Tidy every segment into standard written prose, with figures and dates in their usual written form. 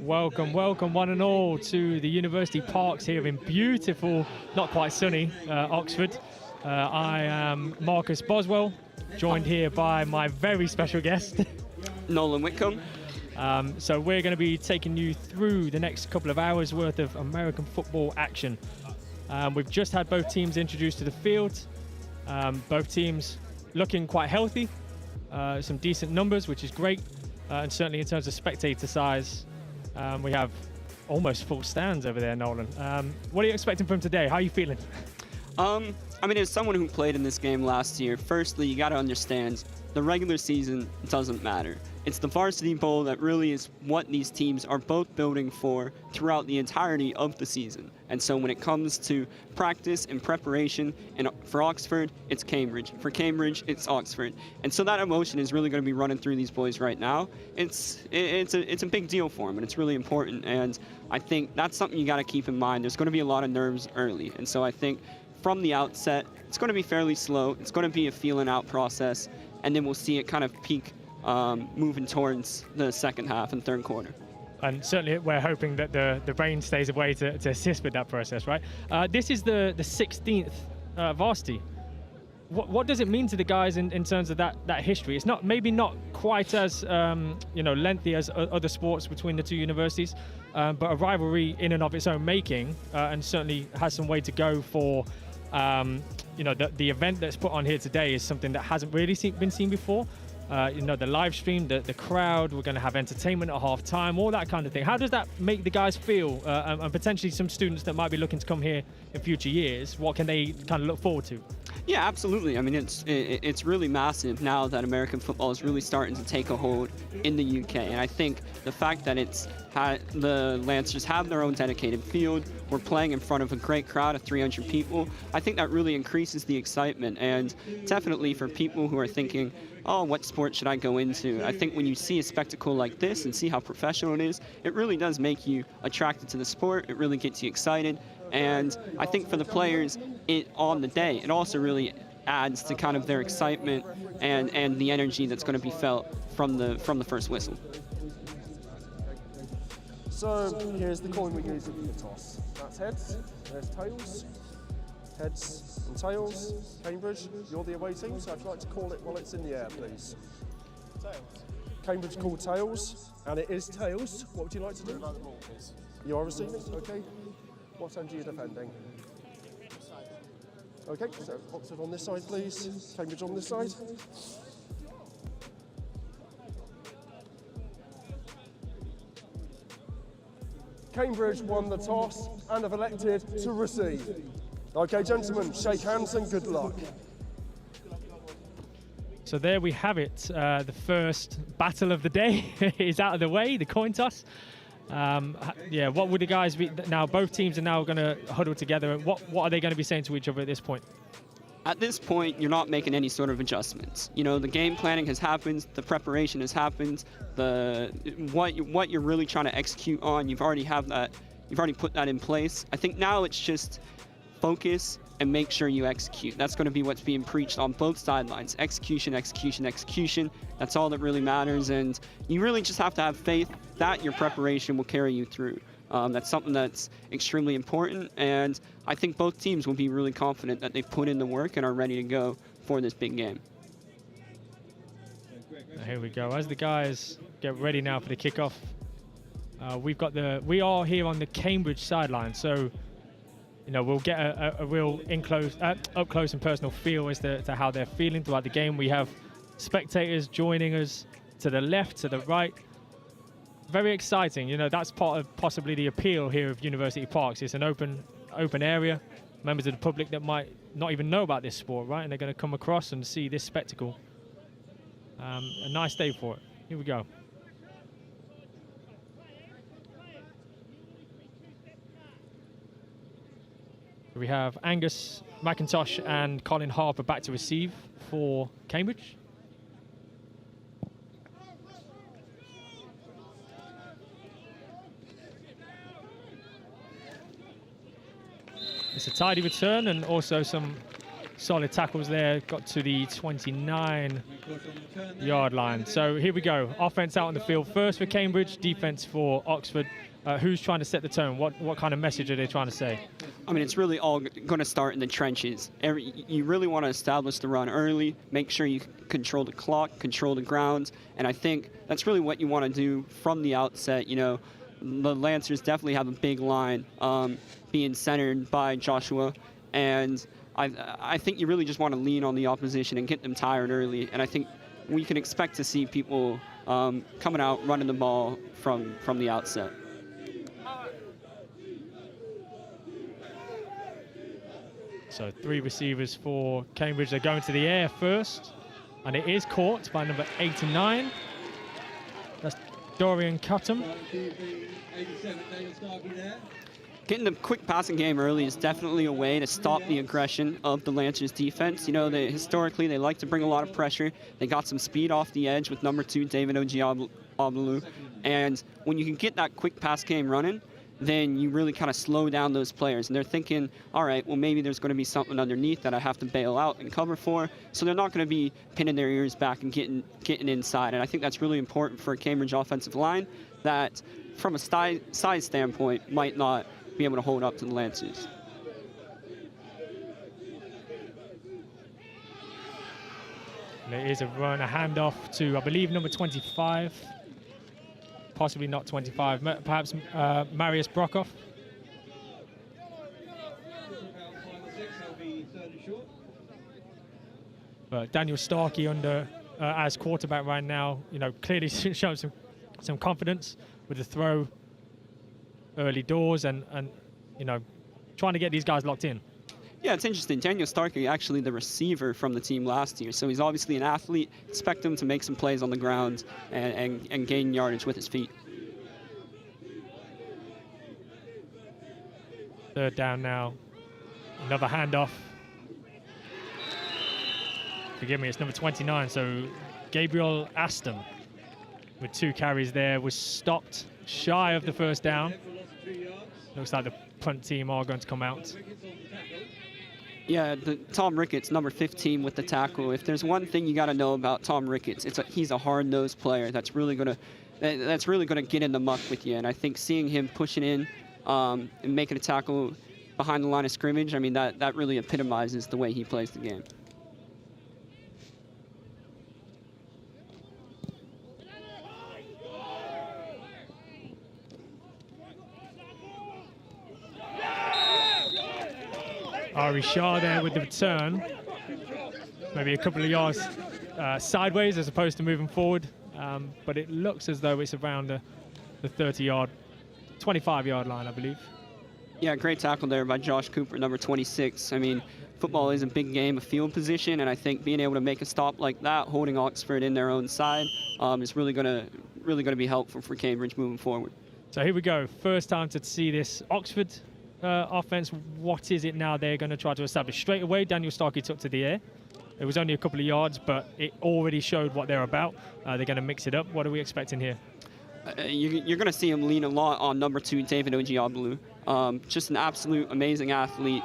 Welcome, welcome one and all to the University Parks here in beautiful, not quite sunny, Oxford. I am Marcus Boswell, joined here by my very special guest, Nolan Whitcomb. So we're going to be taking you through the next couple of hours worth of American football action. We've just had both teams introduced to the field. Both teams looking quite healthy, some decent numbers, which is great. And certainly in terms of spectator size, we have almost full stands over there, Nolan. What are you expecting from today? How are you feeling? I mean, as someone who played in this game last year, firstly, you got to understand the regular season doesn't matter. It's the Varsity Bowl that really is what these teams are both building for throughout the entirety of the season. And so when it comes to practice and preparation, and for Oxford, it's Cambridge. For Cambridge, it's Oxford. And so that emotion is really going to be running through these boys right now. It's a big deal for them, and it's really important. And I think that's something you got to keep in mind. There's going to be a lot of nerves early. And so I think from the outset, it's going to be fairly slow. It's going to be a feeling out process, and then we'll see it kind of peak moving towards the second half and third quarter. And certainly we're hoping that the rain stays away to assist with that process, right? This is the 16th varsity. What does it mean to the guys in terms of that history? It's maybe not quite as lengthy as other sports between the two universities, but a rivalry in and of its own making, and certainly has some way to go for the event that's put on here today is something that hasn't really been seen before. The live stream, the crowd, we're going to have entertainment at half time, all that kind of thing. How does that make the guys feel, and potentially some students that might be looking to come here in future years, what can they kind of look forward to? Yeah, absolutely. I mean, it's really massive now that American football is really starting to take a hold in the UK. And I think the fact that the Lancers have their own dedicated field, we're playing in front of a great crowd of 300 people, I think that really increases the excitement. And definitely for people who are thinking, oh, what sport should I go into? I think when you see a spectacle like this and see how professional it is, it really does make you attracted to the sport. It really gets you excited. And I think for the players on the day, it also really adds to kind of their excitement and the energy that's going to be felt from the first whistle. So here's the coin we're using for the toss. That's heads, there's tails. Heads and tails. Cambridge, you're the away team, so if you'd like to call it while it's in the air, please. Tails. Cambridge called tails, and it is tails. What would you like to do? You are receiving, okay. What end are you defending? Okay, so Oxford on this side, please. Cambridge on this side. Cambridge won the toss and have elected to receive. Okay, gentlemen, shake hands and good luck. So there we have it. The first battle of the day is out of the way, the coin toss. What would the guys be? Now both teams are now going to huddle together. What are they going to be saying to each other at this point? At this point, you're not making any sort of adjustments. You know, the game planning has happened, the preparation has happened, what you're really trying to execute on, you've already put that in place. I think now it's just focus and make sure you execute. That's going to be what's being preached on both sidelines. Execution, execution, execution. That's all that really matters, and you really just have to have faith that your preparation will carry you through. That's something that's extremely important, and I think both teams will be really confident that they've put in the work and are ready to go for this big game. Here we go. As the guys get ready now for the kickoff, we are here on the Cambridge sideline, so we'll get a real up close and personal feel as to how they're feeling throughout the game. We have spectators joining us to the left, to the right. Very exciting. That's part of possibly the appeal here of University Parks. It's an open area. Members of the public that might not even know about this sport, right? And they're going to come across and see this spectacle. A nice day for it. Here we go. We have Angus McIntosh and Colin Harper back to receive for Cambridge. It's a tidy return and also some solid tackles there, got to the 29-yard line. So here we go, offense out on the field. First for Cambridge, defense for Oxford. Who's trying to set the tone? What kind of message are they trying to say? I mean, it's really all going to start in the trenches. You really want to establish the run early, make sure you control the clock, control the ground, and I think that's really what you want to do from the outset. You know, the Lancers definitely have a big line being centered by Joshua, and I think you really just want to lean on the opposition and get them tired early, and I think we can expect to see people coming out, running the ball from the outset. So 3 receivers for Cambridge. They're going to the air first, and it is caught by number 89. That's Dorian Cuttam. Getting the quick passing game early is definitely a way to stop the aggression of the Lancers defense. You know, historically they like to bring a lot of pressure. They got some speed off the edge with number 2, David Ogiabulu. And when you can get that quick pass game running, then you really kind of slow down those players. And they're thinking, all right, well, maybe there's going to be something underneath that I have to bail out and cover for. So they're not going to be pinning their ears back and getting inside. And I think that's really important for a Cambridge offensive line that, from a size standpoint, might not be able to hold up to the Lancers. There is a run, a handoff to, I believe, number 25. Possibly not 25, perhaps Marius Brockhoff. But Daniel Starkey under as quarterback right now, you know, clearly showing some confidence with the throw early doors and you know, trying to get these guys locked in. Yeah, it's interesting. Daniel Starkey, actually the receiver from the team last year, so he's obviously an athlete. Expect him to make some plays on the ground and gain yardage with his feet. Third down now. Another handoff. Forgive me, it's number 29. So Gabriel Aston with 2 carries there was stopped shy of the first down. Looks like the punt team are going to come out. Yeah, Tom Ricketts, number 15 with the tackle. If there's one thing you got to know about Tom Ricketts, he's a hard-nosed player that's really gonna get in the muck with you. And I think seeing him pushing in and making a tackle behind the line of scrimmage, I mean, that really epitomizes the way he plays the game. Ari Shah there with the return. Maybe a couple of yards sideways as opposed to moving forward. But it looks as though it's around the 30-yard, 25-yard line, I believe. Yeah, great tackle there by Josh Cooper, number 26. I mean, football is a big game of field position, and I think being able to make a stop like that, holding Oxford in their own side, is really gonna be helpful for Cambridge moving forward. So here we go. First time to see this Oxford offense. What is it now they're going to try to establish? Straight away, Daniel Starkey took to the air. It was only a couple of yards, but it already showed what they're about. They're going to mix it up. What are we expecting here? You're going to see him lean a lot on number 2, David Ogiabulu. Just an absolute amazing athlete.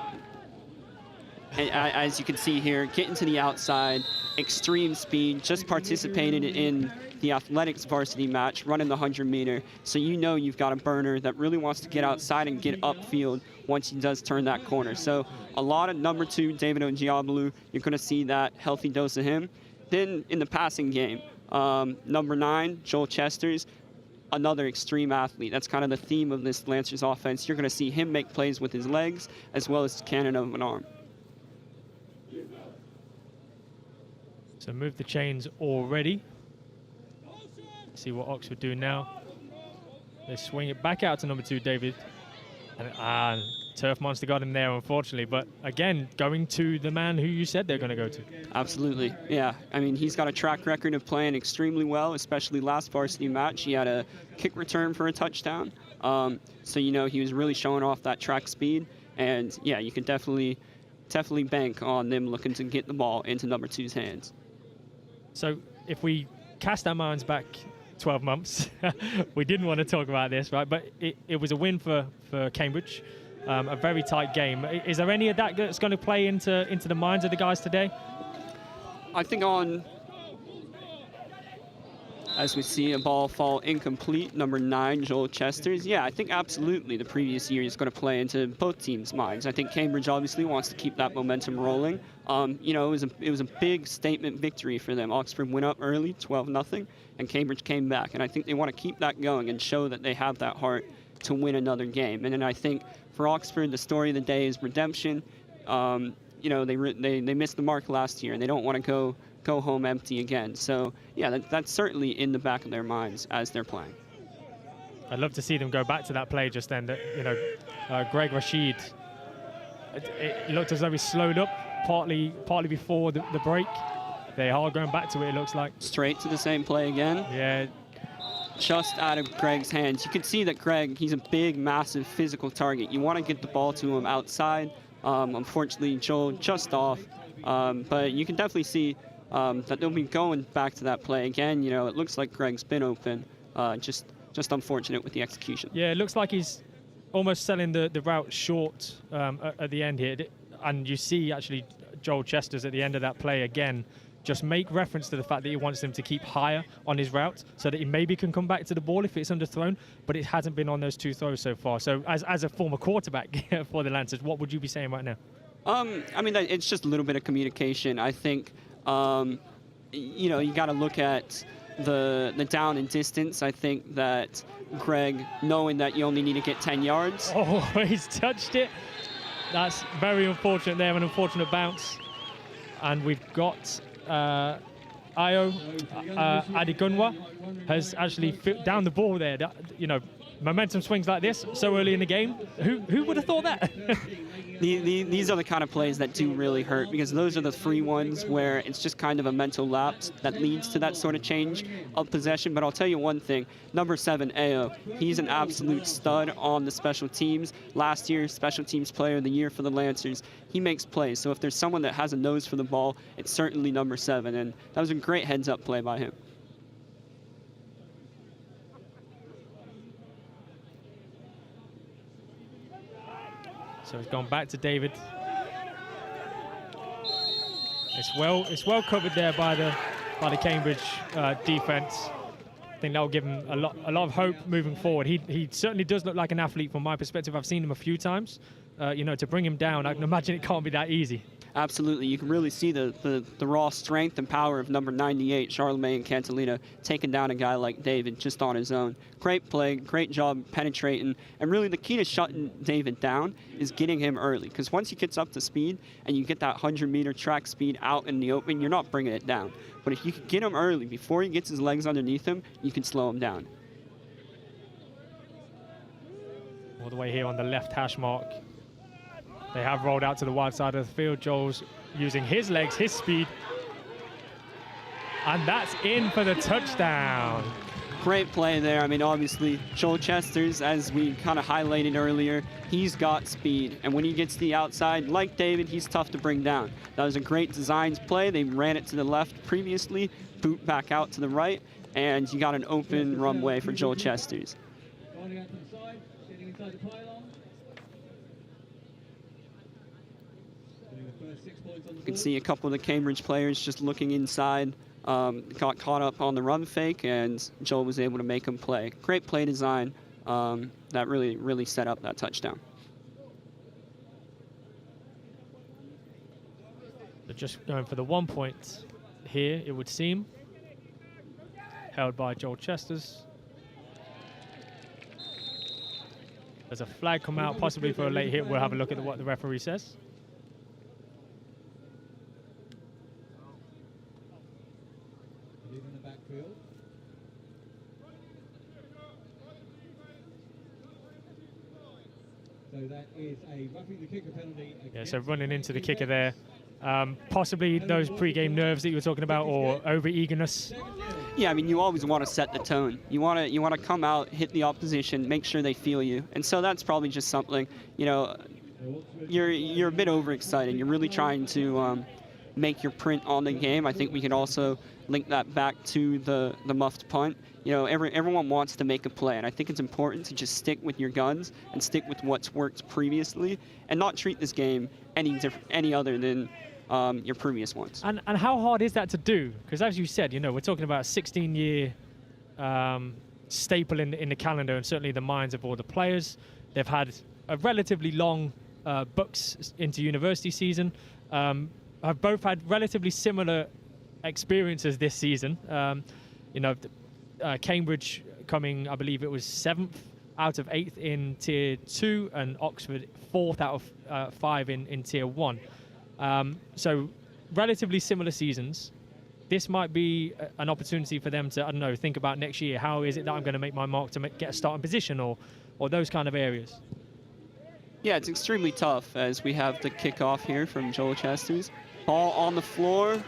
As you can see here, getting to the outside, extreme speed, just participated in the athletics varsity match, running the 100-meter. So you know you've got a burner that really wants to get outside and get upfield once he does turn that corner. So a lot of number 2, David Ogiabulu, you're going to see that healthy dose of him. Then in the passing game, number 9, Joel Chesters, another extreme athlete. That's kind of the theme of this Lancers offense. You're going to see him make plays with his legs as well as cannon of an arm. So move the chains already. See what Oxford do now. They swing it back out to number 2, David. And Turf Monster got him there, unfortunately. But again, going to the man who you said they're going to go to. Absolutely, yeah. I mean, he's got a track record of playing extremely well, especially last varsity match. He had a kick return for a touchdown. So, you know, he was really showing off that track speed. And, yeah, you can definitely bank on them looking to get the ball into number 2's hands. So if we cast our minds back 12 months, we didn't want to talk about this, right? But it was a win for Cambridge. a very tight game. Is there any of that that's going to play into the minds of the guys today? I think as we see a ball fall incomplete, number 9, Joel Chesters. Yeah, I think absolutely the previous year is going to play into both teams' minds. I think Cambridge obviously wants to keep that momentum rolling. You know, it was a big statement victory for them. Oxford went up early, 12-0, and Cambridge came back. And I think they want to keep that going and show that they have that heart to win another game. And then I think for Oxford, the story of the day is redemption. You know, they missed the mark last year, and they don't want to go home empty again. So yeah, that's certainly in the back of their minds as they're playing. I'd love to see them go back to that play just then. You know, Greg Rashid, it looked as though he slowed up partly before the break. They are going back to it, it looks like. Straight to the same play again. Yeah. Just out of Greg's hands. You can see that Greg, he's a big, massive physical target. You want to get the ball to him outside. Unfortunately, Joel just off. But you can definitely see that they'll be going back to that play again. You know, it looks like Greg's been open. Just unfortunate with the execution. Yeah, it looks like he's almost selling the route short at the end here. And you see, actually, Joel Chesters at the end of that play again just make reference to the fact that he wants him to keep higher on his route so that he maybe can come back to the ball if it's underthrown, but it hasn't been on those 2 throws so far. So as a former quarterback for the Lancers, what would you be saying right now? I mean, it's just a little bit of communication. I think, you know, you got to look at the down and distance. I think that Greg, knowing that you only need to get 10 yards. Oh, he's touched it. That's very unfortunate there, an unfortunate bounce. And we've got Ayo Adigunwa has actually down the ball there. You know, momentum swings like this so early in the game. Who would have thought that? These are the kind of plays that do really hurt, because those are the free ones where it's just kind of a mental lapse that leads to that sort of change of possession. But I'll tell you one thing, number 7, Ayo, he's an absolute stud on the special teams. Last year, special teams player of the year for the Lancers. He makes plays. So if there's someone that has a nose for the ball, it's certainly number 7. And that was a great heads-up play by him. So it's gone back to David. It's well covered there by the Cambridge defense. I think that will give him a lot of hope moving forward. He certainly does look like an athlete from my perspective. I've seen him a few times. You know, to bring him down, I can imagine it can't be that easy. Absolutely. You can really see the raw strength and power of number 98, Charlemagne Cantalina, taking down a guy like David just on his own. Great play, great job penetrating. And really the key to shutting David down is getting him early, because once he gets up to speed and you get that 100-meter track speed out in the open, you're not bringing it down. But if you can get him early before he gets his legs underneath him, you can slow him down. All the way here on the left hash mark. They have rolled out to the wide side of the field. Joel's using his legs, his speed. And that's in for the touchdown. Great play there. I mean, obviously, Joel Chesters, as we kind of highlighted earlier, he's got speed. And when he gets to the outside, like David, he's tough to bring down. That was a great designs play. They ran it to the left previously, boot back out to the right, and you got an open runway for Joel Chesters. You can see a couple of the Cambridge players just looking inside, got caught up on the run fake, and Joel was able to make him play. Great play design that really set up that touchdown. They're just going for the 1 point here, it would seem. Held by Joel Chesters. There's a flag come out, possibly for a late hit. We'll have a look at what the referee says. So that is a roughing the kicker penalty. Yeah, so running into the kicker there. Possibly those pre-game nerves that you were talking about, or over-eagerness. Yeah, I mean, you always want to set the tone. You want to come out, hit the opposition, make sure they feel you. And so that's probably just something, you know, you're a bit overexcited. You're really trying to make your print on the game. I think we can also link that back to the muffed punt. You know, everyone wants to make a play, and I think it's important to just stick with your guns and stick with what's worked previously, and not treat this game any other than your previous ones. And how hard is that to do? Because as you said, you know, we're talking about a 16-year staple in the calendar, and certainly the minds of all the players. They've had a relatively long books into university season. Have both had relatively similar experiences this season. You know, Cambridge coming, I believe it was 7th out of 8th in Tier 2, and Oxford 4th out of 5 in Tier 1. So relatively similar seasons. This might be an opportunity for them to, I don't know, think about next year. How is it that I'm going to make my mark to get a starting position, or those kind of areas? Yeah, it's extremely tough as we have the kickoff here from Joel Chester's. Ball on the floor.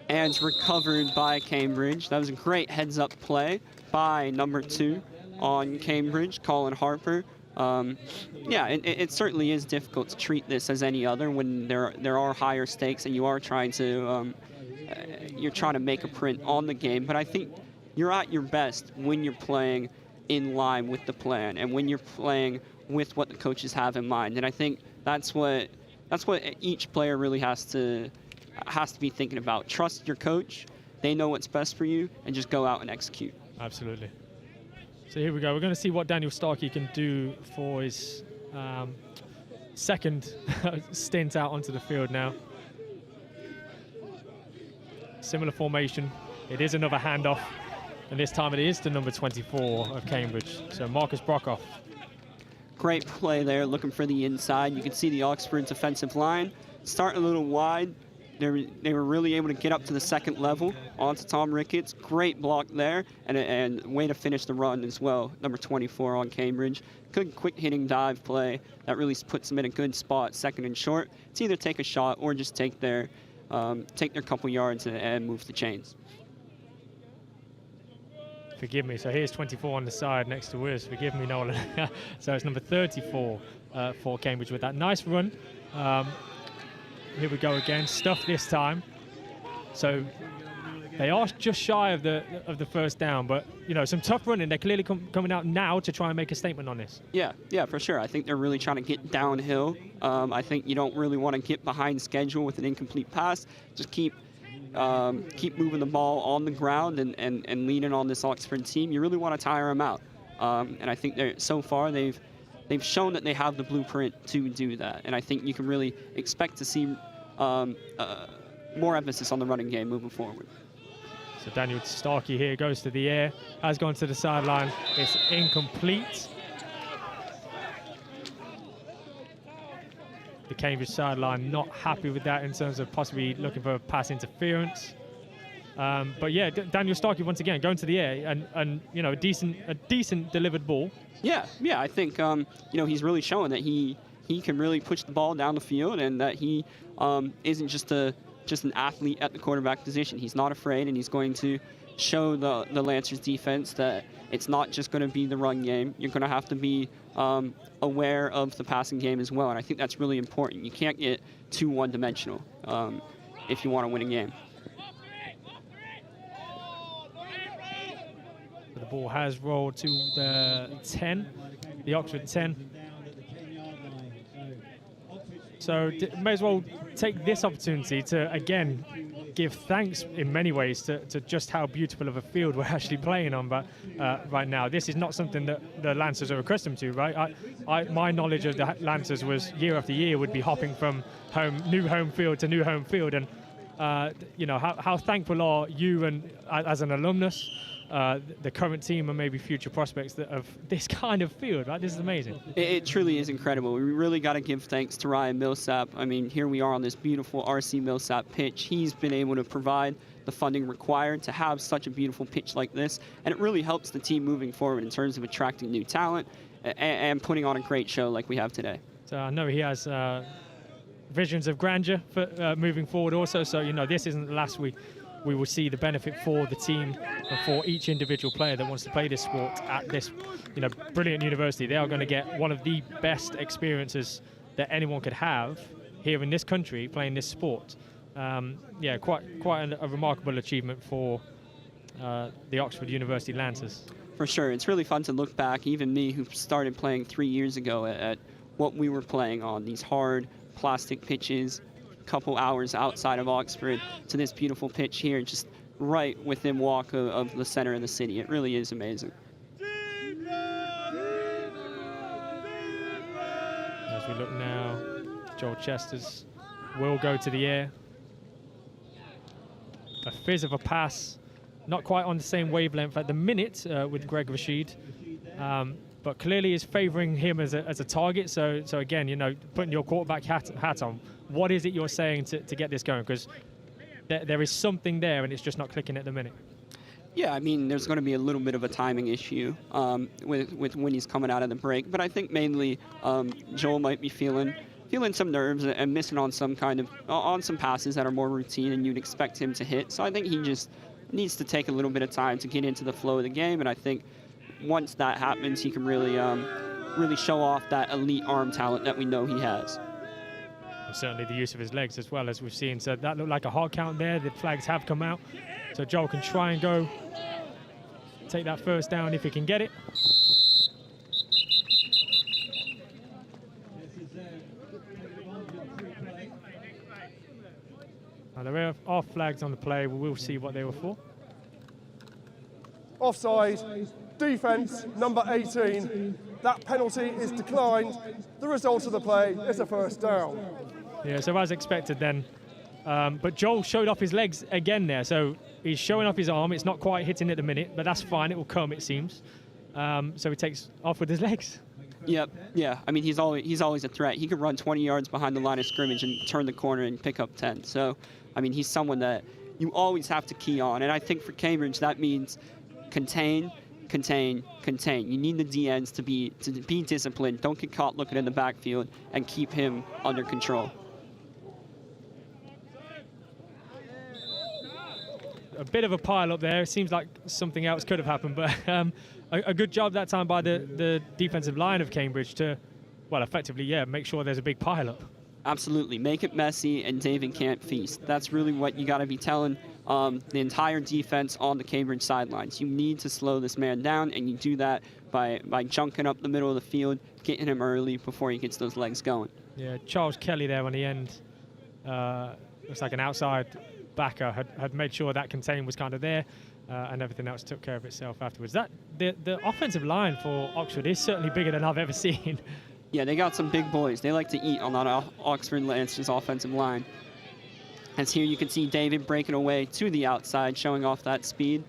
And it's recovered by Cambridge. That was a great heads-up play by number 2 on Cambridge, Colin Harper. Yeah, it certainly is difficult to treat this as any other when there are higher stakes and you are trying to make a print on the game. But I think you're at your best when you're playing in line with the plan and when you're playing with what the coaches have in mind. And I think that's what each player really has to be thinking about. Trust your coach. They know what's best for you, and just go out and execute. Absolutely. So here we go. We're going to see what Daniel Starkey can do for his second stint out onto the field now. Similar formation. It is another handoff, and this time it is to number 24 of Cambridge. So Marcus Brockhoff. Great play there, looking for the inside. You can see the Oxford defensive line start a little wide. They were really able to get up to the second level onto Tom Ricketts. Great block there, and way to finish the run as well. Number 24 on Cambridge. Good quick hitting dive play that really puts them in a good spot, second and short. It's either take a shot or just take their couple yards and move the chains. Forgive me. So here's 24 on the side next to Wiz. Forgive me, Nolan. So it's number 34 for Cambridge with that nice run. Here we go again. Stuff this time. So they are just shy of the first down, but you know, some tough running. They're clearly coming out now to try and make a statement on this. Yeah, for sure. I think they're really trying to get downhill. I think you don't really want to get behind schedule with an incomplete pass. Just keep moving the ball on the ground and leaning on this Oxford team. You really want to tire them out. And I think so far they've shown that they have the blueprint to do that. And I think you can really expect to see more emphasis on the running game moving forward. So Daniel Starkey here goes to the air, has gone to the sideline. It's incomplete. The Cambridge sideline not happy with that in terms of possibly looking for pass interference. But yeah, Daniel Starkey once again going to the air and you know, a decent delivered ball. Yeah, I think you know, he's really showing that he can really push the ball down the field, and that he isn't just an athlete at the quarterback position. He's not afraid, and he's going to show the Lancers defense that it's not just going to be the run game. You're going to have to be aware of the passing game as well, and I think that's really important. You can't get too one-dimensional if you want to win a game. The ball has rolled to the 10, the Oxford 10. So may as well take this opportunity to, again, give thanks in many ways to just how beautiful of a field we're actually playing on. But right now, this is not something that the Lancers are accustomed to, right? My knowledge of the Lancers was year after year would be hopping from new home field to new home field. And, you know, how thankful are you and as an alumnus, the current team and maybe future prospects of this kind of field, right? This is amazing. It truly is incredible. We really got to give thanks to Ryan Millsap. I mean, here we are on this beautiful RC Millsap pitch. He's been able to provide the funding required to have such a beautiful pitch like this, and it really helps the team moving forward in terms of attracting new talent and putting on a great show like we have today. So I know he has visions of grandeur for moving forward also, so you know, this isn't the last we will see the benefit for the team and for each individual player that wants to play this sport at this, you know, brilliant university. They are going to get one of the best experiences that anyone could have here in this country playing this sport. Yeah, quite a remarkable achievement for the Oxford University Lancers. For sure. It's really fun to look back, even me who started playing 3 years ago, at what we were playing on, these hard plastic pitches, a couple hours outside of Oxford, to this beautiful pitch here, just right within walk of the center of the city. It really is amazing. As we look now, Joel Chester's will go to the air. A fizz of a pass, not quite on the same wavelength at the minute with Greg Rashid, but clearly is favouring him as a target. So again, you know, putting your quarterback hat on, what is it you're saying to get this going? Because there is something there, and it's just not clicking at the minute. Yeah, I mean, there's going to be a little bit of a timing issue with when he's coming out of the break, but I think mainly Joel might be feeling some nerves and missing on some passes that are more routine and you'd expect him to hit. So I think he just needs to take a little bit of time to get into the flow of the game, and I think once that happens, he can really show off that elite arm talent that we know he has. And certainly the use of his legs as well, as we've seen. So that looked like a hard count there. The flags have come out. So Joel can try and go take that first down if he can get it. Now there are flags on the play. We will see what they were for. Offside, defence, number 18. That penalty is declined. The result of the play is a first down. Yeah, so as expected then. But Joel showed off his legs again there. So he's showing off his arm. It's not quite hitting at the minute, but that's fine. It will come, it seems. So he takes off with his legs. Yep, yeah. I mean, he's always a threat. He could run 20 yards behind the line of scrimmage and turn the corner and pick up 10. So, I mean, he's someone that you always have to key on. And I think for Cambridge, that means contain, contain, contain. You need the DNs to be disciplined. Don't get caught looking in the backfield and keep him under control. A bit of a pile up there. It seems like something else could have happened, but a good job that time by the defensive line of Cambridge to, well, effectively, yeah, make sure there's a big pile up. Absolutely. Make it messy, and David can't feast. That's really what you got to be telling the entire defense on the Cambridge sidelines. You need to slow this man down, and you do that by junking up the middle of the field, getting him early before he gets those legs going. Yeah, Charles Kelly there on the end. Looks like an outside backer had made sure that contain was kind of there, and everything else took care of itself afterwards. The offensive line for Oxford is certainly bigger than I've ever seen. Yeah, they got some big boys. They like to eat on that Oxford Lancers offensive line. As here you can see David breaking away to the outside, showing off that speed.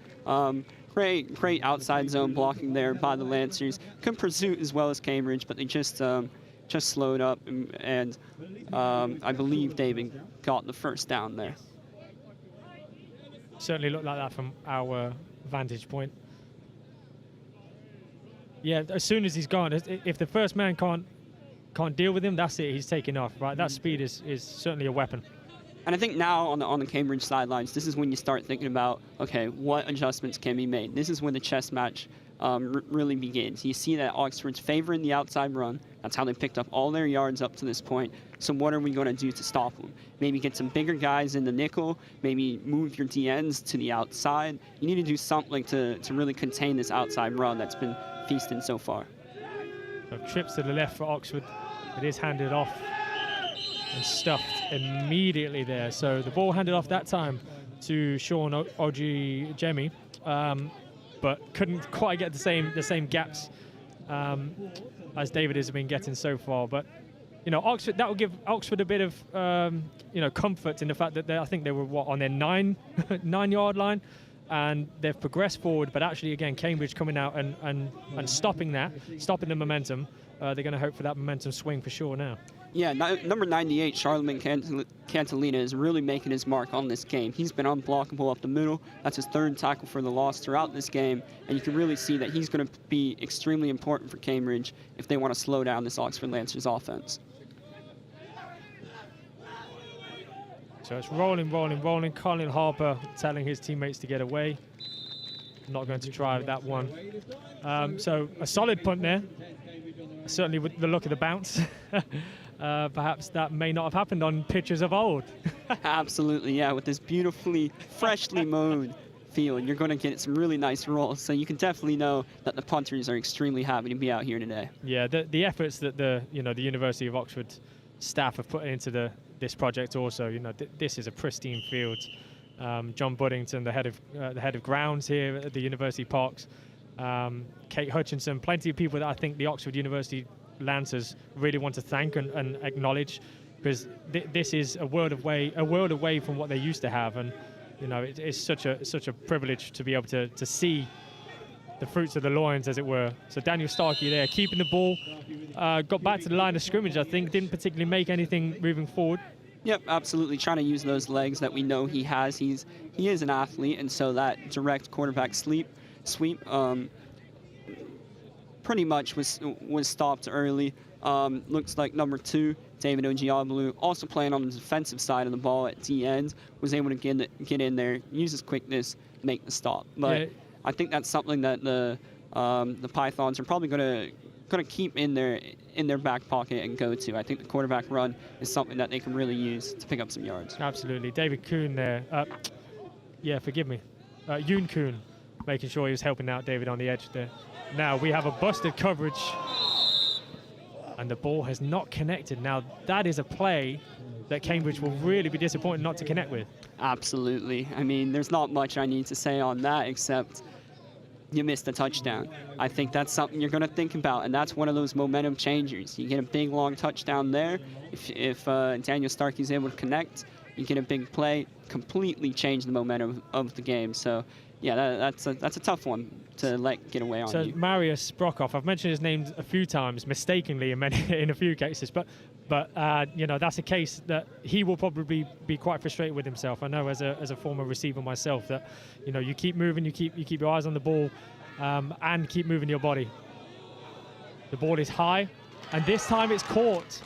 Great outside zone blocking there by the Lancers. Could pursuit as well as Cambridge, but they just slowed up, and I believe David got the first down there. Certainly looked like that from our vantage point. Yeah, as soon as he's gone, if the first man can't deal with him, that's it. He's taking off. Right, that speed is certainly a weapon. And I think now on the Cambridge sidelines, this is when you start thinking about, okay, what adjustments can be made. This is when the chess match really begins. You see that Oxford's favoring the outside run. That's how they picked up all their yards up to this point. So what are we going to do to stop them? Maybe get some bigger guys in the nickel. Maybe move your DNs to the outside. You need to do something to really contain this outside run that's been feasting so far. So trips to the left for Oxford. It is handed off and stuffed immediately there. So the ball handed off that time to Sean Ojijemi, but couldn't quite get the same gaps as David has been getting so far. But you know, Oxford, that will give Oxford a bit of comfort in the fact that I think they were on their 9-yard line, and they've progressed forward. But actually, again, Cambridge coming out and stopping the momentum. They're going to hope for that momentum swing for sure now. Yeah, number 98, Charlemagne Cantalina, is really making his mark on this game. He's been unblockable up the middle. That's his third tackle for the loss throughout this game, and you can really see that he's going to be extremely important for Cambridge if they want to slow down this Oxford Lancers offense. So it's rolling. Colin Harper telling his teammates to get away. Not going to try that one. So a solid punt there. Certainly with the look of the bounce. perhaps that may not have happened on pitches of old. Absolutely, yeah. With this beautifully, freshly mowed field, you're going to get some really nice rolls. So you can definitely know that the punters are extremely happy to be out here today. Yeah, the efforts that the University of Oxford staff have put into this project also. This is a pristine field. John Buddington, the head of grounds here at the University Parks, Kate Hutchinson, plenty of people that I think the Oxford University Lancers really want to thank and acknowledge, because this is a world away from what they used to have, and it's such a privilege to be able to see the fruits of the loins, as it were. So Daniel Starkey there, keeping the ball, got back to the line of scrimmage. I think didn't particularly make anything moving forward. Yep, absolutely. Trying to use those legs that we know he has. He is an athlete, and so that direct quarterback sweep pretty much was stopped early. Looks like number 2, David Ojiablu, also playing on the defensive side of the ball at the end, was able to get in there, use his quickness, make the stop. But yeah, I think that's something that the Pythons are probably going to keep in their back pocket and go to. I think the quarterback run is something that they can really use to pick up some yards. Absolutely. David Kuhn there. Forgive me. Yoon Kuhn, making sure he was helping out David on the edge there. Now we have a busted coverage, and the ball has not connected. Now that is a play that Cambridge will really be disappointed not to connect with. Absolutely. I mean, there's not much I need to say on that except you missed a touchdown. I think that's something you're going to think about, and that's one of those momentum changers. You get a big, long touchdown there. If Daniel Starkey's able to connect, you get a big play, completely change the momentum of the game. So, yeah, that's a tough one to let get away on you. So Marius Brockhoff, I've mentioned his name a few times, mistakenly in a few cases, but that's a case that he will probably be quite frustrated with himself. I know as a former receiver myself that you keep moving, you keep your eyes on the ball, and keep moving your body. The ball is high, and this time it's caught.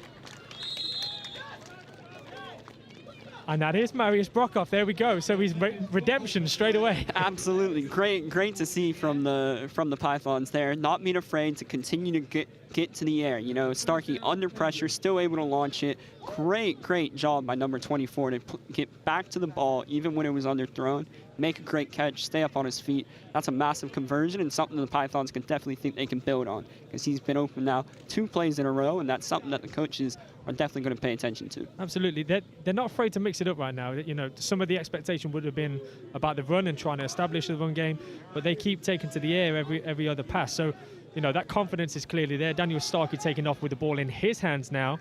And that is Marius Brockhoff. There we go. So he's redemption straight away. Absolutely, great to see from the Pythons there. Not being afraid to continue to get to the air. Starkey under pressure, still able to launch it. Great job by number 24 to get back to the ball even when it was underthrown. Make a great catch, stay up on his feet. That's a massive conversion and something the Pythons can definitely think they can build on, because he's been open now 2 plays in a row, and that's something that the coaches are definitely going to pay attention to. Absolutely. They're not afraid to mix it up right now. Some of the expectation would have been about the run and trying to establish the run game, but they keep taking to the air every other pass. So, that confidence is clearly there. Daniel Starkey taking off with the ball in his hands now,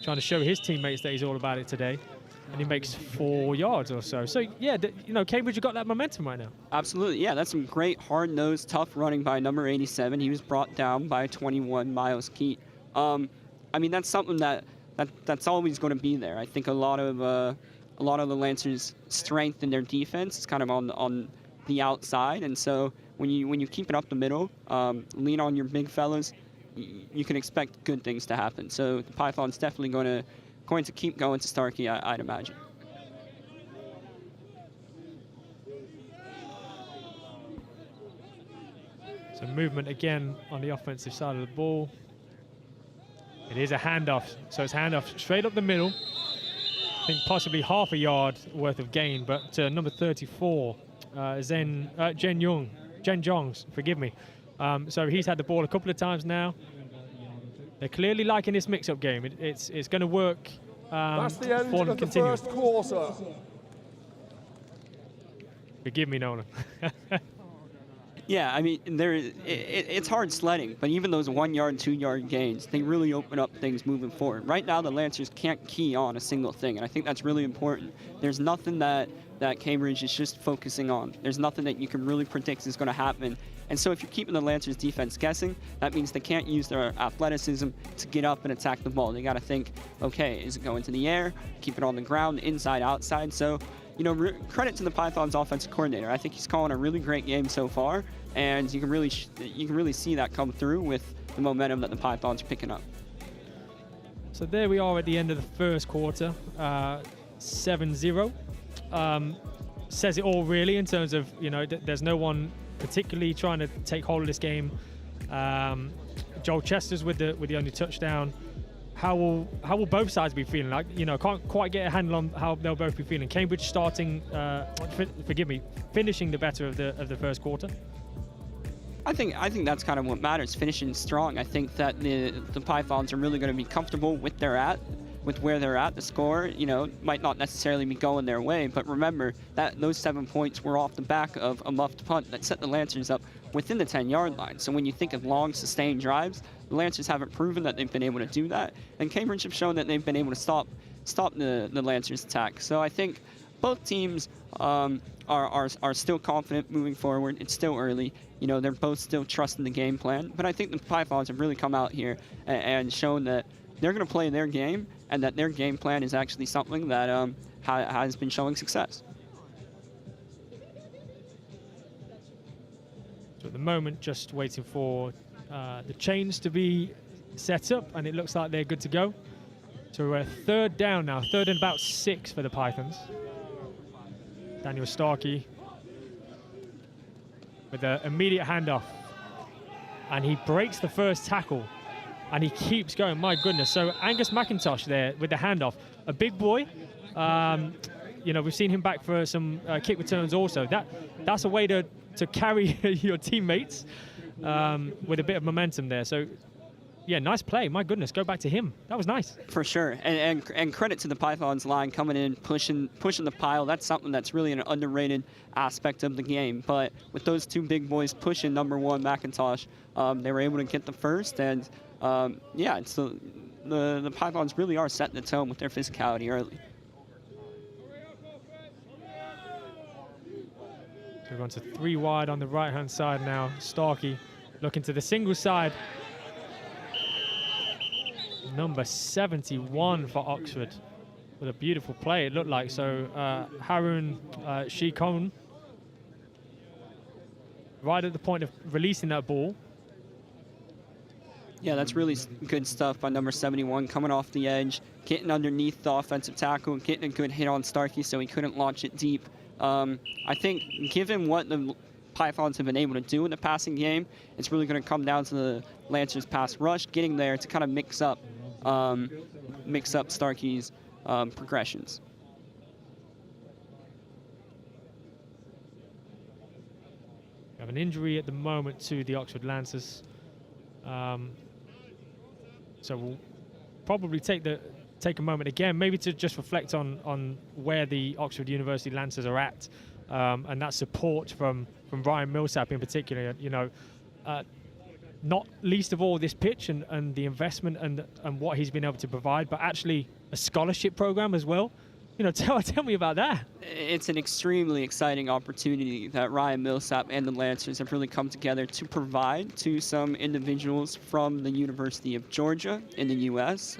trying to show his teammates that he's all about it today. And he makes 4 yards or so. So, yeah, Cambridge have got that momentum right now. Absolutely, yeah. That's some great, hard-nosed, tough running by number 87. He was brought down by 21, Miles Keat. I mean, that's something that's always going to be there. I think a lot of the Lancers' strength in their defense is kind of on the outside, and so when you keep it up the middle, lean on your big fellas, you can expect good things to happen. So the Pythons definitely going to keep going to Starkey, I'd imagine. So movement again on the offensive side of the ball. It is a handoff, so it's handoff straight up the middle. I think possibly half a yard worth of gain, but number 34, Jen Jongs, forgive me. So he's had the ball a couple of times now. They're clearly liking this mix-up game. It's going to work. That's the end for them of the continuing. first quarter. Forgive me, Nolan. Yeah, I mean, it's hard sledding, but even those 1 yard, 2 yard gains, they really open up things moving forward. Right now, the Lancers can't key on a single thing, and I think that's really important. There's nothing that Cambridge is just focusing on. There's nothing that you can really predict is going to happen. And so if you're keeping the Lancers defense guessing, that means they can't use their athleticism to get up and attack the ball. They got to think, okay, is it going to the air, keep it on the ground, inside, outside? So, credit to the Pythons offensive coordinator. I think he's calling a really great game so far, and you can really see that come through with the momentum that the Pythons are picking up. So there we are at the end of the first quarter, 7-0. Says it all really in terms of, there's no one particularly trying to take hold of this game. Joel Chester's with the only touchdown. will both sides be feeling? Like, you know, can't quite get a handle on how they'll both be feeling. Cambridge starting, finishing the better of the first quarter. I think that's kind of what matters, finishing strong. I think that the Pythons are really going to be comfortable with where they're at. The score, you know, might not necessarily be going their way, but remember that those 7 points were off the back of a muffed punt that set the Lancers up within the 10-yard line. So when you think of long, sustained drives, the Lancers haven't proven that they've been able to do that, and Cambridge have shown that they've been able to stop the Lancers' attack. So I think both teams are still confident moving forward. It's still early. You know, they're both still trusting the game plan, but I think the Pythons have really come out here and shown that they're going to play their game, and that their game plan is actually something that has been showing success. So at the moment, just waiting for the chains to be set up, and it looks like they're good to go. So we're third down now, third and about 6 for the Pythons. Daniel Starkey with an immediate handoff, and he breaks the first tackle, and he keeps going. My goodness. So Angus McIntosh there with the handoff, a big boy. You know, we've seen him back for some kick returns also. That's a way to carry your teammates with a bit of momentum there. So yeah, nice play. My goodness, go back to him. That was nice. For sure, and credit to the Pythons line coming in, pushing the pile. That's something that's really an underrated aspect of the game. But with those two big boys pushing number 1 McIntosh, they were able to get the first. And yeah, it's the Pythons really are setting the tone with their physicality early. So we're on to 3 wide on the right-hand side now. Starkey looking to the single side. Number 71 for Oxford with a beautiful play, it looked like. So Harun Shikon right at the point of releasing that ball. Yeah, that's really good stuff by number 71, coming off the edge, getting underneath the offensive tackle, getting a good hit on Starkey so he couldn't launch it deep. I think given what the Pythons have been able to do in the passing game, it's really going to come down to the Lancers pass rush, getting there to kind of mix up Starkey's progressions. We have an injury at the moment to the Oxford Lancers. So we'll probably take a moment again, maybe to just reflect on where the Oxford University Lancers are at, and that support from Ryan Millsap in particular. You know, not least of all this pitch and the investment and what he's been able to provide, but actually a scholarship program as well. You know, tell me about that. It's an extremely exciting opportunity that Ryan Millsap and the Lancers have really come together to provide to some individuals from the University of Georgia in the U.S.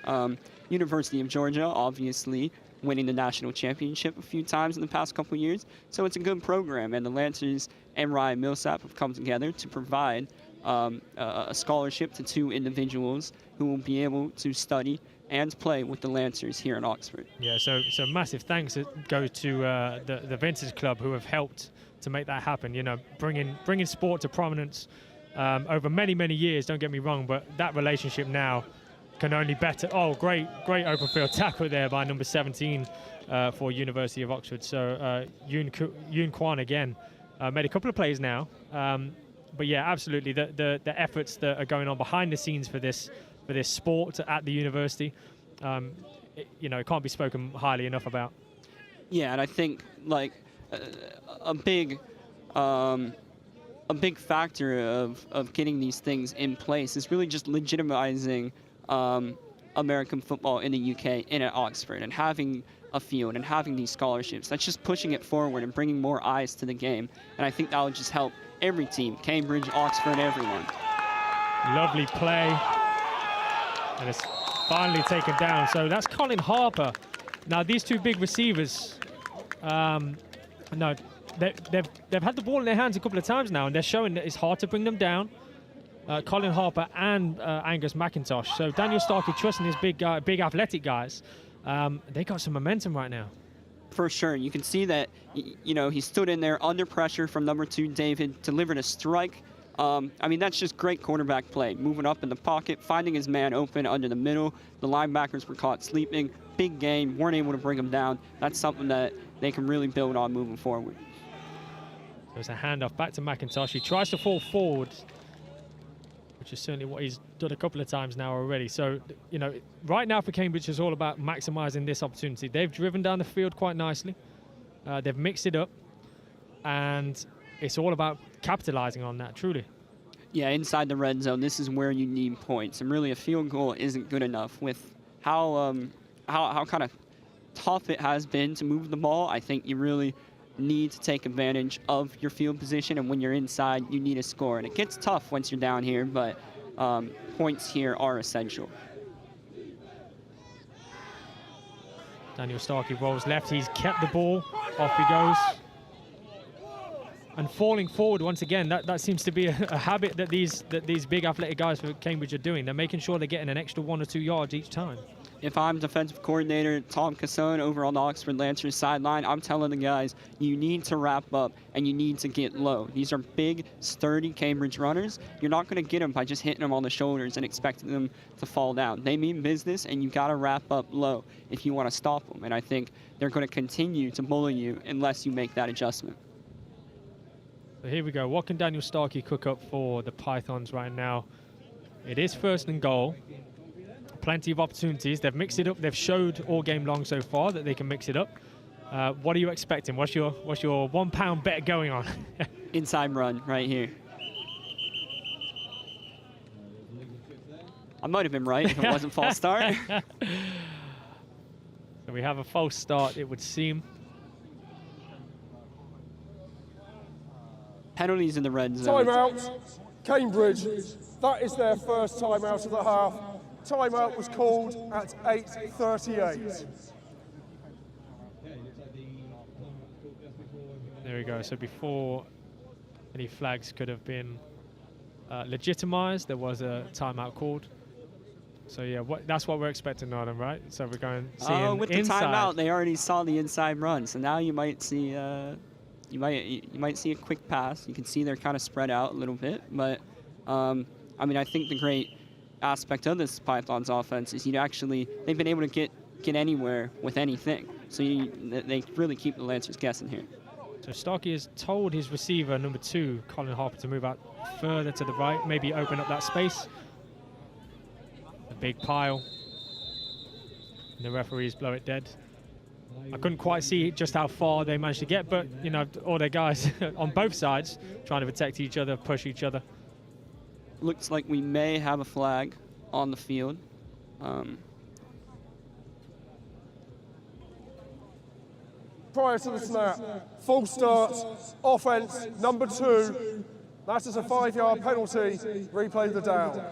University of Georgia, obviously, winning the national championship a few times in the past couple of years. So it's a good program, and the Lancers and Ryan Millsap have come together to provide a scholarship to 2 individuals who will be able to study and play with the Lancers here in Oxford. Yeah, so massive thanks go to the Vintage Club, who have helped to make that happen. You know, bringing sport to prominence over many years. Don't get me wrong, but that relationship now can only better. Oh, great open field tackle there by number 17 for University of Oxford. So Yoon Kwan again made a couple of plays now. But yeah, absolutely, the efforts that are going on behind the scenes for this sport at the university, you know, it can't be spoken highly enough about. Yeah, and I think like a big factor of getting these things in place is really just legitimizing American football in the UK and at Oxford, and having a field and having these scholarships. That's just pushing it forward and bringing more eyes to the game. And I think that would just help every team, Cambridge, Oxford, everyone. Lovely play. And it's finally taken down. So that's Colin Harper. Now these 2 big receivers, no, they've had the ball in their hands a couple of times now, and they're showing that it's hard to bring them down. Colin Harper and Angus McIntosh. So Daniel Starkey trusting his big athletic guys. They got some momentum right now. For sure. You can see that, you know, he stood in there under pressure from number 2, David, delivered a strike I mean, that's just great quarterback play. Moving up in the pocket, finding his man open under the middle. The linebackers were caught sleeping. Big game, weren't able to bring him down. That's something that they can really build on moving forward. There's a handoff back to McIntosh. He tries to fall forward, which is certainly what he's done a couple of times now already. So, you know, right now for Cambridge, it's all about maximizing this opportunity. They've driven down the field quite nicely. They've mixed it up, and it's all about capitalizing on that, truly. Yeah, inside the red zone, this is where you need points. And really, a field goal isn't good enough with how kind of tough it has been to move the ball. I think you really need to take advantage of your field position, and when you're inside, you need a score. And it gets tough once you're down here, but points here are essential. Daniel Starkey rolls left. He's kept the ball. Off he goes. And falling forward once again, that seems to be a habit that these big athletic guys for Cambridge are doing. They're making sure they're getting an extra 1 or 2 yards each time. If I'm defensive coordinator Tom Casson over on the Oxford Lancers sideline, I'm telling the guys, you need to wrap up and you need to get low. These are big, sturdy Cambridge runners. You're not going to get them by just hitting them on the shoulders and expecting them to fall down. They mean business, and you got to wrap up low if you want to stop them. And I think they're going to continue to bully you unless you make that adjustment. So here we go. What can Daniel Starkey cook up for the Pythons right now? It is 1st and goal. Plenty of opportunities. They've mixed it up. They've showed all game long so far that they can mix it up. What are you expecting? What's your £1 bet going on? Inside run right here. I might have been right if it wasn't false start. So we have a false start, it would seem. Penalties in the red zone. Timeout, Cambridge. That is their first timeout of the half. Timeout was called at 8:38. There we go. So before any flags could have been legitimized, there was a timeout called. So yeah, that's what we're expecting on them, right? So we're going seeing with the inside. timeout, they already saw the inside run. So now you might see you might see a quick pass. You can see they're kind of spread out a little bit, but I mean, I think the great aspect of this Pythons offense is they've been able to get anywhere with anything. So they really keep the Lancers guessing here. So Starkey has told his receiver, number 2, Colin Harper, to move out further to the right, maybe open up that space. A big pile. And the referees blow it dead. I couldn't quite see just how far they managed to get, but, you know, all their guys on both sides trying to protect each other, push each other. Looks like we may have a flag on the field. Prior to the snap, full start, offense, number 2. That is a 5-yard penalty. Replay the down.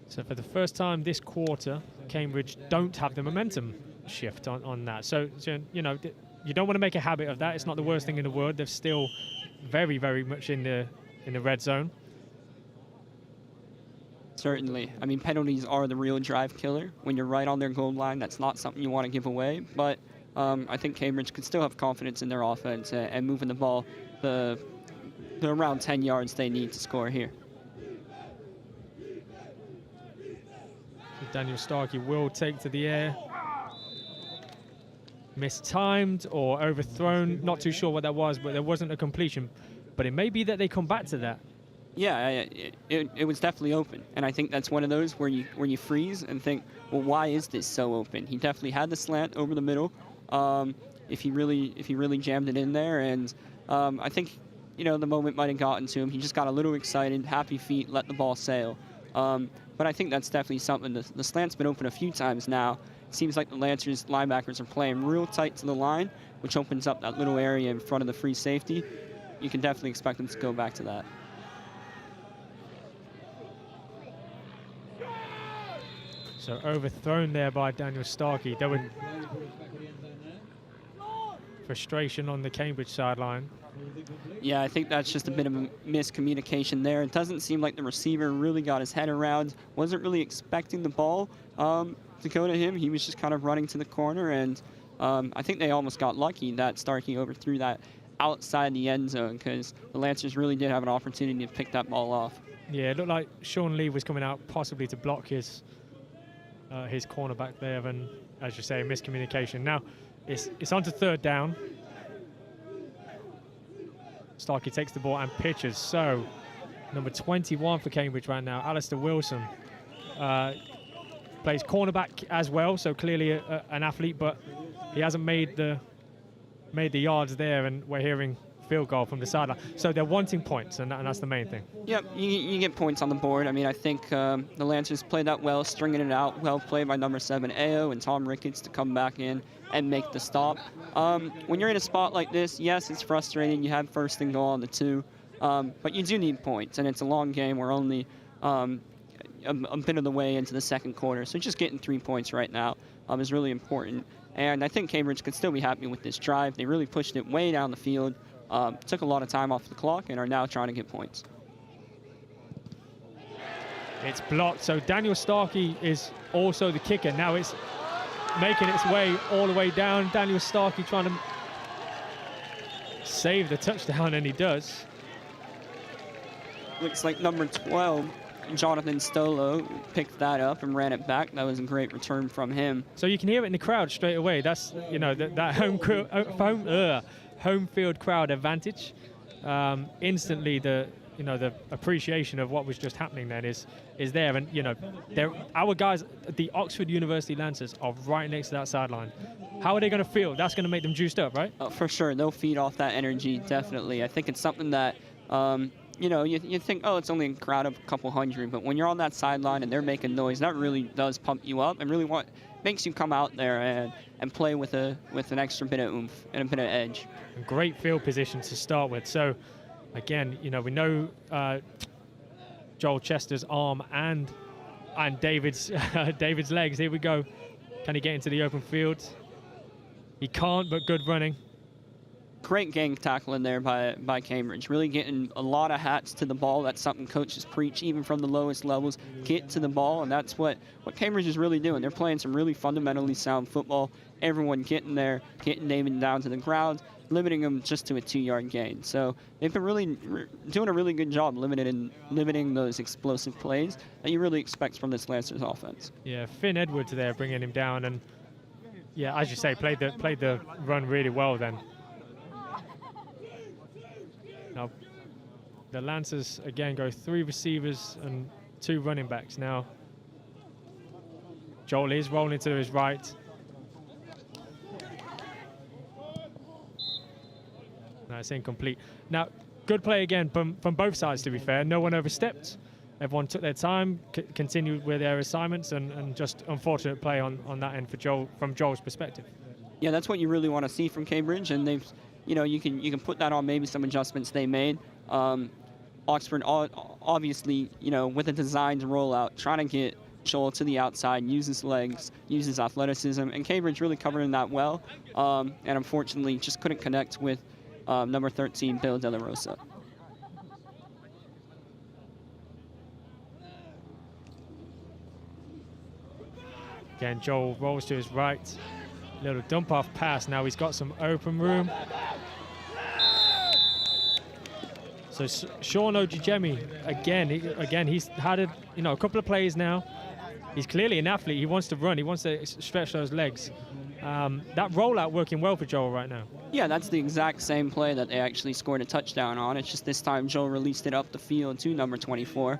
So for the first time this quarter, Cambridge don't have the momentum shift on that. So, you know, you don't want to make a habit of that. It's not the worst thing in the world. They're still very, very much in the red zone. Certainly. I mean, penalties are the real drive killer. When you're right on their goal line, that's not something you want to give away. But I think Cambridge could still have confidence in their offense and moving the ball the around 10 yards they need to score here. Daniel Starkey will take to the air. Mistimed or overthrown, not too sure what that was, but there wasn't a completion. But it may be that they come back to that. Yeah, it was definitely open, and I think that's one of those where you freeze and think, well, why is this so open? He definitely had the slant over the middle. If he really jammed it in there, and I think, you know, the moment might have gotten to him. He just got a little excited, happy feet, let the ball sail. But I think that's definitely something. The slant's been open a few times now. It seems like the Lancers linebackers are playing real tight to the line, which opens up that little area in front of the free safety. You can definitely expect them to go back to that. So overthrown there by Daniel Starkey. There was frustration on the Cambridge sideline. Yeah, I think that's just a bit of a miscommunication there. It doesn't seem like the receiver really got his head around, wasn't really expecting the ball to go to him. He was just kind of running to the corner, and I think they almost got lucky that Starkey overthrew that outside the end zone because the Lancers really did have an opportunity to pick that ball off. Yeah, it looked like Sean Lee was coming out possibly to block his cornerback there, and as you say, miscommunication. Now it's on to third down. Starkey takes the ball and pitches. So number 21 for Cambridge right now, Alistair Wilson, plays cornerback as well, so clearly an athlete, but he hasn't made the yards there, and we're hearing field goal from the sideline. So they're wanting points, and that's the main thing. Yep, you get points on the board. I mean, I think the Lancers played that well, stringing it out. Well played by number 7, Ao, and Tom Ricketts to come back in and make the stop. When you're in a spot like this, yes, it's frustrating. You have first and goal on the 2, but you do need points, and it's a long game. We're only a bit of the way into the second quarter, so just getting 3 points right now is really important. And I think Cambridge could still be happy with this drive. They really pushed it way down the field, took a lot of time off the clock, and are now trying to get points. It's blocked, so Daniel Starkey is also the kicker. Now it's making its way all the way down. Daniel Starkey trying to save the touchdown, and he does. Looks like number 12, Jonathan Stolo, picked that up and ran it back. That was a great return from him. So you can hear it in the crowd straight away. That's, you know, that home field crowd advantage. Instantly, the appreciation of what was just happening then is there. And you know, our guys at the Oxford University Lancers are right next to that sideline. How are they going to feel? That's going to make them juiced up, right? For sure, they'll feed off that energy, definitely. I think it's something that you know, you think, oh, it's only a crowd of a couple hundred, but when you're on that sideline and they're making noise, that really does pump you up and really makes you come out there and play with an extra bit of oomph and a bit of edge. Great field position to start with. So, again, you know, we know Joel Chester's arm and David's David's legs. Here we go. Can he get into the open field? He can't, but good running. Great gang tackle in there by Cambridge. Really getting a lot of hats to the ball. That's something coaches preach, even from the lowest levels. Get to the ball, and that's what Cambridge is really doing. They're playing some really fundamentally sound football. Everyone getting there, getting David down to the ground, limiting him just to a 2-yard gain. So they've been really doing a really good job limiting those explosive plays that you really expect from this Lancers offense. Yeah, Finn Edwards there bringing him down, and yeah, as you say, played the run really well then. Now, the Lancers, again, go 3 receivers and 2 running backs. Now, Joel is rolling to his right. No, it's incomplete. Now, good play again from both sides, to be fair. No one overstepped. Everyone took their time, continued with their assignments, and just unfortunate play on that end for Joel, from Joel's perspective. Yeah, that's what you really want to see from Cambridge, and they've, you know, you can put that on maybe some adjustments they made. Oxford, obviously, you know, with a designed rollout, trying to get Joel to the outside, use his legs, use his athleticism, and Cambridge really covering that well, and unfortunately just couldn't connect with number 13, Bill De La Rosa. Again, Joel rolls to his right. Little dump off pass. Now he's got some open room. So Sean Ojijemi, again, he's had a couple of plays now. He's clearly an athlete. He wants to run. He wants to stretch those legs. That rollout working well for Joel right now. Yeah, that's the exact same play that they actually scored a touchdown on. It's just this time Joel released it up the field to number 24.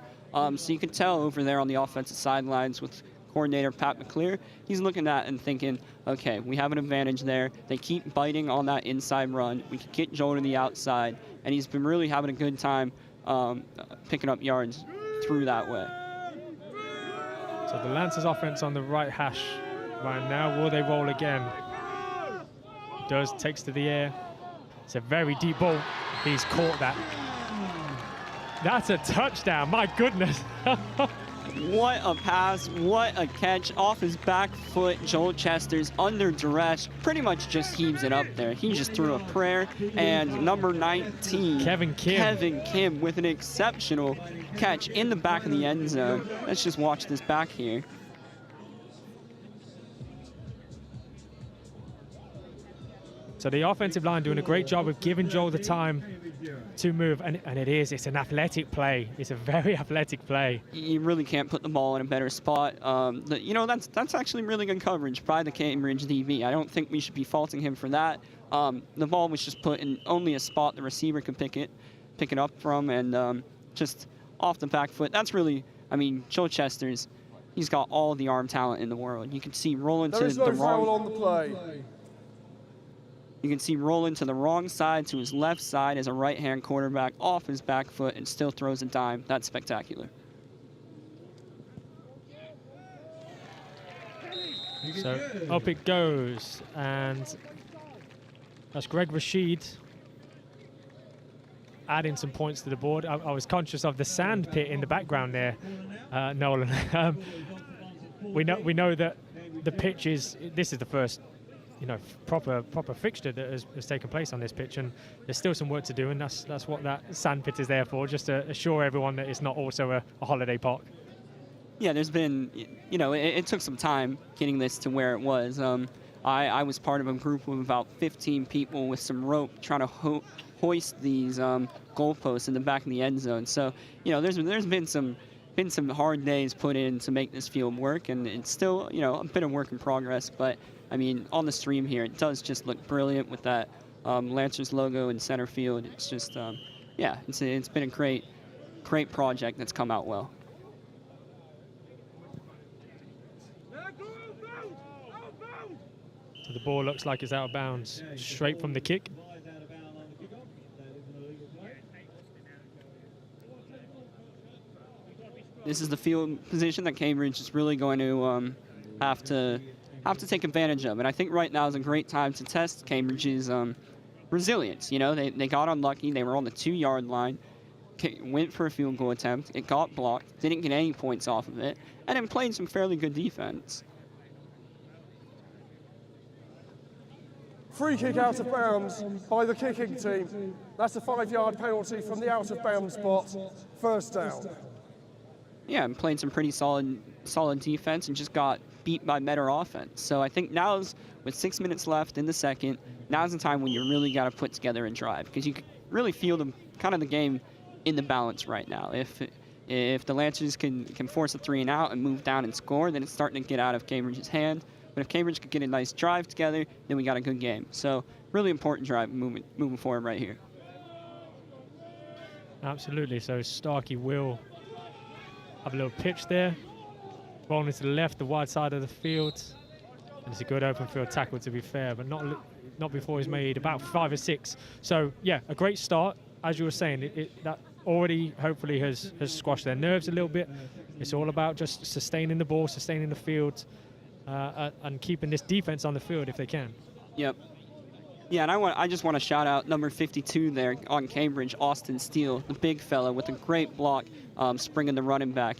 So you could tell over there on the offensive sidelines with coordinator Pat McClear, he's looking at and thinking, okay, we have an advantage there. They keep biting on that inside run. We can get Joel to the outside, and he's been really having a good time picking up yards through that way. So the Lancers offense on the right hash right now. Will they roll again? Does, takes to the air. It's a very deep ball. He's caught that. That's a touchdown, my goodness. What a pass, what a catch. Off his back foot, Joel Chester's under duress, pretty much just heaves it up there. He just threw a prayer, and number 19, Kevin Kim with an exceptional catch in the back of the end zone. Let's just watch this back here. So the offensive line doing a great job of giving Joel the time to move, and it's an athletic play. It's a very athletic play. You really can't put the ball in a better spot. That's actually really good coverage by the Cambridge DB. I don't think we should be faulting him for that. The ball was just put in only a spot the receiver could pick it up from, and just off the back foot. That's really, I mean, Joe Chester's, he's got all the arm talent in the world. You can see rolling to There is no the foul wrong. on the play. You can see rolling to the wrong side, to his left side as a right-hand quarterback, off his back foot, and still throws a dime. That's spectacular. So up it goes, and that's Greg Rashid adding some points to the board. I was conscious of the sand pit in the background there, Nolan. We know that the pitch is. This is the first, proper fixture that has taken place on this pitch, and there's still some work to do, and that's what that sand pit is there for, just to assure everyone that it's not also a holiday park. Yeah, there's been, it took some time getting this to where it was. I was part of a group of about 15 people with some rope trying to hoist these goalposts in the back of the end zone. So, there's been some hard days put in to make this field work, and it's still, a bit of work in progress. But I mean, on the stream here, it does just look brilliant with that Lancers logo in center field. It's just, it's been a great project that's come out well. So the ball looks like it's out of bounds, straight from the kick. This is the field position that Cambridge is really going to have to take advantage of. And I think right now is a great time to test Cambridge's resilience. They got unlucky. They were on the 2-yard line, went for a field goal attempt. It got blocked, didn't get any points off of it, and then played some fairly good defense. Free kick out of bounds by the kicking team. That's a 5-yard penalty from the out of bounds spot. First down. Yeah, and played some pretty solid defense and just got beat by better offense. So I think now's, with 6 minutes left in the second, now's the time when you really got to put together and drive, because you can really feel the game in the balance right now. If the Lancers can force a 3-and-out and move down and score, then it's starting to get out of Cambridge's hand. But if Cambridge could get a nice drive together, then we got a good game. So really important drive moving forward right here. Absolutely. So Starkey will have a little pitch there. Rolling to the left, the wide side of the field. And it's a good open field tackle, to be fair, but not before he's made about 5 or 6. So, yeah, a great start. As you were saying, that already hopefully has squashed their nerves a little bit. It's all about just sustaining the ball, sustaining the field, and keeping this defense on the field if they can. Yep. Yeah, and I just want to shout out number 52 there on Cambridge, Austin Steele, the big fella with a great block, springing the running back.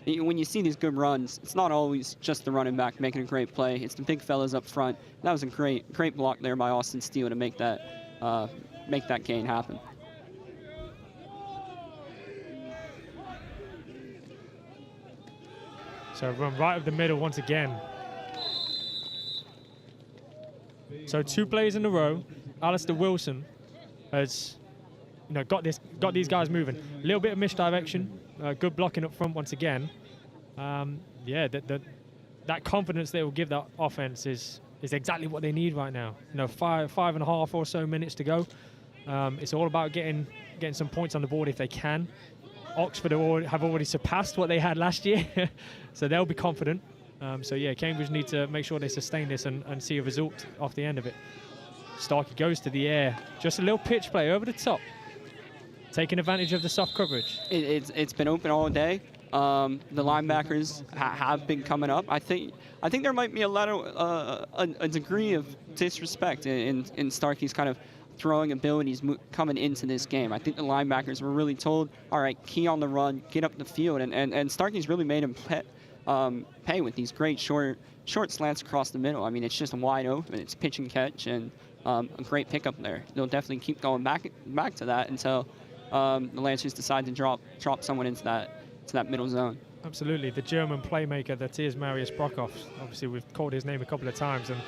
When you see these good runs, it's not always just the running back making a great play. It's the big fellas up front. That was a great block there by Austin Steele to make that gain happen. So run right up the middle once again. So 2 plays in a row. Alistair Wilson has got these guys moving. A little bit of misdirection. Good blocking up front once again. That confidence they will give that offense is exactly what they need right now. 5.5 or so minutes to go. It's all about getting some points on the board if they can. Oxford have already surpassed what they had last year, so they'll be confident. Cambridge need to make sure they sustain this and see a result off the end of it. Starkey goes to the air. Just a little pitch play over the top. Taking advantage of the soft coverage. It's been open all day. The linebackers have been coming up. I think there might be a degree of disrespect in Starkey's kind of throwing abilities coming into this game. I think the linebackers were really told, all right, key on the run, get up the field, and Starkey's really made him pay with these great short slants across the middle. I mean, it's just wide open. It's pitch and catch, and a great pickup there. They'll definitely keep going back to that until the Lancers decide to drop someone into that middle zone. Absolutely. The German playmaker that is Marius Brockhoff. Obviously, we've called his name a couple of times, and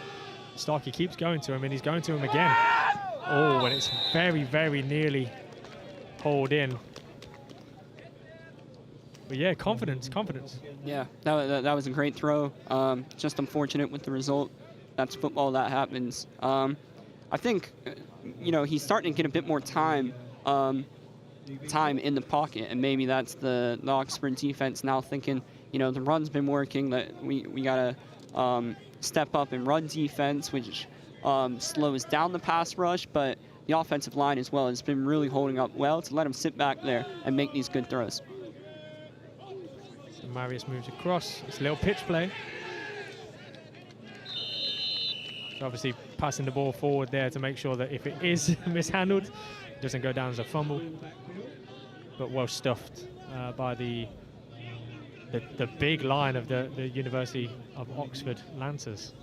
Starkey keeps going to him, and he's going to him again. Oh, and it's very, very nearly pulled in. But yeah, confidence. Yeah, that was a great throw. Just unfortunate with the result. That's football, that happens. I think, he's starting to get a bit more time in the pocket, and maybe that's the Oxford defense now thinking, the run's been working, that we got to step up and run defense, which slows down the pass rush, but the offensive line as well has been really holding up well to let him sit back there and make these good throws. So Marius moves across. It's a little pitch play. So obviously passing the ball forward there to make sure that if it is mishandled, it doesn't go down as a fumble. But well stuffed by the big line of the University of Oxford Lancers.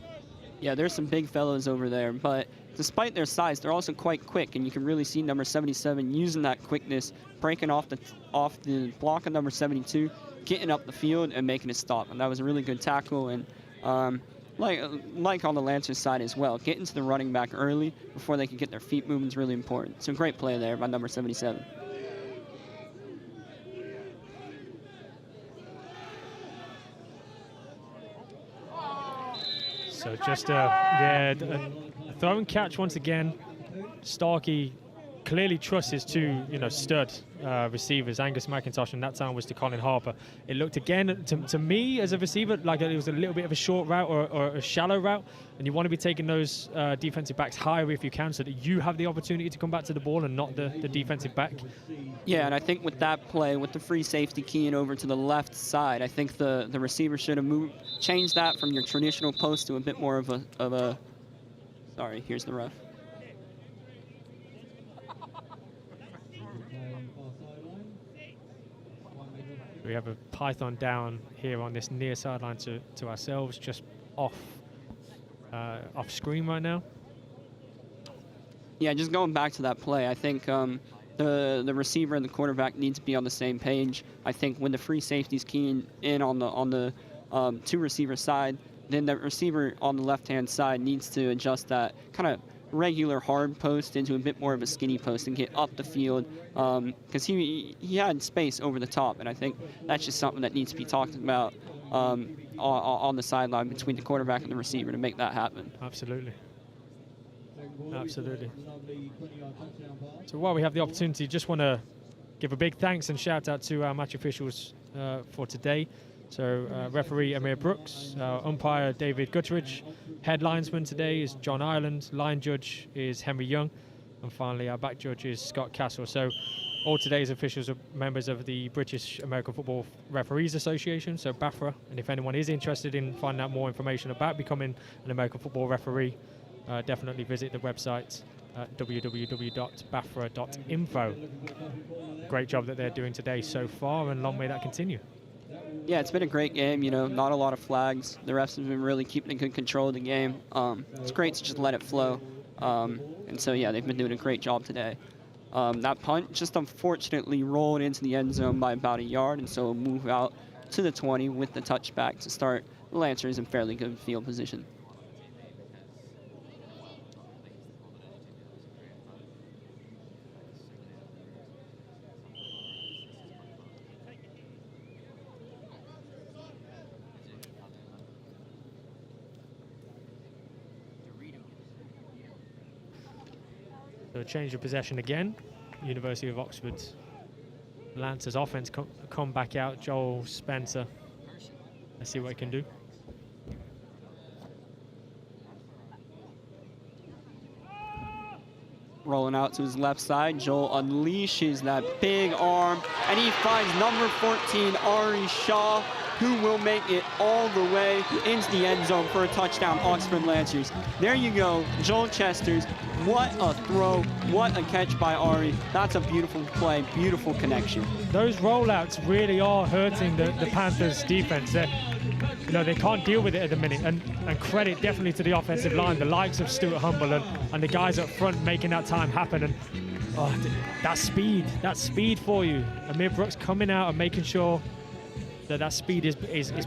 Yeah, there's some big fellows over there, but despite their size, they're also quite quick, and you can really see number 77 using that quickness, breaking off the block of number 72, getting up the field and making a stop. And that was a really good tackle, and like on the Lancers side as well, getting to the running back early before they can get their feet moving is really important. So great play there by number 77. So just a throw and catch once again. Starkey clearly trusts his two, stud receivers, Angus McIntosh, and that time was to Colin Harper. It looked again to me as a receiver like it was a little bit of a short route or a shallow route, and you want to be taking those defensive backs higher if you can, so that you have the opportunity to come back to the ball and not the defensive back. Yeah, and I think with that play, with the free safety keying over to the left side, I think the receiver should have changed that from your traditional post to a bit more of a sorry, here's the ref. We have a python down here on this near sideline to ourselves, just off screen right now. Yeah, just going back to that play, I think the receiver and the quarterback need to be on the same page. I think when the free safety's keying in on the two receiver side, then the receiver on the left-hand side needs to adjust that kind of regular hard post into a bit more of a skinny post and get up the field, because he had space over the top, and I think that's just something that needs to be talked about on the sideline between the quarterback and the receiver to make that happen. Absolutely. So while we have the opportunity, just want to give a big thanks and shout out to our match officials for today. So referee Amir Brooks, umpire David Gutteridge, head linesman today is John Ireland, line judge is Henry Young, and finally our back judge is Scott Castle. So all today's officials are members of the British American Football Referees Association, so BAFRA, and if anyone is interested in finding out more information about becoming an American football referee, definitely visit the website www.bafra.info. Great job that they're doing today so far, and long may that continue. Yeah, it's been a great game, not a lot of flags. The refs have been really keeping a good control of the game. It's great to just let it flow. And so, yeah, they've been doing a great job today. That punt just unfortunately rolled into the end zone by about a yard, and so we'll move out to the 20 with the touchback to start the Lancers in fairly good field position. So change of possession again. University of Oxford Lancers offense come back out. Joel Spencer. Let's see what he can do. Rolling out to his left side, Joel unleashes that big arm, and he finds number 14, Ari Shaw, who will make it all the way into the end zone for a touchdown, Oxford Lancers. There you go, Joel Chesters. What a throw, what a catch by Ari. That's a beautiful play, beautiful connection. Those rollouts really are hurting the Panthers defense. They can't deal with it at the minute, and credit definitely to the offensive line, the likes of Stuart Humble and the guys up front making that time happen. And that's speed for you. Amir Brooks coming out and making sure that speed is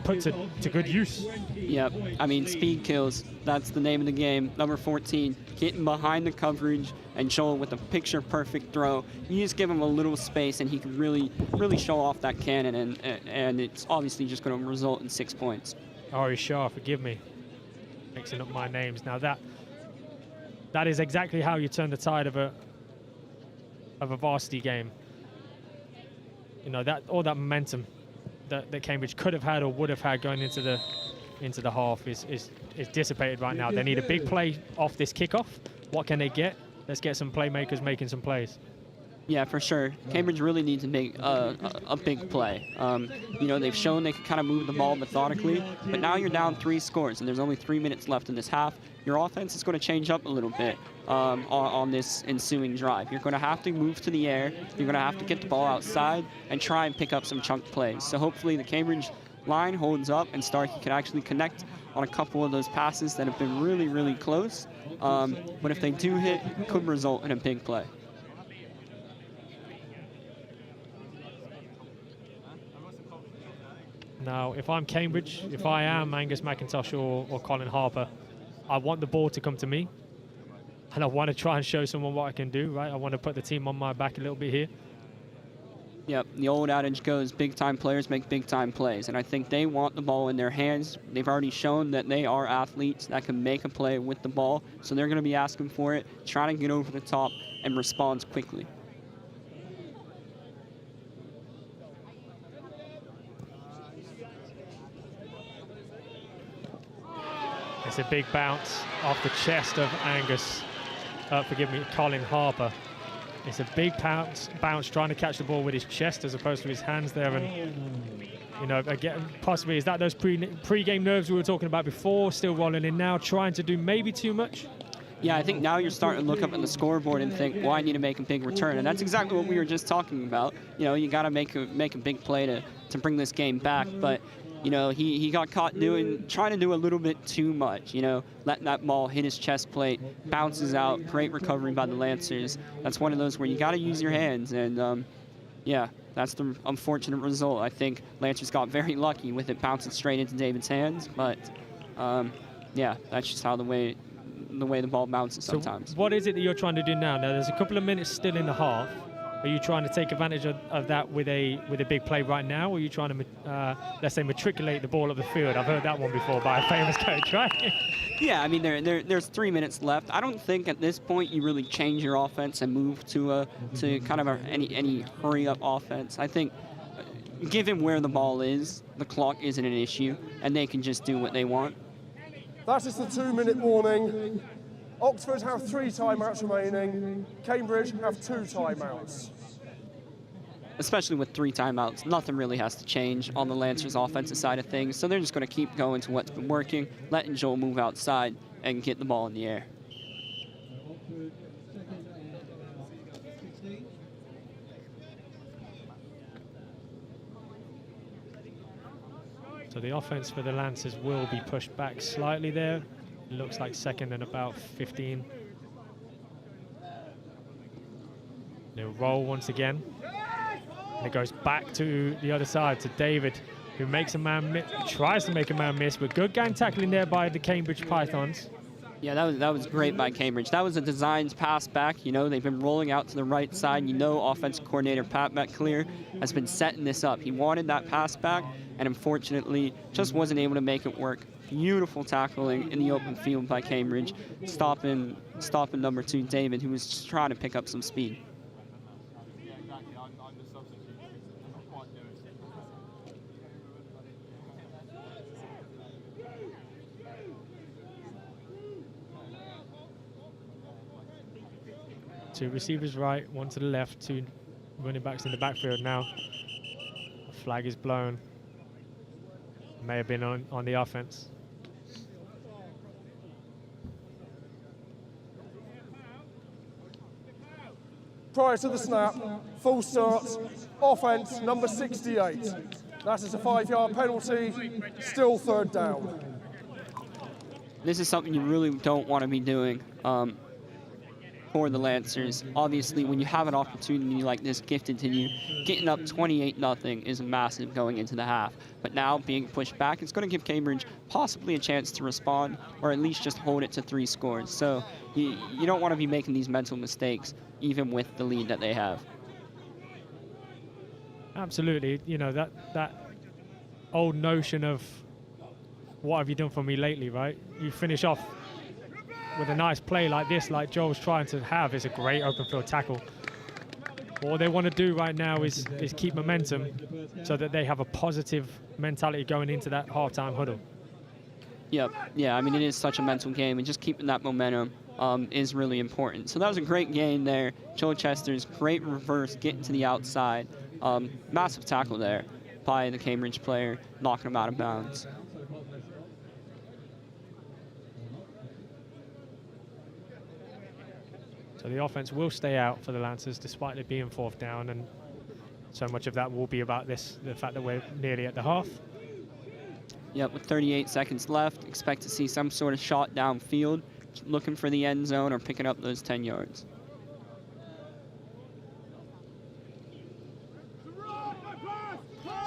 put to good use. Yep. I mean, speed kills. That's the name of the game. Number 14, getting behind the coverage and showing with a picture-perfect throw. You just give him a little space, and he can really, really show off that cannon, and it's obviously just going to result in 6 points. Ari Shah, forgive me, mixing up my names. Now that is exactly how you turn the tide of a varsity game. You know, that all that momentum that Cambridge could have had or would have had going into the half is dissipated right now. They need a big play off this kickoff. What can they get? Let's get some playmakers making some plays. Yeah, for sure. Cambridge really needs to make a big play. You know, they've shown they can kind of move the ball methodically, but now you're down 3 scores, and there's only 3 minutes left in this half. Your offense is going to change up a little bit on this ensuing drive. You're going to have to move to the air. You're going to have to get the ball outside and try and pick up some chunk plays. So hopefully the Cambridge line holds up and Starkey can actually connect on a couple of those passes that have been really, really close. But if they do hit, it could result in a big play. Now, if I'm Cambridge, if I am Angus McIntosh or Colin Harper, I want the ball to come to me, and I want to try and show someone what I can do, right? I want to put the team on my back a little bit here. Yep, the old adage goes, big-time players make big-time plays, and I think they want the ball in their hands. They've already shown that they are athletes that can make a play with the ball, so they're going to be asking for it, trying to get over the top and respond quickly. It's a big bounce off the chest of Angus, Colin Harper. It's a big bounce trying to catch the ball with his chest as opposed to his hands there. And, you know, again, possibly, is that those pre-game nerves we were talking about before, still rolling in now, trying to do maybe too much? Yeah, I think now you're starting to look up at the scoreboard and think, well, I need to make a big return. And that's exactly what we were just talking about. You know, you got to make a big play to bring this game back. But, you know, he got caught trying to do a little bit too much, you know, letting that ball hit his chest plate, bounces out, great recovery by the Lancers. That's one of those where you got to use your hands, and yeah, that's the unfortunate result. I think Lancers got very lucky with it bouncing straight into David's hands, but yeah, that's just how the way the ball bounces sometimes. So what is it that you're trying to do now? Now, there's a couple of minutes still in the half. Are you trying to take advantage of that with a big play right now, or are you trying to, let's say, matriculate the ball up the field? I've heard that one before by a famous coach, right? Yeah, I mean, there's 3 minutes left. I don't think at this point you really change your offense and move to kind of any hurry-up offense. I think given where the ball is, the clock isn't an issue, and they can just do what they want. That is the 2-minute warning. Oxford have 3 timeouts remaining. Cambridge have 2 timeouts. Especially with 3 timeouts, nothing really has to change on the Lancers' offensive side of things. So they're just going to keep going to what's been working, letting Joel move outside and get the ball in the air. So the offense for the Lancers will be pushed back slightly there. It looks like second and about 15. They'll roll once again. And it goes back to the other side, to David, who makes a man tries to make a man miss, but good gang tackling there by the Cambridge Pythons. Yeah, that was great by Cambridge. That was a designed pass back. You know, they've been rolling out to the right side. You know, offensive coordinator Pat McClear has been setting this up. He wanted that pass back, and unfortunately just wasn't able to make it work. Beautiful tackling in the open field by Cambridge, stopping number 2, David, who was just trying to pick up some speed. Two receivers right, one to the left, 2 running backs in the backfield now. The flag is blown. May have been on the offense. Prior to the snap, full start, offense number 68. That is a 5-yard penalty, still 3rd down. This is something you really don't want to be doing. for the Lancers. Obviously, when you have an opportunity like this gifted to you, getting up 28-0 is massive going into the half. But now being pushed back, it's going to give Cambridge possibly a chance to respond, or at least just hold it to 3 scores. So you don't want to be making these mental mistakes, even with the lead that they have. Absolutely. You know, that old notion of what have you done for me lately, right? You finish off with a nice play like this, like Joel's trying to have, is a great open field tackle. What they want to do right now is keep momentum so that they have a positive mentality going into that halftime huddle. Yep. Yeah, I mean, it is such a mental game, and just keeping that momentum is really important. So that was a great gain there. Joel Chester's great reverse, getting to the outside. Massive tackle there by the Cambridge player, knocking him out of bounds. So the offense will stay out for the Lancers despite it being 4th down, and so much of that will be about the fact that we're nearly at the half. Yep, with 38 seconds left, expect to see some sort of shot downfield, looking for the end zone or picking up those 10 yards.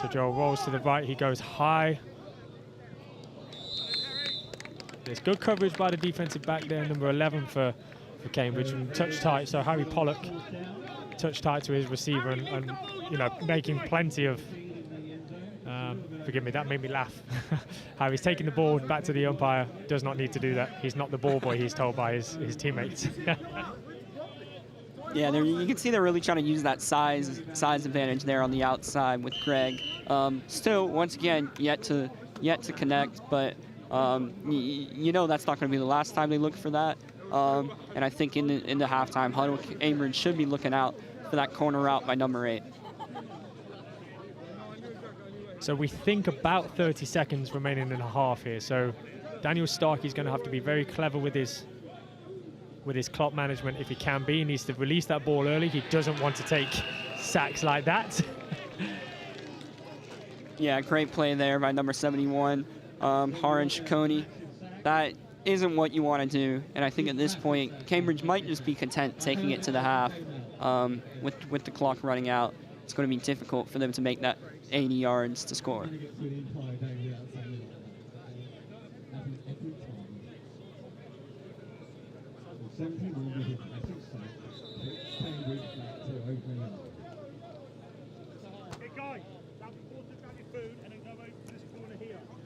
So Joel rolls to the right, he goes high. There's good coverage by the defensive back there, number 11 for Cambridge, and touch tight. So Harry Pollock touch tight to his receiver and you know, making plenty of, forgive me, that made me laugh. How he's taking the ball back to the umpire, does not need to do that. He's not the ball boy, he's told by his teammates. Yeah, you can see they're really trying to use that size advantage there on the outside with Greg. Still, once again, yet to connect, but you know that's not going to be the last time they look for that. And I think in the halftime huddle, Cambridge should be looking out for that corner route by number 8. So we think about 30 seconds remaining in a half here. So Daniel Starkey's going to have to be very clever with his clock management if he can be. He needs to release that ball early. He doesn't want to take sacks like that. Yeah, great play there by number 71, Haran Shakoni. That isn't what you want to do, and I think at this point, Cambridge might just be content taking it to the half. With the clock running out, it's going to be difficult for them to make that 80 yards to score.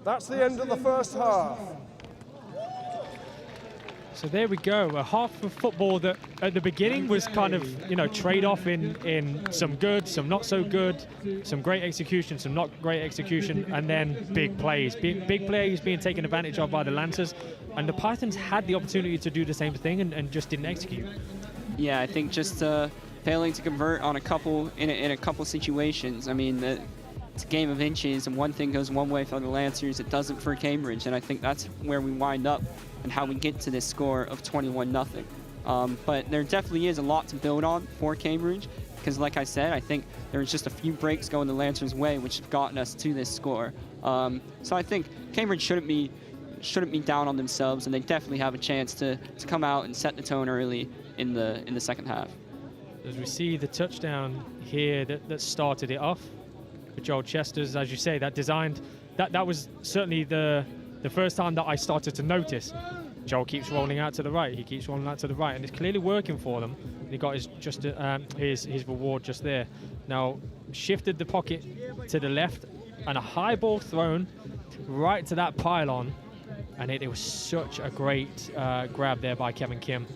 That's the end of the first half. So there we go, a half of football that at the beginning was kind of, you know, trade-off in some good, some not so good, some great execution, some not great execution, and then big plays. Big plays being taken advantage of by the Lancers, and the Pythons had the opportunity to do the same thing and just didn't execute. Yeah, I think just failing to convert on in a couple situations. I mean, it's a game of inches, and one thing goes one way for the Lancers, it doesn't for Cambridge, and I think that's where we wind up and how we get to this score of 21-0. But there definitely is a lot to build on for Cambridge, because like I said, I think there's just a few breaks going the Lancers' way which have gotten us to this score. So I think Cambridge shouldn't be down on themselves, and they definitely have a chance to come out and set the tone early in the second half. As we see the touchdown here that started it off for Joel Chester's, as you say, that was certainly the first time that I started to notice. Joel keeps rolling out to the right. He keeps rolling out to the right, and it's clearly working for them. And he got his reward just there. Now shifted the pocket to the left, and a high ball thrown right to that pylon, and it was such a great grab there by Kevin Kim,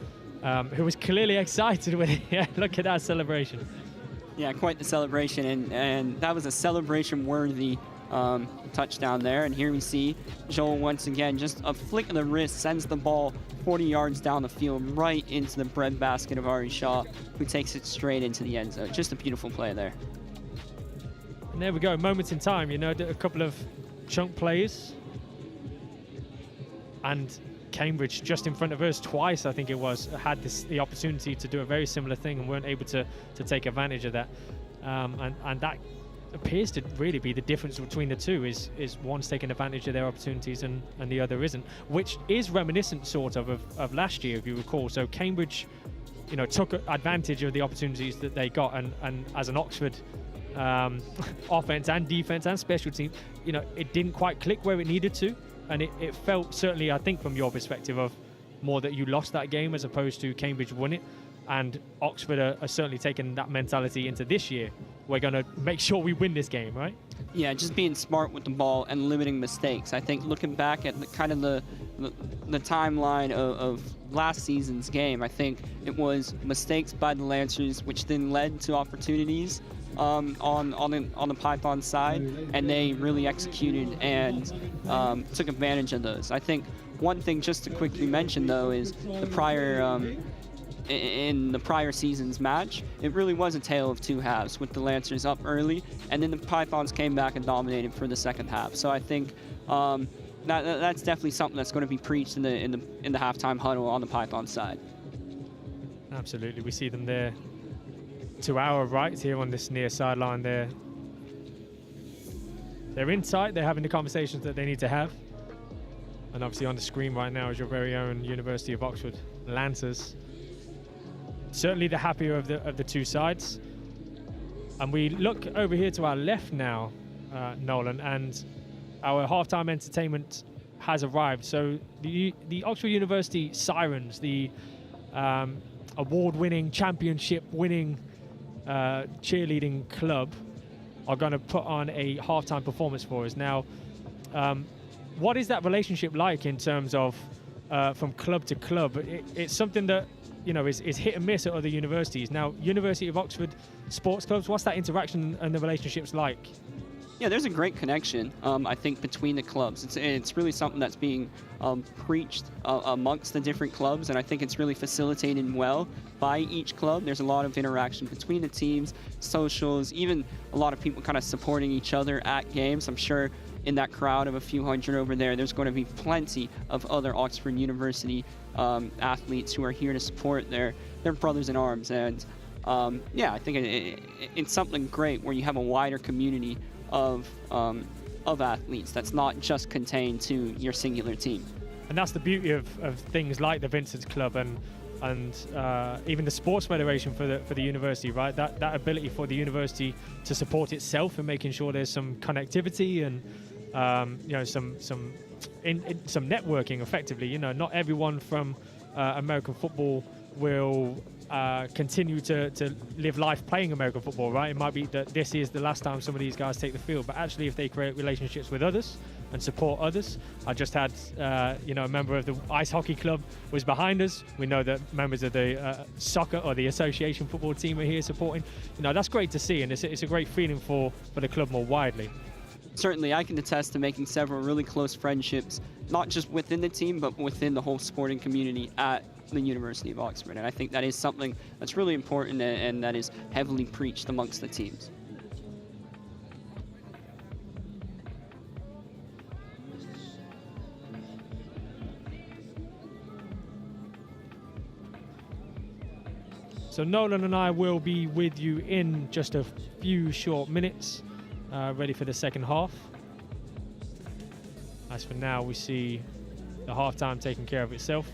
who was clearly excited with it. Yeah, look at that celebration. Yeah, quite the celebration, and that was a celebration-worthy touchdown there. And here we see Joel once again, just a flick of the wrist sends the ball 40 yards down the field right into the breadbasket of Ari Shaw, who takes it straight into the end zone. Just a beautiful play there. And there we go, moments in time, you know, a couple of chunk plays, and Cambridge just in front of us twice, I think it was, had the opportunity to do a very similar thing and weren't able to take advantage of that. And that appears to really be the difference between the two, is one's taking advantage of their opportunities and the other isn't, which is reminiscent sort of last year, if you recall. So Cambridge took advantage of the opportunities that they got, and as an Oxford offense and defense and special team, it didn't quite click where it needed to, and it felt, certainly I think from your perspective, of more that you lost that game as opposed to Cambridge won it. And Oxford are certainly taking that mentality into this year. We're going to make sure we win this game, right? Yeah, just being smart with the ball and limiting mistakes. I think looking back at the timeline of last season's game, I think it was mistakes by the Lancers, which then led to opportunities on the Python side, and they really executed and took advantage of those. I think one thing just to quickly mention, though, is the prior in the prior season's match, it really was a tale of two halves, with the Lancers up early, and then the Pythons came back and dominated for the second half. So I think that's definitely something that's going to be preached in the halftime huddle on the Python side. Absolutely, we see them there to our right here on this near sideline. They're in tight. They're having the conversations that they need to have. And obviously on the screen right now is your very own University of Oxford Lancers. Certainly the happier of the two sides. And we look over here to our left now, Nolan, and our halftime entertainment has arrived. So the Oxford University Sirens, the award-winning, championship-winning cheerleading club, are going to put on a halftime performance for us. Now, what is that relationship like in terms of from club to club? It's something that is hit and miss at other universities. Now, University of Oxford sports clubs, what's that interaction and the relationships like? Yeah, there's a great connection, I think, between the clubs. It's really something that's being preached amongst the different clubs, and I think it's really facilitated well by each club. There's a lot of interaction between the teams, socials, even a lot of people kind of supporting each other at games. I'm sure in that crowd of a few hundred over there's going to be plenty of other Oxford University athletes who are here to support their brothers in arms. And I think it's something great where you have a wider community of athletes that's not just contained to your singular team. And that's the beauty of things like the Vincent's Club and even the Sports Federation for the university, right? That ability for the university to support itself and making sure there's some connectivity and some networking effectively. Not everyone from American football will continue to live life playing American football, right? It might be that this is the last time some of these guys take the field, but actually if they create relationships with others and support others. I just had a member of the ice hockey club was behind us. We know that members of the soccer or the association football team are here supporting. That's great to see, and it's a great feeling for the club more widely. Certainly, I can attest to making several really close friendships, not just within the team, but within the whole sporting community at the University of Oxford. And I think that is something that's really important and that is heavily preached amongst the teams. So Nolan and I will be with you in just a few short minutes, ready for the second half. As for now, we see the halftime taking care of itself.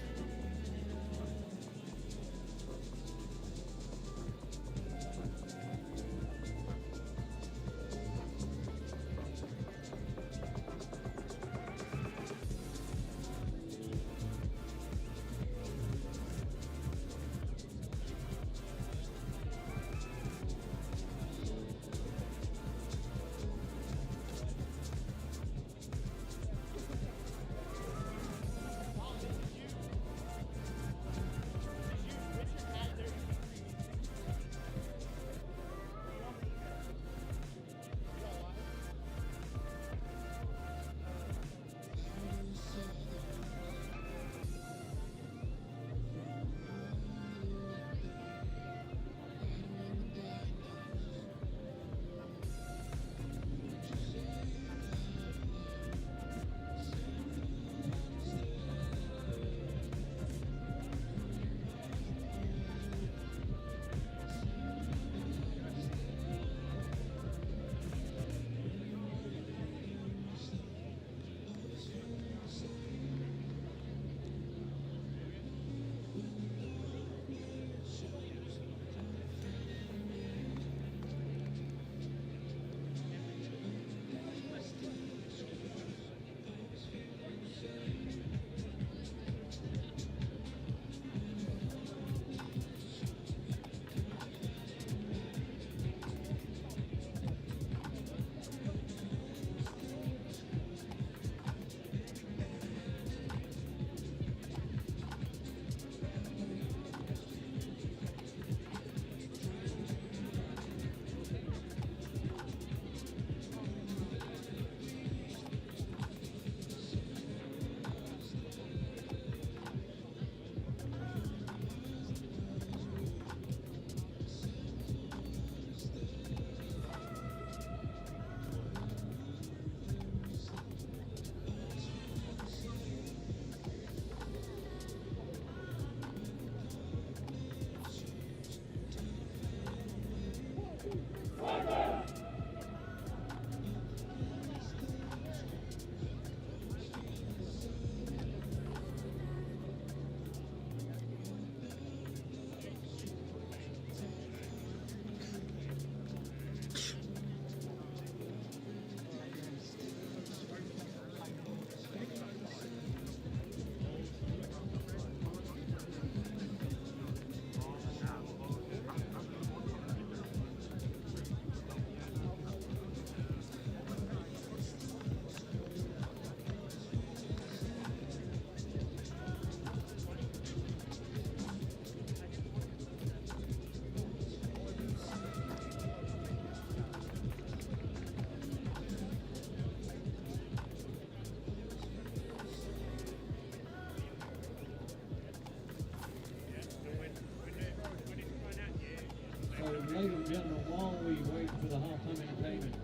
ladies and gentlemen, while we wait for the halftime entertainment,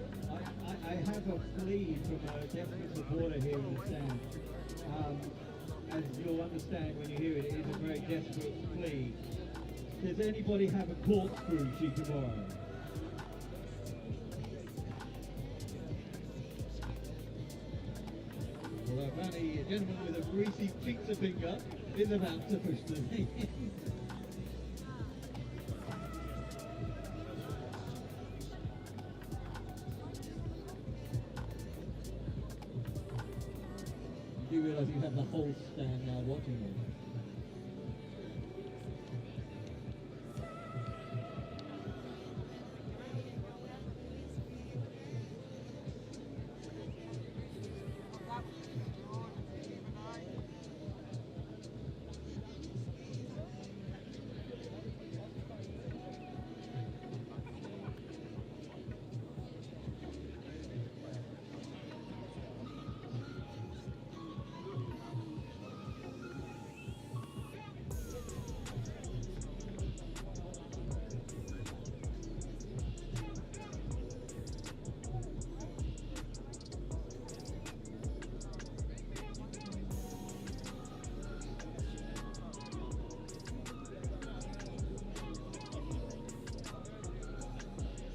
I have a plea from a desperate supporter here in the stand. As you'll understand when you hear it, it is a very desperate plea. Does anybody have a corkscrew she can borrow? Well, apparently a gentleman with a greasy pizza finger is about to push the thing in. You do realise you have the whole stand now watching you.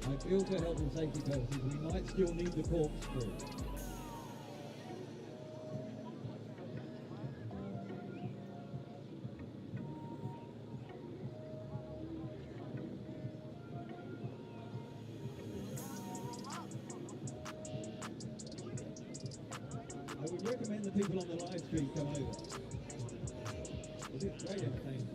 I feel for health and safety purposes, we might still need the corkscrew. I would recommend the people on the live stream come over. It's great entertainment.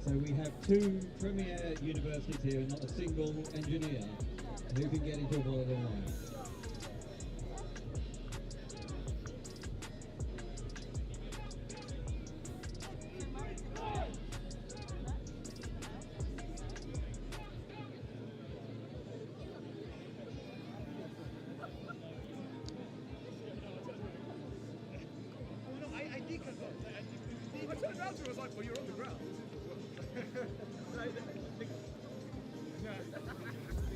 So we have two premier universities here and not a single engineer who can get into a bottle of wine. I turned around to her and was like, well, you're on the ground. The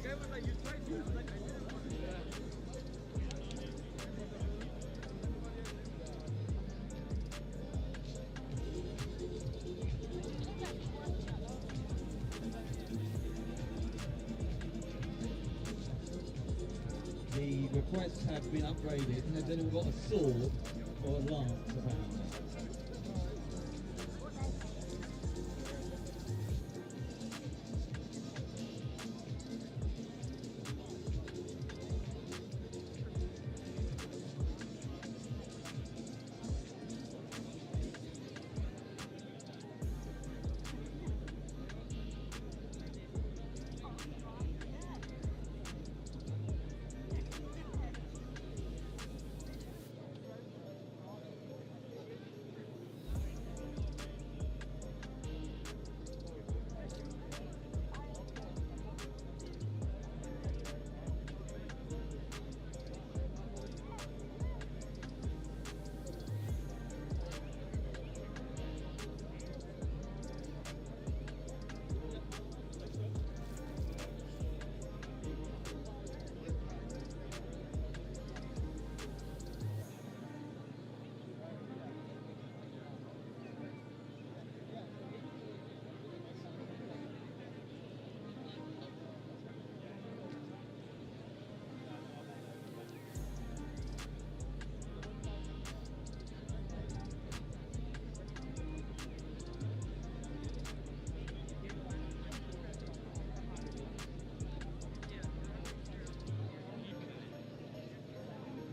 guy was like, you tried to. I was like, I didn't want to. The requests have been upgraded and has anyone got a sword or a lance apparently?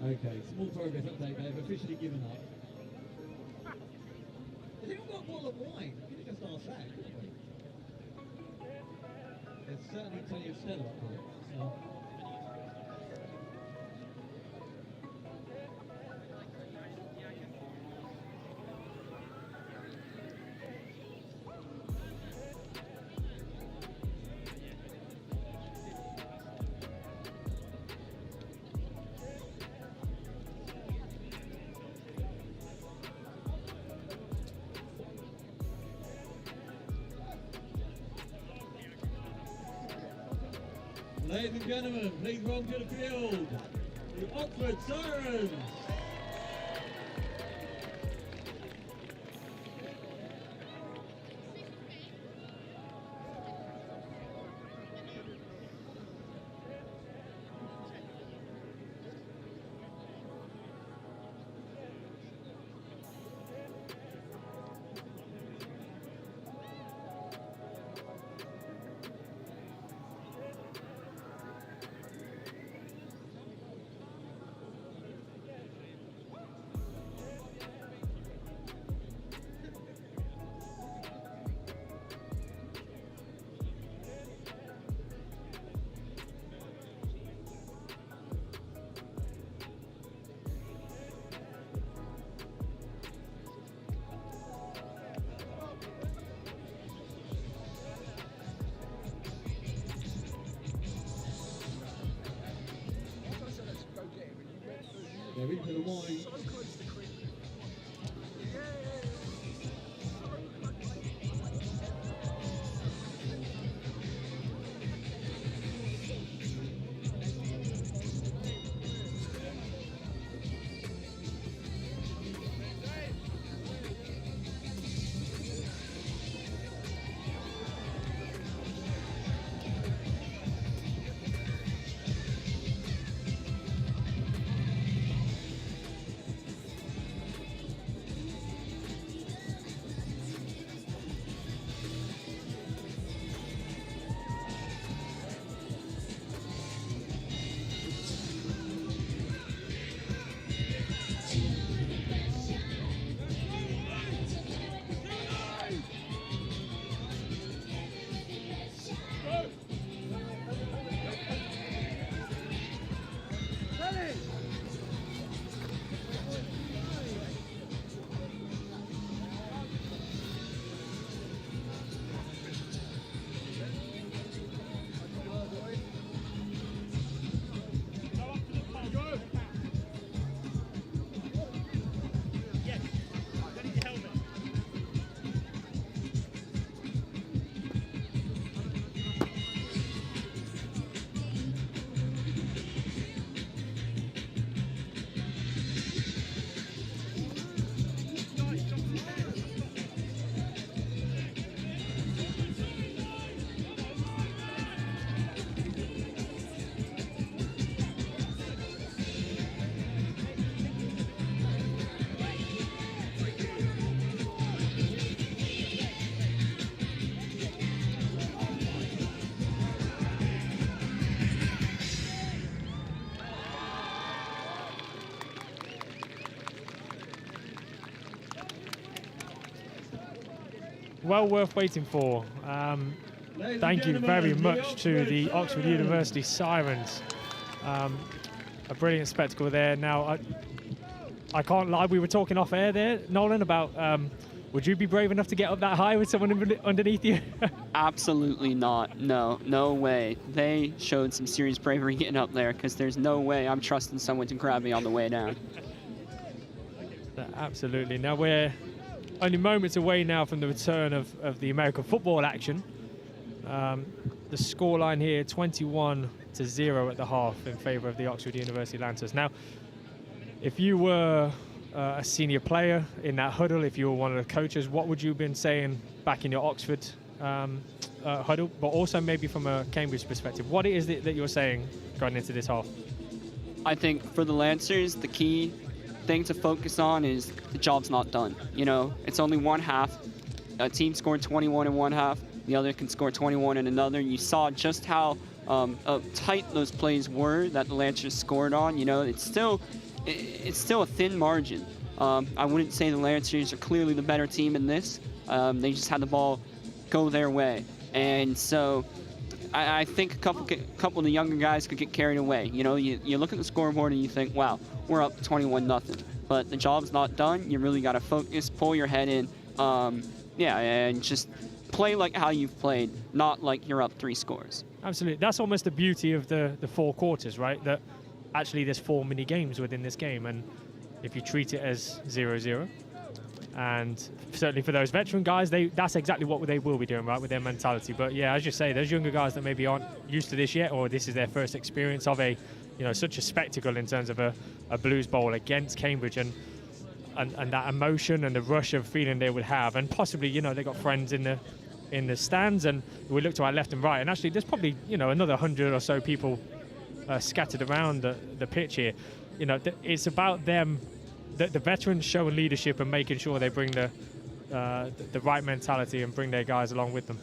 Okay, small progress update. They've officially given up. Has anyone got a bottle of wine? We could have just asked that, couldn't we? There's certainly plenty of Stella up there. So. Ladies and gentlemen, please welcome to the field, the Oxford Sirens. They're into the wine. Well worth waiting for. Thank you very much to the Oxford University Sirens. A brilliant spectacle there. Now, I can't lie, we were talking off air there, Nolan, about would you be brave enough to get up that high with someone underneath you? Absolutely not. No, no way. They showed some serious bravery getting up there because there's no way I'm trusting someone to grab me on the way down. Absolutely. Now we're only moments away now from the return of the American football action. The scoreline here, 21-0 at the half in favour of the Oxford University Lancers. Now, if you were a senior player in that huddle, if you were one of the coaches, what would you have been saying back in your Oxford huddle, but also maybe from a Cambridge perspective? What it is that you're saying going into this half? I think for the Lancers, the key thing to focus on is the job's not done. You know, it's only one half. A team scored 21 in one half. The other can score 21 in another. You saw just how tight those plays were that the Lancers scored on. You know, it's still it's still a thin margin. I wouldn't say the Lancers are clearly the better team in this. They just had the ball go their way. And so I think a couple of the younger guys could get carried away. You know, you look at the scoreboard and you think, wow, we're up 21-0. But the job's not done. You really got to focus, pull your head in, and just play like how you've played, not like you're up 3 scores. Absolutely. That's almost the beauty of the 4 quarters, right? That actually there's 4 mini games within this game, and if you treat it as 0-0, and certainly for those veteran guys, that's exactly what they will be doing, right, with their mentality. But yeah, as you say, those younger guys that maybe aren't used to this yet, or this is their first experience of such a spectacle in terms of a Blues Bowl against Cambridge, and that emotion and the rush of feeling they would have, and possibly, they got friends in the stands, and we look to our left and right, and actually there's probably another 100 or so people scattered around the pitch here. It's about them, the veterans showing leadership and making sure they bring the right mentality and bring their guys along with them.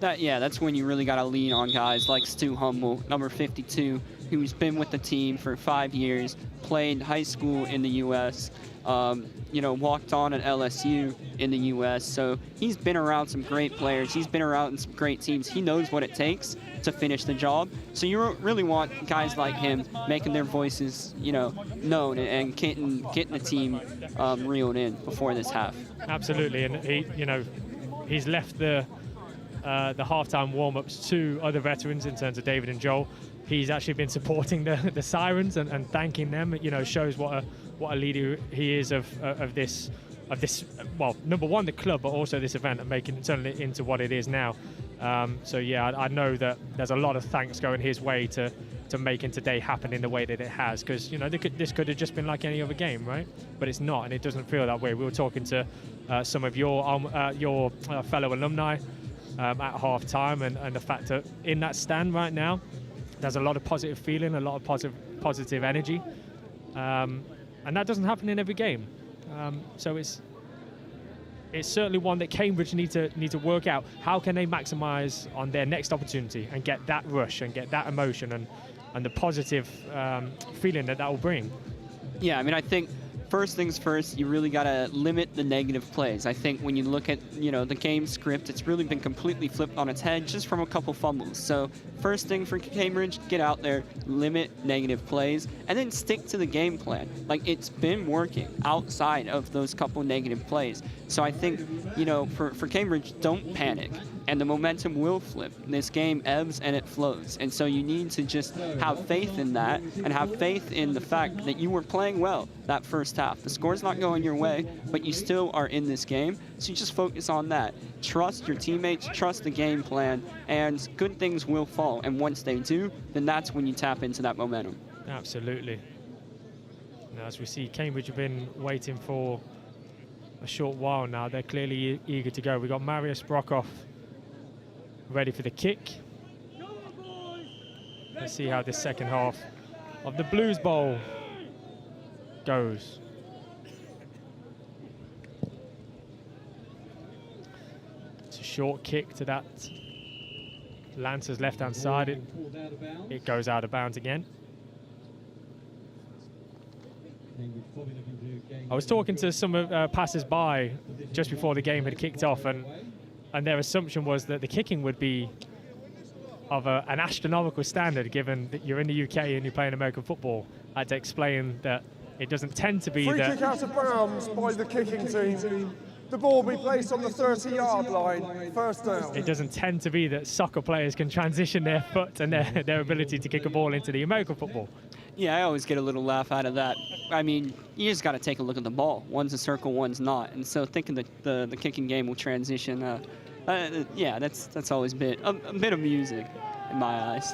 That's when you really got to lean on guys like Stu Humble, number 52, who's been with the team for 5 years, played high school in the U.S., walked on at LSU in the U.S., so he's been around some great players. He's been around some great teams. He knows what it takes to finish the job. So you really want guys like him making their voices, known and getting the team reeled in before this half. Absolutely, and he's left the halftime warm-ups to other veterans in terms of David and Joel. He's actually been supporting the Sirens and thanking them. Shows what a leader he is of this. Well, number one, the club, but also this event, and turning it into what it is now. I know that there's a lot of thanks going his way to making today happen in the way that it has, because this could have just been like any other game, right? But it's not, and it doesn't feel that way. We were talking to some of your fellow alumni at half-time, and the fact that in that stand right now, there's a lot of positive feeling, a lot of positive energy, and that doesn't happen in every game. So it's certainly one that Cambridge need to work out. How can they maximise on their next opportunity and get that rush and get that emotion and the positive feeling that will bring? Yeah, I think first things first, you really got to limit the negative plays. I think when you look at, the game script, it's really been completely flipped on its head just from a couple fumbles. So first thing for Cambridge, get out there, limit negative plays, and then stick to the game plan. Like, it's been working outside of those couple negative plays. So I think, for Cambridge, don't panic. And the momentum will flip. This game ebbs and it flows. And so you need to just have faith in that, and have faith in the fact that you were playing well that first half. The score's not going your way, but you still are in this game. So you just focus on that. Trust your teammates, trust the game plan, and good things will fall. And once they do, then that's when you tap into that momentum. Absolutely. Now, as we see, Cambridge have been waiting for a short while now. They're clearly eager to go. We've got Marius Brockhoff ready for the kick. Let's see how this second half of the Blues Bowl goes. It's a short kick to that Lancers left-hand side. It goes out of bounds again. I was talking to some passers-by just before the game had kicked off, and their assumption was that the kicking would be of an astronomical standard, given that you're in the UK and you're playing American football. I had to explain that it doesn't tend to be Free kick out of bounds by the kicking team. The ball will be placed on the 30-yard line, first down. It doesn't tend to be that soccer players can transition their foot and their ability to kick a ball into the American football. Yeah, I always get a little laugh out of that. You just got to take a look at the ball. One's a circle, one's not. And so thinking that the kicking game will transition, that's always been a bit amusing in my eyes.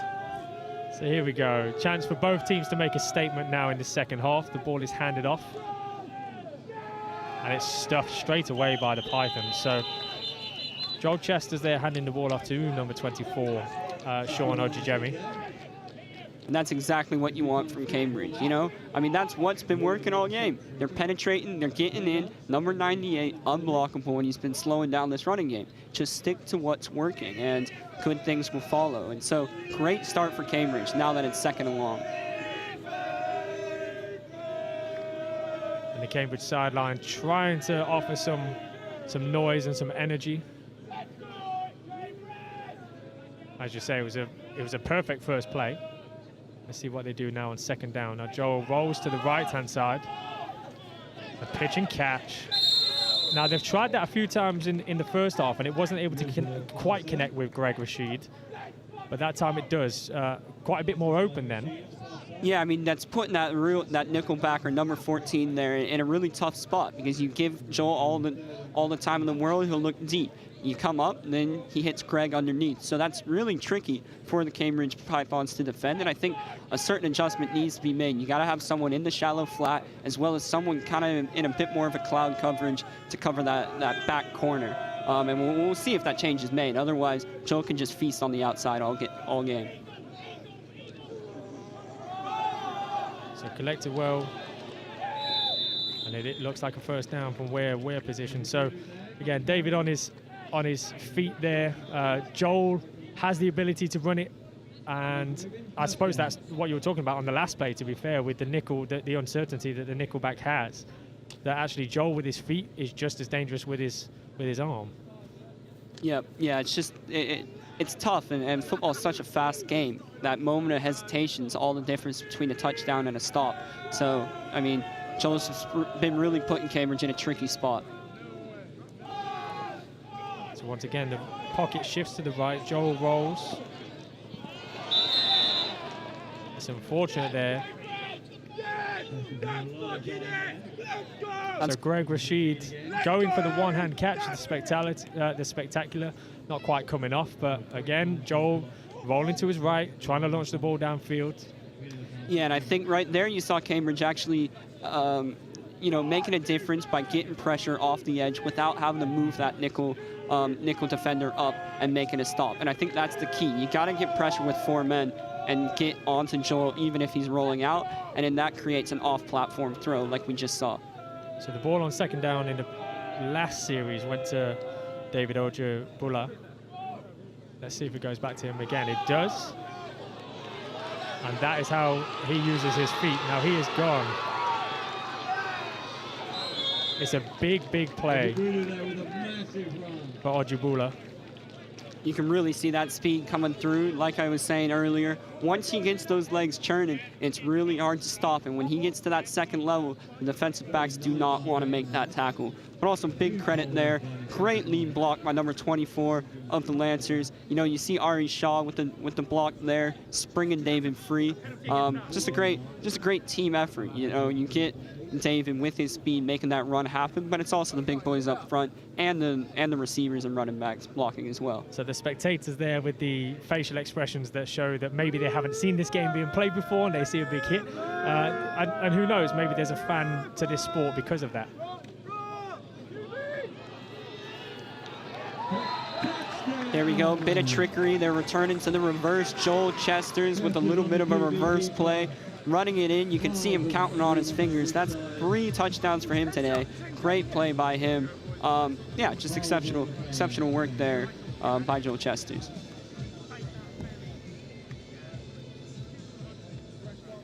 So here we go. Chance for both teams to make a statement now in the second half. The ball is handed off, and it's stuffed straight away by the Pythons. So Joel Chester's there handing the ball off to number 24, Sean Ojijemi. And that's exactly what you want from Cambridge, that's what's been working all game. They're penetrating, they're getting in. Number 98, unblockable, and he's been slowing down this running game. Just stick to what's working, and good things will follow. And so, great start for Cambridge, now that it's second and long. the Cambridge sideline, trying to offer some noise and some energy. As you say, it was a perfect first play. Let's see what they do now on second down. Now Joel rolls to the right-hand side. A pitch and catch. Now they've tried that a few times in the first half, and it wasn't able to quite connect with Greg Rashid. But that time it does. Quite a bit more open then. Yeah, I mean, that's putting that nickel backer, number 14 there, in a really tough spot, because you give Joel all the time in the world, he'll look deep. You come up, and then he hits Greg underneath. So that's really tricky for the Cambridge Pythons to defend, and I think a certain adjustment needs to be made. You got to have someone in the shallow flat, as well as someone kind of in a bit more of a cloud coverage to cover that back corner. And we'll see if that change is made. Otherwise, Joel can just feast on the outside all game. So collected well, and it looks like a first down from where we're positioned. So again, David on his feet there. Joel has the ability to run it, and I suppose that's what you were talking about on the last play, to be fair, with the nickel, the uncertainty that the nickel back has, that actually Joel with his feet is just as dangerous with his arm. Yeah, it's just it's tough, and football is such a fast game. That moment of hesitation is all the difference between a touchdown and a stop. So, I mean, Joel's been really putting Cambridge in a tricky spot. So once again, the pocket shifts to the right. Joel rolls. It's unfortunate there. So Greg Rashid going for the one-hand catch, the spectacular, not quite coming off, but again, Joel rolling to his right, trying to launch the ball downfield. Yeah, and I think right there you saw Cambridge actually, making a difference by getting pressure off the edge without having to move that nickel defender up and making a stop. And I think that's the key. You got to get pressure with 4 men and get onto Joel even if he's rolling out, and then that creates an off-platform throw like we just saw. So the ball on second down in the last series went to David Ojibula. Let's see if it goes back to him again. It does. And that is how he uses his feet. Now he is gone. It's a big, big play for Ojibula. You can really see that speed coming through. Like I was saying earlier, once he gets those legs churning, it's really hard to stop. And when he gets to that second level, the defensive backs do not want to make that tackle. But also big credit there. Great lead block by number 24 of the Lancers. You know, you see Ari Shaw with the block there, springing David free. Just a great team effort. You know, you get David with his speed making that run happen, but it's also the big boys up front and the receivers and running backs blocking as well. So the spectators there with the facial expressions that show that maybe they haven't seen this game being played before and they see a big hit. And who knows, maybe there's a fan to this sport because of that. There we go, bit of trickery. They're returning to the reverse. Joel Chesters with a little bit of a reverse play, running it in. You can see him counting on his fingers. That's 3 touchdowns for him today. Great play by him. Yeah, just exceptional work there by Joel Chesters.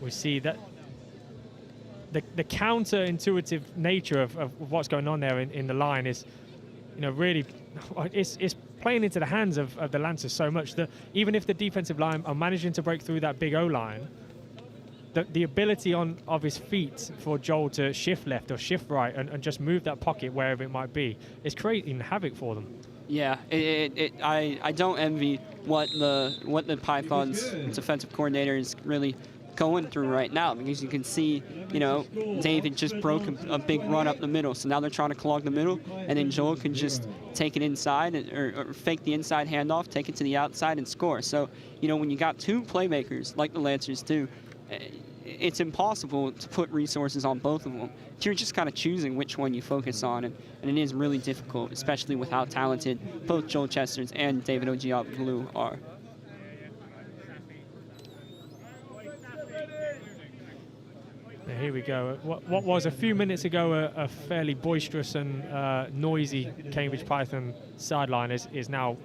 We see that the counterintuitive nature of what's going on there in the line is, you know, really, it's playing into the hands of the Lancers so much that even if the defensive line are managing to break through that big O-line, the ability of his feet for Joel to shift left or shift right and just move that pocket wherever it might be is creating havoc for them. Yeah, I don't envy what the Pythons defensive coordinator is really going through right now, because you can see, you know, David just broke a big run up the middle, so now they're trying to clog the middle, and then Joel can just take it inside or fake the inside handoff, take it to the outside and score. So, you know, when you got 2 playmakers like the Lancers do, it's impossible to put resources on both of them. You're just kind of choosing which one you focus on, and it is really difficult, especially with how talented both Joel Chesters and David Ojiabulu are. Here we go. What was a few minutes ago a fairly boisterous and noisy Cambridge Python sideline is now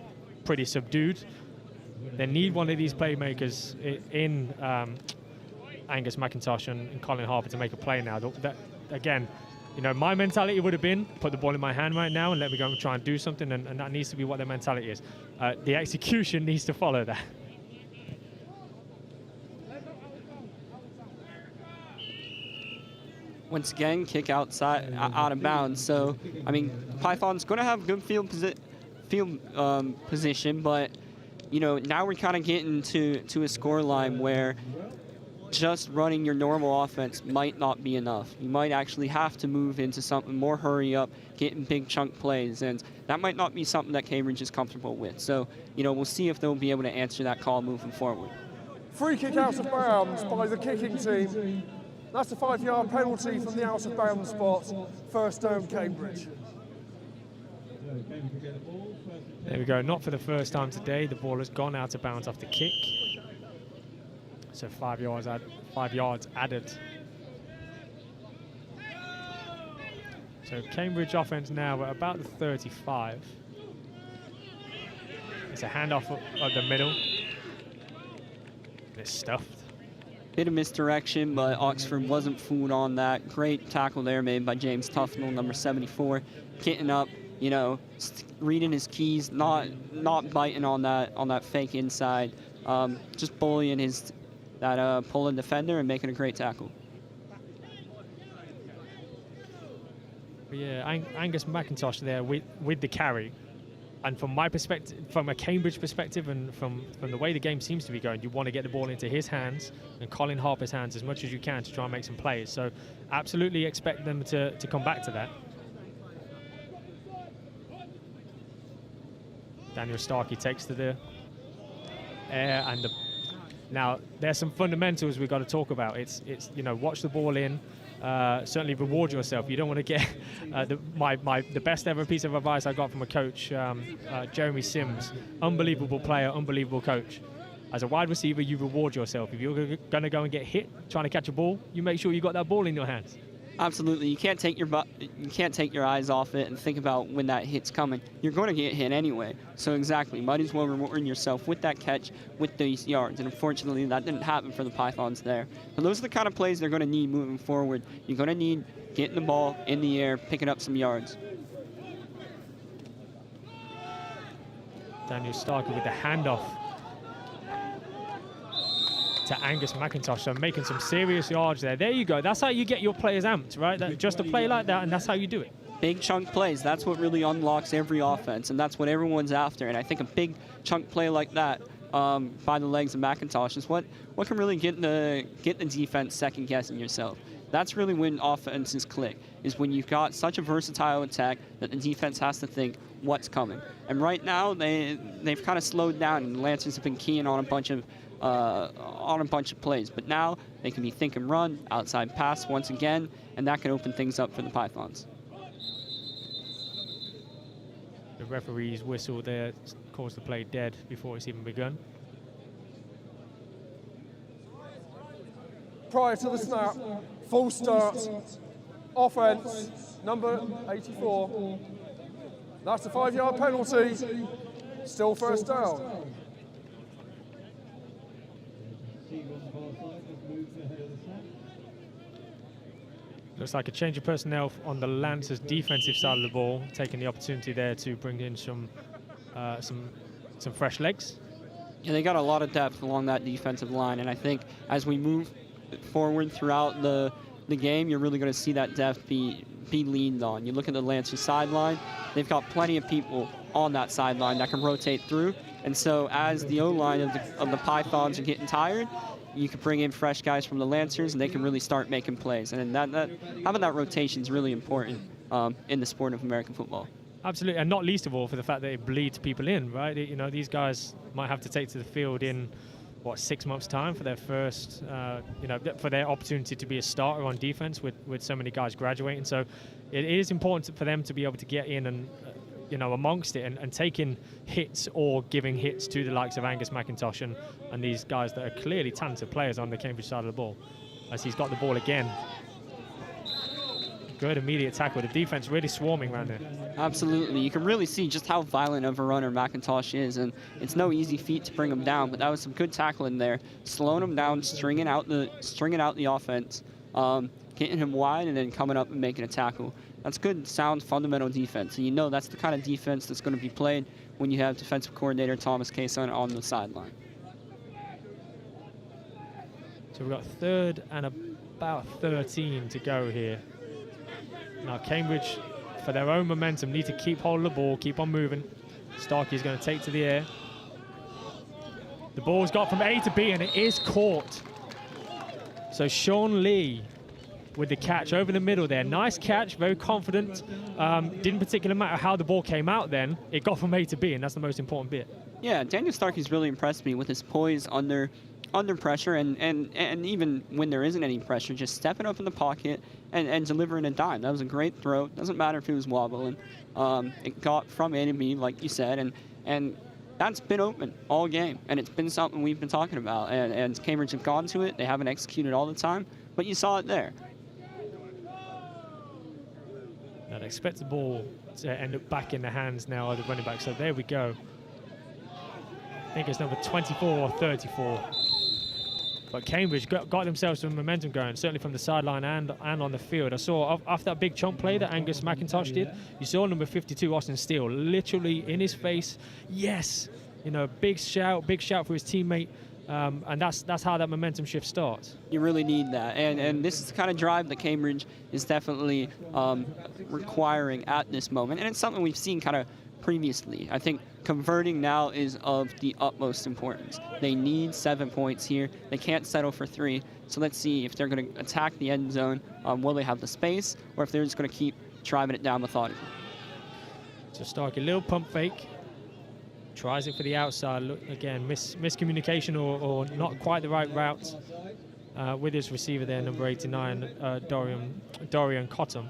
pretty subdued. They need one of these playmakers in Angus McIntosh and Colin Harper to make a play now. That, again, You know, my mentality would have been put the ball in my hand right now and let me go and try and do something, and that needs to be what their mentality is. The execution needs to follow that. Once again, kick outside, out of bounds. So, I mean, Python's going to have good field position, but, you know, now we're kind of getting to a score line where just running your normal offense might not be enough. You might actually have to move into something more hurry up, getting big chunk plays, and that might not be something that Cambridge is comfortable with. So, you know, we'll see if they'll be able to answer that call moving forward. Free kick out of bounds by the kicking team. That's a 5-yard penalty from the out of bounds spot. First down, Cambridge. There we go. Not for the first time today. The ball has gone out of bounds off the kick. So 5 yards added. So Cambridge offense now at about the 35. It's a handoff up the middle. It's stuffed. Bit of misdirection, but Oxford wasn't fooled on that. Great tackle there made by James Tufnell, number 74. Getting up, you know, reading his keys, not biting on that fake inside. Just bullying that pulling defender and making a great tackle. But yeah, Angus McIntosh there with the carry. And from my perspective, from a Cambridge perspective, and from the way the game seems to be going, you want to get the ball into his hands and Colin Harper's hands as much as you can to try and make some plays. So absolutely expect them to come back to that. Daniel Starkey takes to the air, and now there's some fundamentals we've got to talk about. It's you know, watch the ball in. Certainly reward yourself. You don't want to get the best ever piece of advice I got from a coach, Jeremy Sims, unbelievable player, unbelievable coach. As a wide receiver, you reward yourself. If you're going to go and get hit trying to catch a ball, you make sure you got that ball in your hands. Absolutely, you can't take your eyes off it and think about when that hit's coming. You're going to get hit anyway. So exactly, might as well reward yourself with that catch, with these yards. And unfortunately, that didn't happen for the Pythons there. But those are the kind of plays they're going to need moving forward. You're going to need getting the ball in the air, picking up some yards. Daniel Starkey with the handoff to Angus McIntosh, so making some serious yards there. There you go. That's how you get your players amped, right? Just a play like that, and that's how you do it. Big chunk plays, that's what really unlocks every offense, and that's what everyone's after. And I think a big chunk play like that by the legs of McIntosh is what can really get the defense second guessing yourself. That's really when offenses click, is when you've got such a versatile attack that the defense has to think what's coming. And right now they've kind of slowed down, and the Lancers have been keying on a bunch of plays, but now they can be think and run, outside pass once again, and that can open things up for the Pythons. The referee's whistle there calls the play dead before it's even begun. Prior to the snap, full start, offense, number 84. That's a 5-yard penalty, still first down. Looks like a change of personnel on the Lancers' defensive side of the ball, taking the opportunity there to bring in some fresh legs. Yeah, they got a lot of depth along that defensive line, and I think as we move forward throughout the game, you're really going to see that depth be leaned on. You look at the Lancers sideline, they've got plenty of people on that sideline that can rotate through, and so as the O-line of the Pythons are getting tired, you can bring in fresh guys from the Lancers, and they can really start making plays. And having that rotation is really important in the sport of American football. Absolutely, and not least of all for the fact that it bleeds people in, right? You know, these guys might have to take to the field in, 6 months' time for their first, for their opportunity to be a starter on defense with so many guys graduating. So it is important for them to be able to get in and, amongst it and taking hits or giving hits to the likes of Angus McIntosh and these guys that are clearly talented players on the Cambridge side of the ball. As he's got the ball again. Good immediate tackle. The defense really swarming around there. Absolutely. You can really see just how violent of a runner McIntosh is, and it's no easy feat to bring him down, but that was some good tackling there. Slowing him down, stringing out the offense. getting him wide and then coming up and making a tackle. That's good, sound, fundamental defense. And you know that's the kind of defense that's going to be played when you have defensive coordinator Thomas Kaysen on the sideline. So we've got 3rd and about 13 to go here. Now Cambridge, for their own momentum, need to keep hold of the ball, keep on moving. Starkey's going to take to the air. The ball's got from A to B, and it is caught. So Sean Lee with the catch over the middle there. Nice catch, very confident. Didn't particularly matter how the ball came out then. It got from A to B, and that's the most important bit. Yeah, Daniel Starkey's really impressed me with his poise under pressure, and even when there isn't any pressure, just stepping up in the pocket and delivering a dime. That was a great throw. Doesn't matter if it was wobbling. It got from A to B, like you said, and that's been open all game, and it's been something we've been talking about. And Cambridge have gone to it. They haven't executed all the time, but you saw it there. I'd expect the ball to end up back in the hands now of the running back. So there we go. I think it's number 24 or 34. But Cambridge got themselves some momentum going, certainly from the sideline and on the field. I saw after that big chunk play that Angus McIntosh did, you saw number 52, Austin Steele, literally in his face. Yes, you know, big shout for his teammate. And that's how that momentum shift starts. You really need that, and this is the kind of drive that Cambridge is definitely requiring at this moment, and it's something we've seen kind of previously. I think converting now is of the utmost importance. They need 7 points here. They can't settle for 3. So let's see if they're going to attack the end zone. Will they have the space, or if they're just going to keep driving it down methodically? So Starkey, little pump fake. Tries it for the outside. Look, again, miscommunication or not quite the right route with his receiver there, number 89, Dorian Cotton.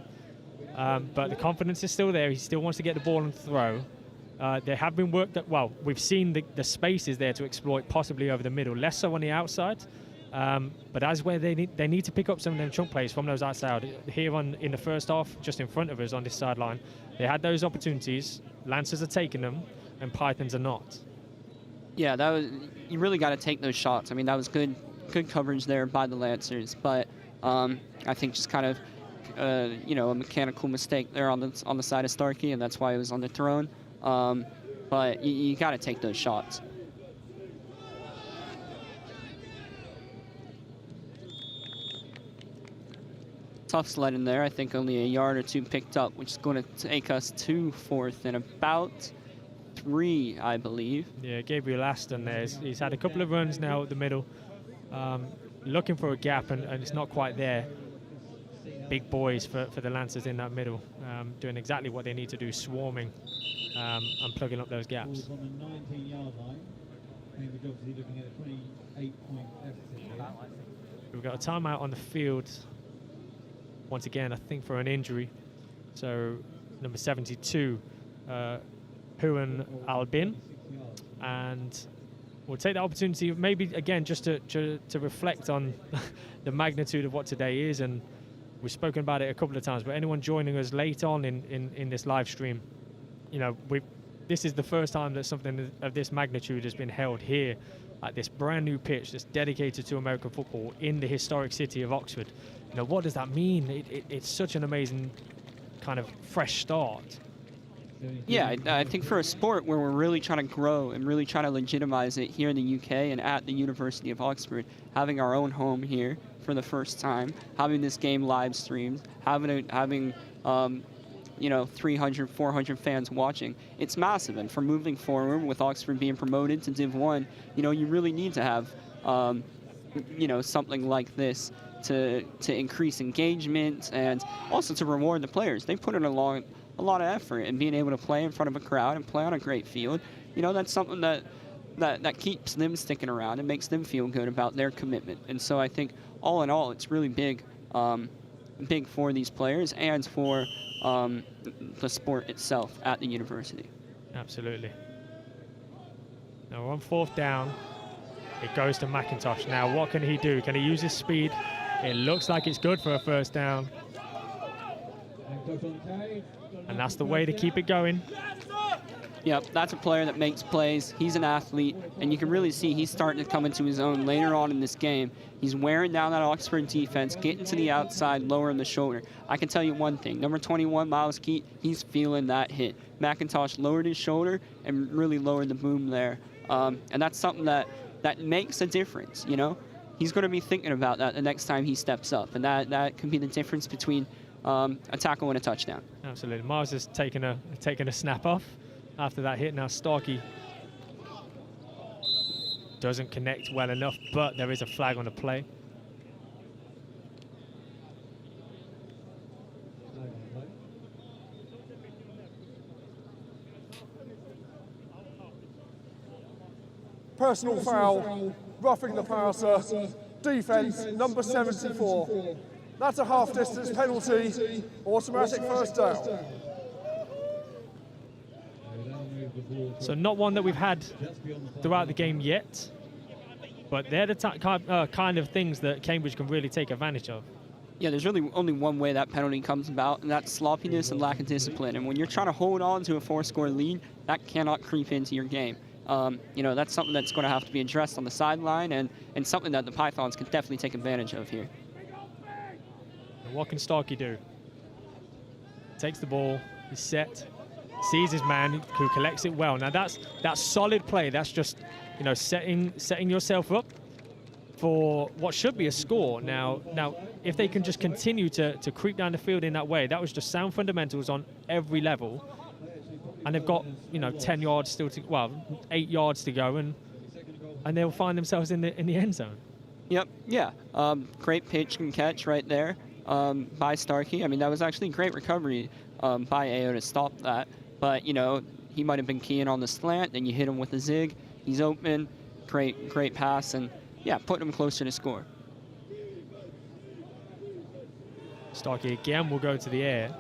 But the confidence is still there. He still wants to get the ball and throw. They have been worked at, well, we've seen the spaces there to exploit, possibly over the middle, less so on the outside. But that's where they need to pick up some of them chunk plays from those outside. Here in the first half, just in front of us on this sideline, they had those opportunities. Lancers are taking them, and Pythons are not. Yeah, you really got to take those shots. I mean, that was good coverage there by the Lancers, but I think just kind of a mechanical mistake there on the side of Starkey, and that's why it was underthrown. But you got to take those shots. Tough sled in there. I think only a yard or 2 picked up, which is going to take us to 4th and about 3, I believe. Yeah, Gabriel Aston there. He's had a couple of runs now at the middle, looking for a gap, and it's not quite there. Big boys for the Lancers in that middle, doing exactly what they need to do, swarming and plugging up those gaps. On the 19-yard line, Cambridge obviously looking at a 28-point deficit. We've got a timeout on the field. Once again, I think for an injury. So number 72, Huan Albin, and we'll take the opportunity, maybe again just to reflect on the magnitude of what today is, and we've spoken about it a couple of times. But anyone joining us late on in this live stream, you know, this is the first time that something of this magnitude has been held here at this brand new pitch that's dedicated to American football in the historic city of Oxford. You know, what does that mean? It's such an amazing kind of fresh start. Yeah, I think for a sport where we're really trying to grow and really trying to legitimize it here in the UK and at the University of Oxford, having our own home here for the first time, having this game live streamed, having 300, 400 fans watching, it's massive. And for moving forward with Oxford being promoted to Div 1, you really need to have, something like this to increase engagement and also to reward the players. They put in a lot of effort in being able to play in front of a crowd and play on a great field. That's something that keeps them sticking around and makes them feel good about their commitment. And so I think all in all, it's really big for these players and for the sport itself at the university. Absolutely. Now we're on 4th down. It goes to McIntosh. Now what can he do? Can he use his speed? It looks like it's good for a 1st down. And that's the way to keep it going. Yep, that's a player that makes plays. He's an athlete, and you can really see he's starting to come into his own later on in this game. He's wearing down that Oxford defense, getting to the outside, lowering the shoulder. I can tell you one thing. Number 21, Miles Keat, he's feeling that hit. McIntosh lowered his shoulder and really lowered the boom there. And that's something that makes a difference, you know? He's going to be thinking about that the next time he steps up, and that can be the difference between a tackle and a touchdown. Absolutely. Miles has taken a snap off after that hit. Now Starkey doesn't connect well enough, but there is a flag on the play. Personal foul, roughing the passer, defense, number 74. That's a half-distance penalty, automatic first down. So not one that we've had throughout the game yet, but they're the kind of things that Cambridge can really take advantage of. Yeah, there's really only one way that penalty comes about, and that's sloppiness and lack of discipline. And when you're trying to hold on to a 4-score lead, that cannot creep into your game. You know, that's something that's going to have to be addressed on the sideline, and something that the Pythons can definitely take advantage of here. And what can Starkey do? Takes the ball, he's set, sees his man who collects it well. Now that's solid play. That's just, you know, setting yourself up for what should be a score. Now if they can just continue to creep down the field in that way, that was just sound fundamentals on every level. And they've got, you know, 10 yards still to, well, 8 yards to go, and they'll find themselves in the end zone. Yep, yeah. Great pitch and catch right there by Starkey. I mean, that was actually a great recovery by AO to stop that. But, you know, he might have been keying on the slant, and you hit him with a zig. He's open. Great pass, and, yeah, putting him closer to score. Starkey again will go to the air.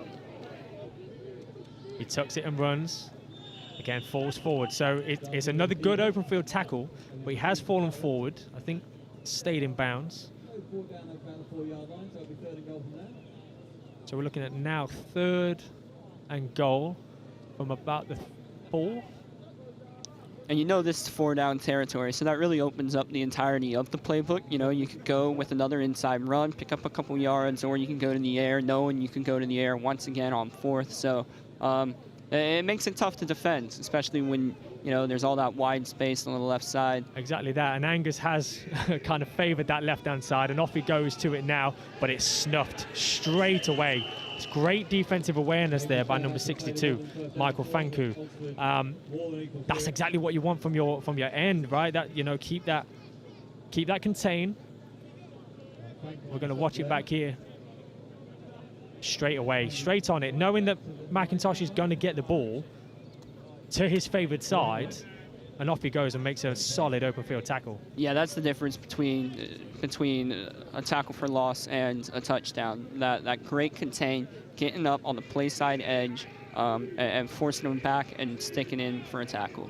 He tucks it and runs. Again, falls forward. So it's another good open field tackle, but he has fallen forward. I think stayed in bounds. So we're looking at now 3rd and goal from about the 4. And you know this is 4-down territory, so that really opens up the entirety of the playbook. You know, you could go with another inside run, pick up a couple yards, or you can go to the air, knowing you can go to the air once again on 4th. So it makes it tough to defend, especially when, you know, there's all that wide space on the left side. Exactly that, and Angus has kind of favored that left-hand side, and off he goes to it now, but it's snuffed straight away. It's great defensive awareness there by number 62, Michael Fanku. That's exactly what you want from your end, right? That, you know, keep that contained. We're going to watch it back here. Straight away, straight on it, knowing that McIntosh is going to get the ball to his favored side, and off he goes and makes a solid open field tackle. Yeah, that's the difference between a tackle for loss and a touchdown. That great contain, getting up on the play side edge, and forcing them back and sticking in for a tackle.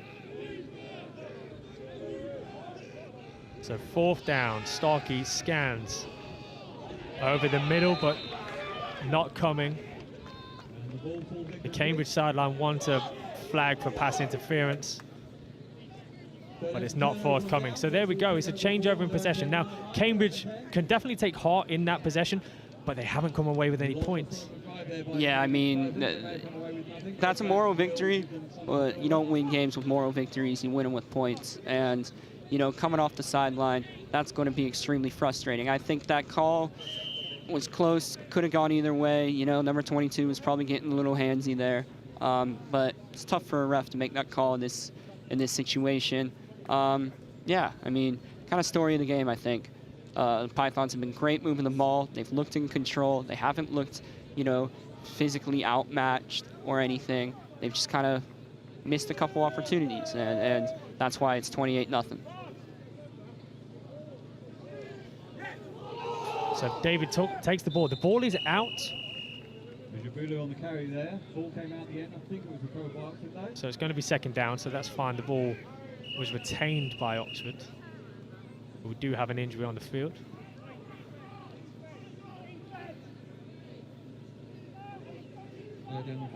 So 4th down, Starkey scans over the middle, but not coming. The Cambridge sideline wants a flag for pass interference, but it's not forthcoming. So there we go. It's a changeover in possession. Now, Cambridge can definitely take heart in that possession, but they haven't come away with any points. Yeah, I mean, that's a moral victory. But you don't win games with moral victories. You win them with points. And, you know, coming off the sideline, that's going to be extremely frustrating. I think that call was close, could have gone either way. You know, number 22 was probably getting a little handsy there. But it's tough for a ref to make that call in this situation. Yeah, I mean, kind of story of the game, I think. The Pythons have been great moving the ball. They've looked in control. They haven't looked, you know, physically outmatched or anything. They've just kind of missed a couple opportunities, and that's why it's 28-0. So David takes the ball. The ball is out. On the carry there. Ball came out the end. I think it was a throw by Oxford though. So it's going to be 2nd down, so that's fine. The ball was retained by Oxford. But we do have an injury on the field.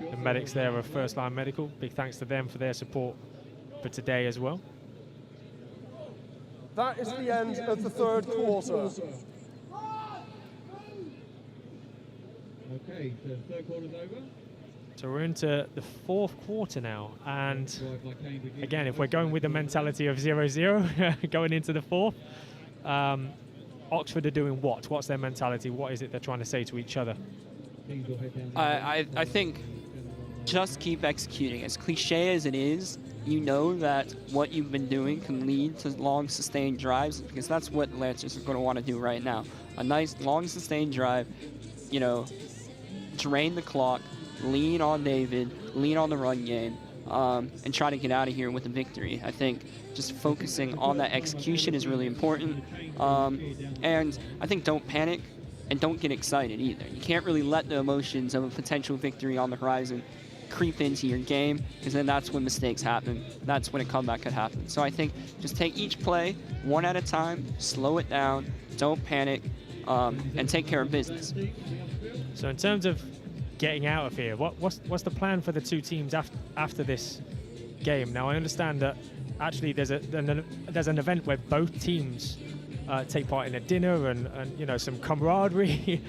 The medics there are First Line Medical. Big thanks to them for their support for today as well. That is the end of the third quarter. Okay, so third quarter's over. So we're into the fourth quarter now, and again, if we're going with the mentality of 0-0 going into the fourth, Oxford are doing what? What's their mentality? What is it they're trying to say to each other? I think just keep executing. As cliche as it is, you know that what you've been doing can lead to long, sustained drives, because that's what Lancers are going to want to do right now. A nice, long, sustained drive, you know, drain the clock, lean on David, lean on the run game, and try to get out of here with a victory. I think just focusing on that execution is really important. And I think don't panic and don't get excited either. You can't really let the emotions of a potential victory on the horizon creep into your game, because then that's when mistakes happen. That's when a comeback could happen. So I think just take each play one at a time, slow it down, don't panic, and take care of business. So in terms of getting out of here, what's the plan for the two teams after this game? Now I understand that actually there's an event where both teams take part in a dinner and you know, some camaraderie.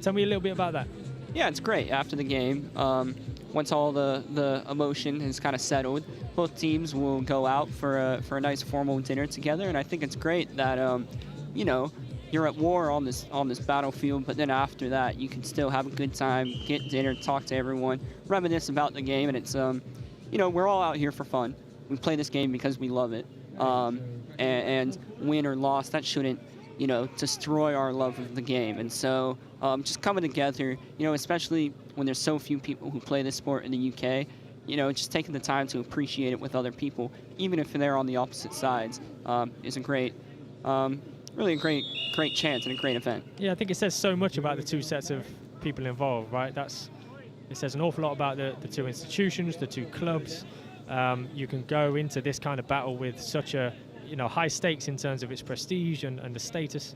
Tell me a little bit about that. Yeah, it's great. After the game, once all the emotion has kind of settled, both teams will go out for a nice formal dinner together, and I think it's great that you know, you're at war on this battlefield, but then after that you can still have a good time, get dinner, talk to everyone, reminisce about the game, and it's you know, we're all out here for fun. We play this game because we love it, and win or loss, that shouldn't, you know, destroy our love of the game. And so just coming together, you know, especially when there's so few people who play this sport in the UK, you know, just taking the time to appreciate it with other people, even if they're on the opposite sides, is a great, really a great chance and a great event. Yeah, I think it says so much about the two sets of people involved, right? It says an awful lot about the two institutions, the two clubs. You can go into this kind of battle with such a, you know, high stakes in terms of its prestige and the status,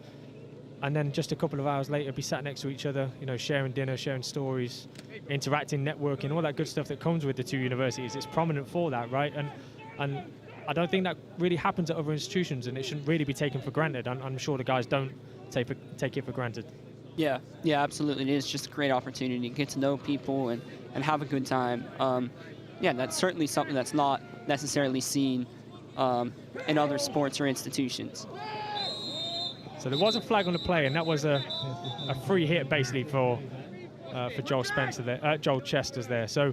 and then just a couple of hours later be sat next to each other, you know, sharing dinner, sharing stories, interacting, networking, all that good stuff that comes with the two universities. It's prominent for that, right? And I don't think that really happens at other institutions, and it shouldn't really be taken for granted. I'm sure the guys don't take it for granted. Yeah, absolutely. It is just a great opportunity to get to know people and have a good time. Yeah, that's certainly something that's not necessarily seen in other sports or institutions. So there was a flag on the play, and that was a free hit basically for Joel Spencer there, Joel Chester's there. So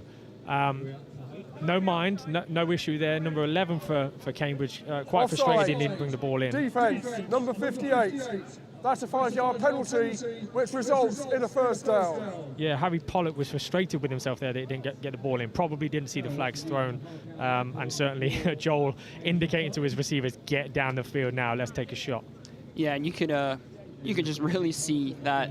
no issue there. Number 11 for Cambridge, quite Offside. frustrated he didn't bring the ball in. Defence, number 58. That's a 5-yard penalty, which results in a first down. Yeah, Harry Pollock was frustrated with himself there that he didn't get the ball in. Probably didn't see the flags thrown, and certainly Joel indicating to his receivers, get down the field now, let's take a shot. Yeah, and you could just really see that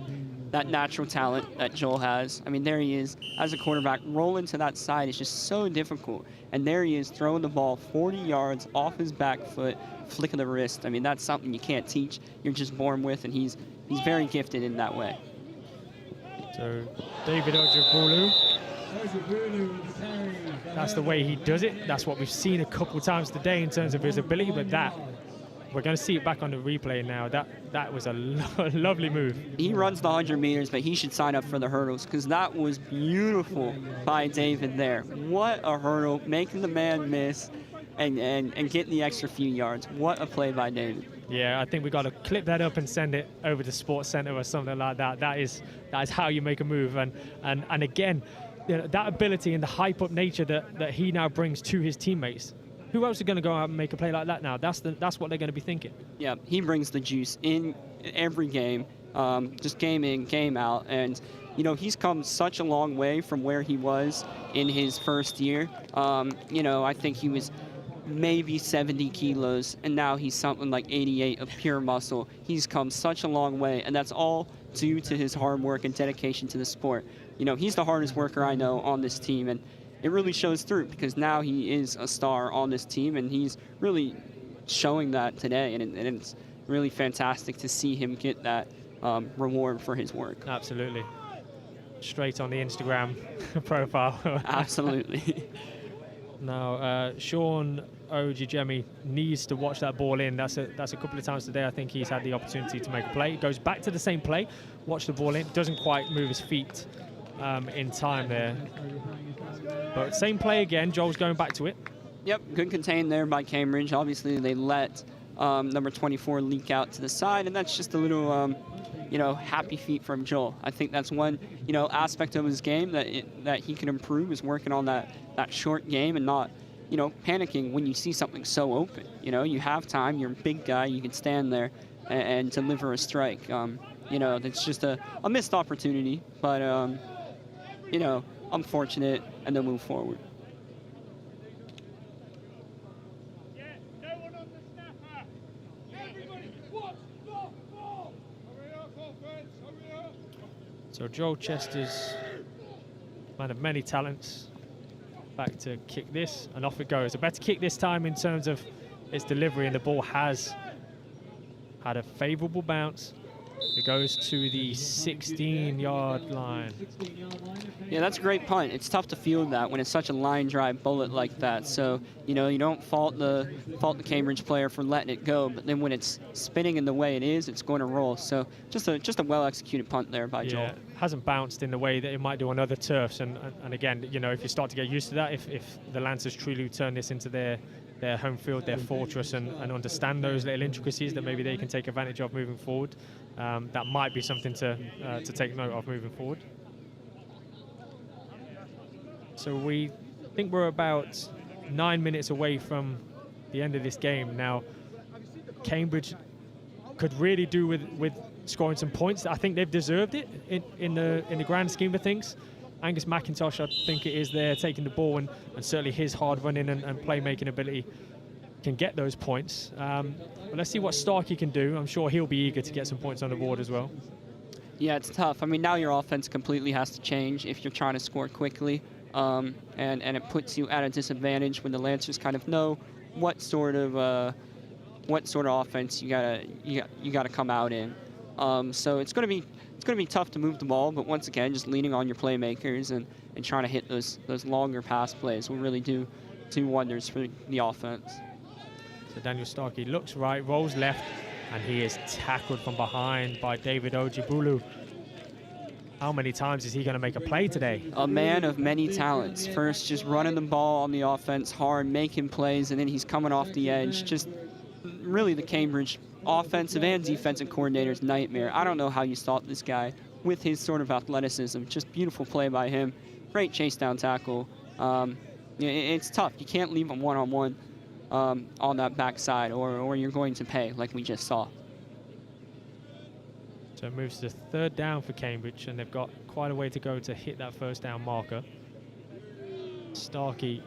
natural talent that Joel has. I mean, there he is as a quarterback. Rolling to that side is just so difficult. And there he is throwing the ball 40 yards off his back foot, flick of the wrist. I mean, that's something you can't teach. You're just born with, and he's very gifted in that way. So David Ojibulu, that's the way he does it. That's what we've seen a couple times today in terms of his ability, but we're going to see it back on the replay now. That was a lovely move. He runs the 100 meters, but he should sign up for the hurdles, because that was beautiful by David there. What a hurdle, making the man miss and getting the extra few yards. What a play by David. Yeah, I think we got to clip that up and send it over to Sports Center or something like that. That is how you make a move. And again, you know, that ability and the hype-up nature that he now brings to his teammates. Who else is going to go out and make a play like that now? That's what they're going to be thinking. Yeah, he brings the juice in every game, just game in, game out. And, you know, he's come such a long way from where he was in his first year. You know, I think he was maybe 70 kilos, and now he's something like 88 of pure muscle. He's come such a long way, and that's all due to his hard work and dedication to the sport. You know, he's the hardest worker I know on this team, and it really shows through, because now he is a star on this team, and he's really showing that today, and it's really fantastic to see him get that reward for his work. Absolutely. straight on the Instagram profile. Absolutely. Now, Sean Ojijemi needs to watch that ball in. That's a couple of times today. I think he's had the opportunity to make a play. Goes back to the same play, watch the ball in. Doesn't quite move his feet in time there. But same play again. Joel's going back to it. Yep, good contain there by Cambridge. Obviously, they let number 24 leak out to the side, and that's just a little, you know, happy feet from Joel. I think that's one, you know, aspect of his game that he can improve is working on that short game and not, you know, panicking when you see something so open. You know, you have time. You're a big guy. You can stand there and deliver a strike. You know, it's just a missed opportunity, but you know, unfortunate, and they'll move forward. So Joel Chester's man of many talents, back to kick this, and off it goes. A better kick this time in terms of its delivery, and the ball has had a favorable bounce. It goes to the 16-yard line. Yeah, that's a great punt. It's tough to field that when it's such a line drive bullet like that. So, you know, you don't fault the Cambridge player for letting it go, but then when it's spinning in the way it is, it's going to roll. So just a well-executed punt there by Joel. Yeah, hasn't bounced in the way that it might do on other turfs. And again, you know, if you start to get used to that, if the Lancers truly turn this into their home field, their fortress, and understand those little intricacies that maybe they can take advantage of moving forward, that might be something to take note of moving forward. So we think we're about 9 minutes away from the end of this game. Now, Cambridge could really do with scoring some points. I think they've deserved it in the grand scheme of things. Angus McIntosh, I think it is there, taking the ball, and certainly his hard running and playmaking ability can get those points. But let's see what Starkey can do. I'm sure he'll be eager to get some points on the board as well. Yeah, it's tough. I mean, now your offense completely has to change if you're trying to score quickly, and it puts you at a disadvantage when the Lancers kind of know what sort of offense you gotta come out in. So it's gonna be tough to move the ball, but once again, just leaning on your playmakers and trying to hit those longer pass plays will really do wonders for the offense. So Daniel Starkey looks right, rolls left, and he is tackled from behind by David Ojibulu. How many times is he going to make a play today? A man of many talents. First, just running the ball on the offense hard, making plays, and then he's coming off the edge. Just really the Cambridge offensive and defensive coordinator's nightmare. I don't know how you stop this guy with his sort of athleticism. Just beautiful play by him. Great chase down tackle. It's tough. You can't leave him one-on-one on that backside, or you're going to pay, like we just saw. So it moves to third down for Cambridge, and they've got quite a way to go to hit that first down marker. Starkey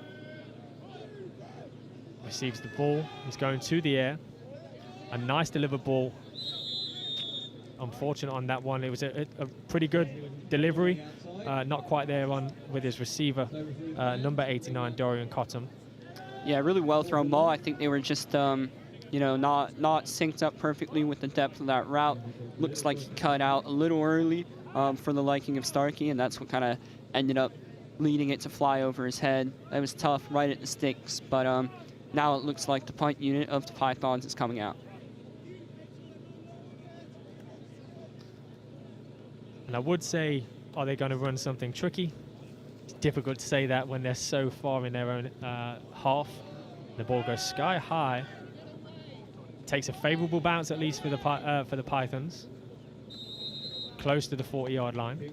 receives the ball. He's going to the air. A nice delivered ball. Unfortunate on that one. It was a pretty good delivery. Not quite there on with his receiver, number 89, Dorian Cotton. Yeah, really well thrown ball. I think they were just, not synced up perfectly with the depth of that route. Looks like he cut out a little early for the liking of Starkey, and that's what kind of ended up leading it to fly over his head. That was tough, right at the sticks, but now it looks like the punt unit of the Pythons is coming out. And I would say, are they going to run something tricky? It's difficult to say that when they're so far in their own half. The ball goes sky high. Takes a favorable bounce, at least for the Pythons. Close to the 40-yard line.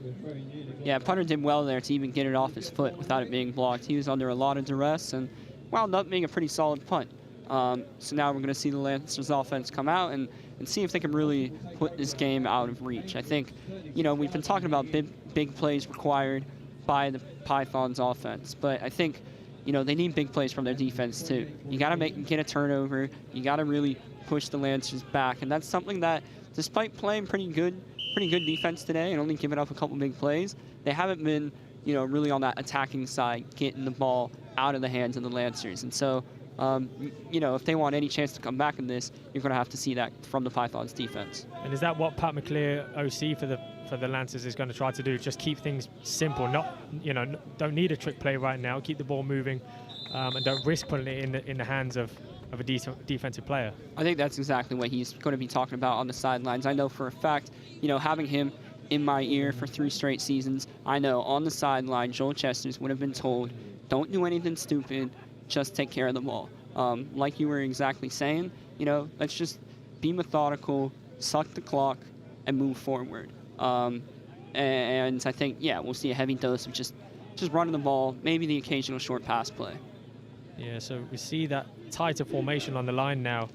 Yeah, punter did well there to even get it off his foot without it being blocked. He was under a lot of duress and wound up being a pretty solid punt. So now we're going to see the Lancers offense come out and see if they can really put this game out of reach. I think, we've been talking about big plays required by the Pythons offense, but I think, they need big plays from their defense too. You got to get a turnover. You got to really push the Lancers back, and that's something that, despite playing pretty good defense today and only giving up a couple big plays, they haven't been, really on that attacking side, getting the ball out of the hands of the Lancers. And so You know, if they want any chance to come back in this, you're going to have to see that from the Pythons defense. And is that what Pat McClear, OC for the Lancers, is going to try to do? Just keep things simple, not, you know, don't need a trick play right now. Keep the ball moving, and don't risk putting it in the hands of a defensive player. I think that's exactly what he's going to be talking about on the sidelines. I know for a fact, you know, having him in my ear for 3 straight seasons, I know on the sideline, Joel Chesters would have been told, don't do anything stupid, just take care of the ball. Like you were exactly saying, you know, let's just be methodical, suck the clock, and move forward. And I think, yeah, we'll see a heavy dose of just running the ball, maybe the occasional short pass play. Yeah, so we see that tighter formation on the line now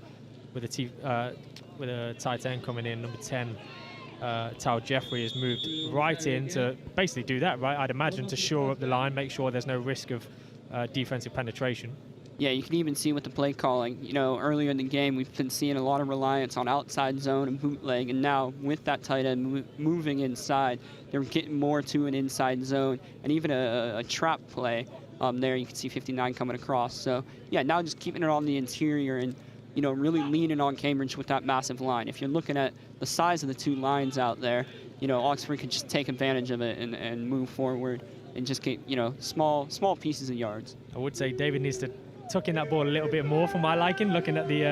with a tight end coming in, number 10. Tal Jeffrey has moved right in to basically do that, right? I'd imagine to shore up the line, make sure there's no risk of defensive penetration. Yeah, you can even see with the play calling. You know, earlier in the game, we've been seeing a lot of reliance on outside zone and bootleg, and now with that tight end moving inside, they're getting more to an inside zone, and even a trap play there. You can see 59 coming across. So, yeah, now just keeping it on the interior and, you know, really leaning on Cambridge with that massive line. If you're looking at the size of the 2 lines out there, you know, Oxford could just take advantage of it and move forward and just get, you know, small pieces of yards. I would say David needs to tuck in that ball a little bit more for my liking, looking at the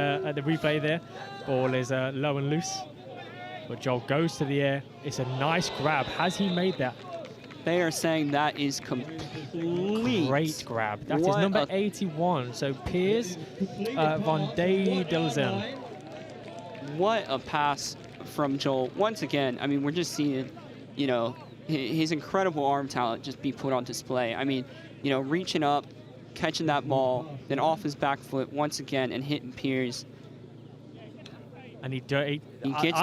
replay there. Ball is low and loose, but Joel goes to the air. It's a nice grab. Has he made that? They are saying that is complete. Great grab. That is number 81. So Piers von Delzen. What a pass from Joel. Once again, I mean, we're just seeing, you know, his incredible arm talent just be put on display. I mean, you know, reaching up, catching that ball, then off his back foot once again and hitting Piers. And he gets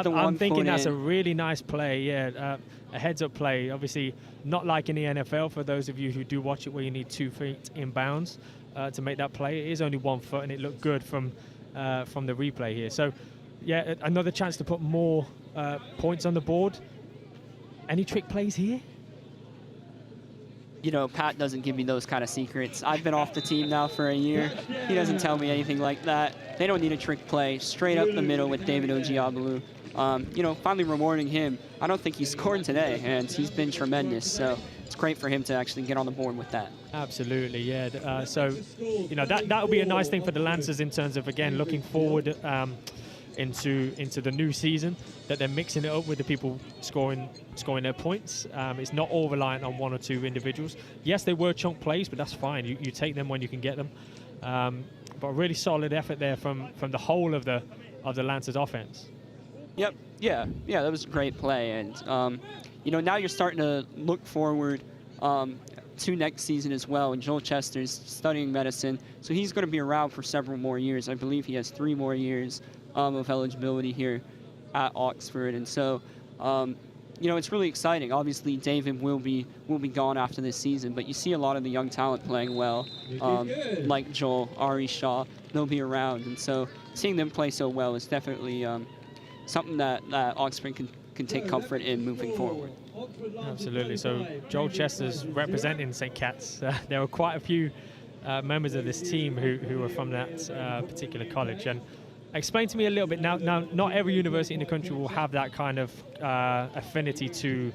the one I'm thinking foot that's in. a really nice play, yeah. A heads-up play, obviously not like in the NFL for those of you who do watch it where you need 2 feet in bounds to make that play. It is only 1 foot and it looked good from the replay here. So, yeah, another chance to put more points on the board. Any trick plays here? You know, Pat doesn't give me those kind of secrets. I've been off the team now for a year. He doesn't tell me anything like that. They don't need a trick play. Straight up the middle with David Ojiabolu. You know, finally rewarding him. I don't think he scored today, and he's been tremendous. So it's great for him to actually get on the board with that. Absolutely, yeah. So, you know, that would be a nice thing for the Lancers in terms of, again, looking forward into the new season, that they're mixing it up with the people scoring their points. It's not all reliant on 1 or 2 individuals. Yes, they were chunk plays, but that's fine. You take them when you can get them. But a really solid effort there from the whole of the Lancers offense. Yep. Yeah, that was a great play. And, you know, now you're starting to look forward to next season as well. And Joel Chester's studying medicine, so he's going to be around for several more years. I believe he has 3 more years of eligibility here at Oxford. And so, you know, it's really exciting. Obviously, David will be gone after this season, but you see a lot of the young talent playing well, like Joel, Ari Shaw. They'll be around. And so seeing them play so well is definitely something that Oxford can take comfort in moving forward. Absolutely. So Joel Chester's representing St. Cat's. There are quite a few members of this team who are from that particular college. And explain to me a little bit now. Not every university in the country will have that kind of affinity to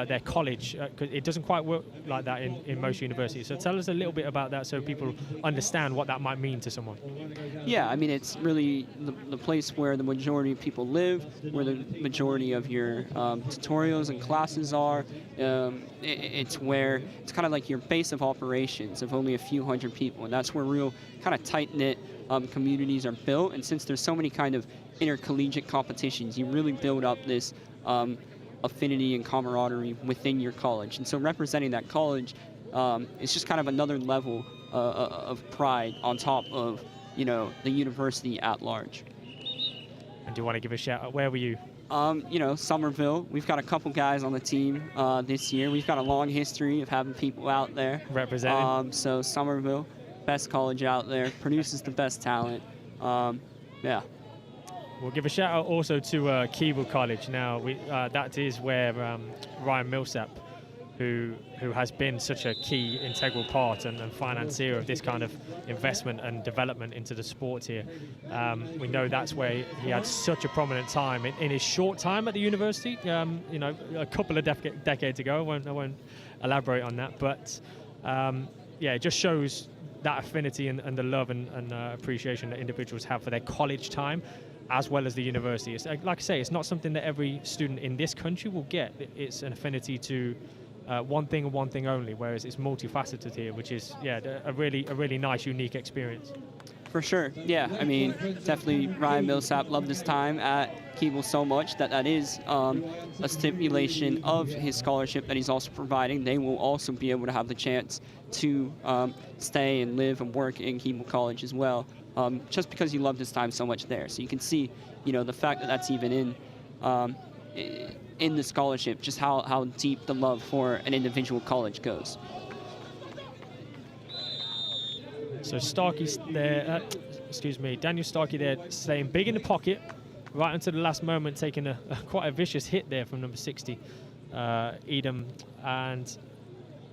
their college. It doesn't quite work like that in most universities. So tell us a little bit about that so people understand what that might mean to someone. Yeah, I mean, it's really the place where the majority of people live, where the majority of your tutorials and classes are. It's kind of like your base of operations of only a few hundred people, and that's where real kind of tight-knit communities are built. And since there's so many kind of intercollegiate competitions, you really build up this affinity and camaraderie within your college. And so representing that college is just kind of another level of pride on top of, you know, the university at large. And do you want to give a shout out? Where were you? You know, Somerville. We've got a couple guys on the team this year. We've got a long history of having people out there. Representing. So Somerville, best college out there, produces the best talent. Yeah. We'll give a shout out also to Keble College. Now, that is where Ryan Millsap who has been such a key integral part and financier of this kind of investment and development into the sport here. We know that's where he had such a prominent time in his short time at the university, you know, a couple of decades ago. I won't elaborate on that, but yeah, it just shows that affinity and the love and appreciation that individuals have for their college time as well as the university. It's, like I say, it's not something that every student in this country will get. It's an affinity to one thing and one thing only, whereas it's multifaceted here, which is, yeah, a really nice, unique experience. For sure, yeah. I mean, definitely Ryan Millsap loved his time at Keble so much that is a stipulation of his scholarship that he's also providing. They will also be able to have the chance to stay and live and work in Keble College as well, just because he loved his time so much there. So you can see, you know, the fact that that's even in the scholarship, just how deep the love for an individual college goes. So Starkey's there, Daniel Starkey there staying big in the pocket right until the last moment, taking quite a vicious hit there from number 60, Edom, and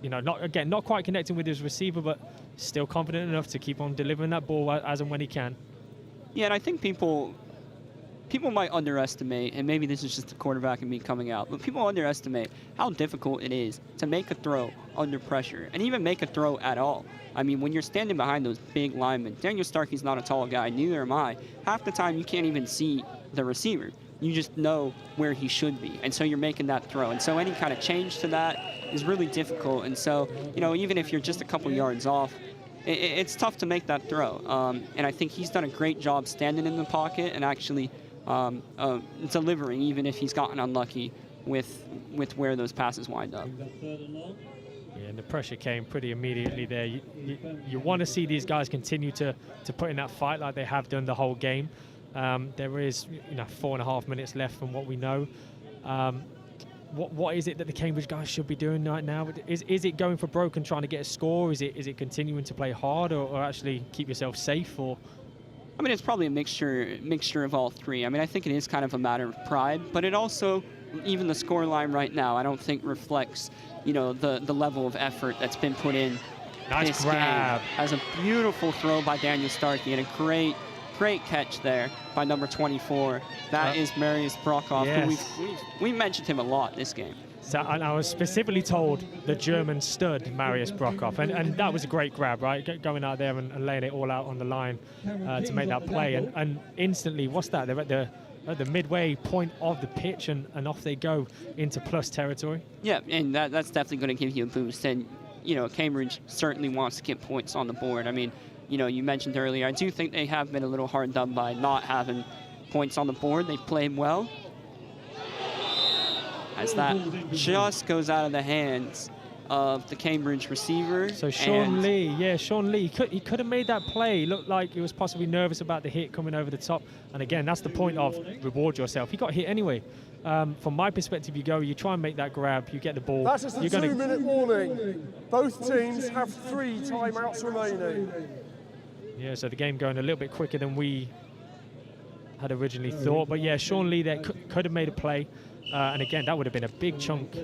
you know, not quite connecting with his receiver, but still confident enough to keep on delivering that ball as and when he can. Yeah, and I think people might underestimate, and maybe this is just the quarterback and me coming out, but people underestimate how difficult it is to make a throw under pressure, and even make a throw at all. I mean, when you're standing behind those big linemen, Daniel Starkey's not a tall guy, neither am I. Half the time, you can't even see the receiver. You just know where he should be, and so you're making that throw. And so any kind of change to that is really difficult. And so, you know, even if you're just a couple yards off, it's tough to make that throw. And I think he's done a great job standing in the pocket and actually delivering, even if he's gotten unlucky with where those passes wind up. Yeah, and the pressure came pretty immediately there. You want to see these guys continue to put in that fight like they have done the whole game. There is, you know, 4.5 minutes left from what we know. What is it that the Cambridge guys should be doing right now? Is it going for broke and trying to get a score? Is it continuing to play hard or actually keep yourself safe? Or I mean, it's probably a mixture of all three. I mean, I think it is kind of a matter of pride, but it also, even the score line right now, I don't think reflects, you know, the level of effort that's been put in. Nice grab. As a beautiful throw by Daniel Starkey and a great catch there by number 24. That is Marius Brockhoff, yes. who we mentioned him a lot this game. So, and I was specifically told the German stud, Marius Brockhoff, and that was a great grab, right? Going out there and laying it all out on the line to make that play. And instantly, what's that? They're at the midway point of the pitch, and off they go into plus territory. Yeah, and that's definitely going to give you a boost. And, you know, Cambridge certainly wants to get points on the board. I mean, you know, you mentioned earlier, I do think they have been a little hard done by not having points on the board. They've played well. As that just goes out of the hands of the Cambridge receiver. So Sean Lee, he could have made that play. He looked like he was possibly nervous about the hit coming over the top. And again, that's the point of reward yourself. He got hit anyway. From my perspective, you try and make that grab, you get the ball. That is the 2-minute warning. Both teams have 3 timeouts remaining. Yeah, so the game going a little bit quicker than we had originally thought. But yeah, Sean Lee there could have made a play. And again, that would have been a big chunk.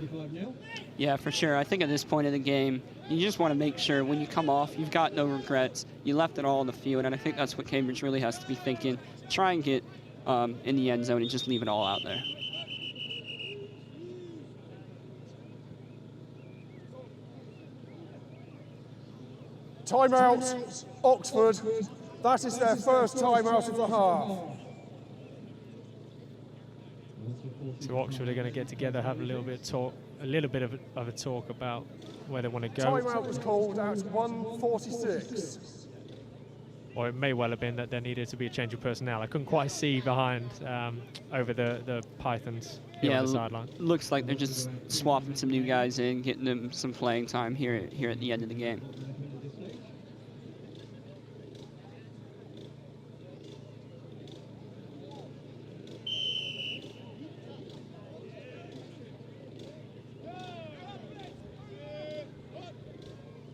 Yeah, for sure. I think at this point in the game, you just want to make sure when you come off, you've got no regrets. You left it all on the field, and I think that's what Cambridge really has to be thinking. Try and get in the end zone and just leave it all out there. Timeout, Oxford. That is their first timeout of the half. So Oxford are going to get together, have a little bit of a talk about where they want to go. Timeout was called at 1:46. Or it may well have been that there needed to be a change of personnel. I couldn't quite see behind over the Pythons here on the sideline. Looks like they're just swapping some new guys in, getting them some playing time here at the end of the game.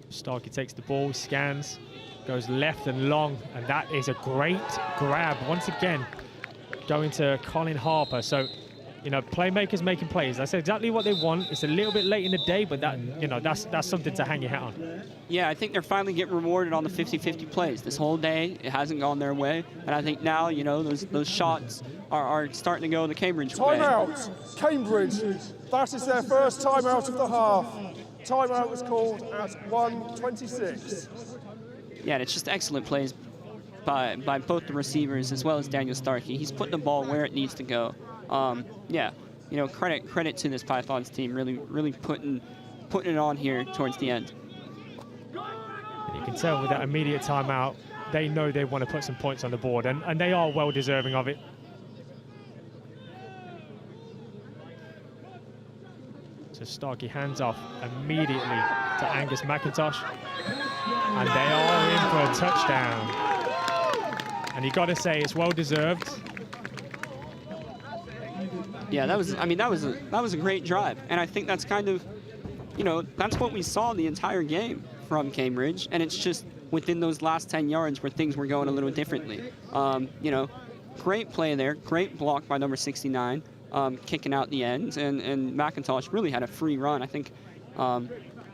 Starkey takes the ball, scans, goes left and long, and that is a great grab. Once again, going to Colin Harper. So You know, playmakers making plays. That's exactly what they want. It's a little bit late in the day, but that, you know, that's something to hang your hat on. Yeah, I think they're finally getting rewarded on the 50-50 plays. This whole day, it hasn't gone their way. And I think now, you know, those shots are starting to go the Cambridge way. Timeout, Cambridge. That is their first timeout of the half. Timeout was called at 1:26. Yeah, and it's just excellent plays by both the receivers as well as Daniel Starkey. He's putting the ball where it needs to go. Yeah, you know, credit to this Pythons team, really putting it on here towards the end. You can tell with that immediate timeout, they know they want to put some points on the board, and they are well deserving of it. So Starkey hands off immediately to Angus McIntosh, and they are in for a touchdown. And you got to say it's well deserved. Yeah, that was a great drive, and I think that's kind of, you know, that's what we saw the entire game from Cambridge, and it's just within those last 10 yards where things were going a little differently. You know, great play there, great block by number 69, kicking out the end, and McIntosh really had a free run. I think,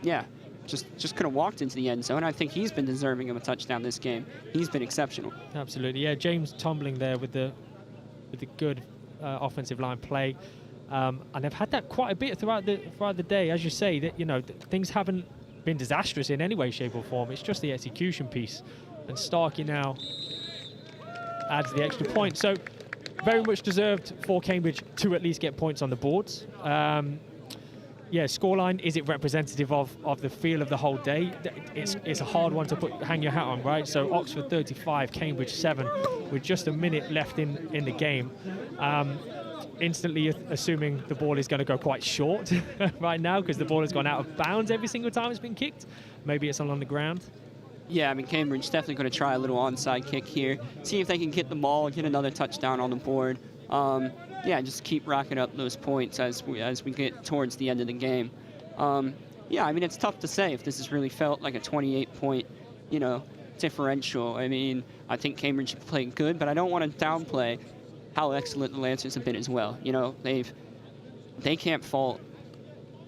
yeah, just could have walked into the end zone. I think he's been deserving of a touchdown this game. He's been exceptional. Absolutely, yeah. James tumbling there with the good offensive line play, and they've had that quite a bit throughout the day. As you say, that, you know, things haven't been disastrous in any way, shape, or form. It's just the execution piece, and Starkey now adds the extra point. So very much deserved for Cambridge to at least get points on the boards. Yeah, scoreline, is it representative of the feel of the whole day? It's a hard one to hang your hat on, right? So Oxford 35, Cambridge 7, with just a minute left in the game. Instantly assuming the ball is going to go quite short right now, because the ball has gone out of bounds every single time it's been kicked. Maybe it's along the ground. Yeah, I mean, Cambridge definitely going to try a little onside kick here, see if they can get the ball, get another touchdown on the board. Yeah, just keep racking up those points as we get towards the end of the game. Yeah, I mean, it's tough to say if this has really felt like a 28-point, you know, differential. I mean, I think Cambridge played good, but I don't want to downplay how excellent the Lancers have been as well. You know, they can't fault.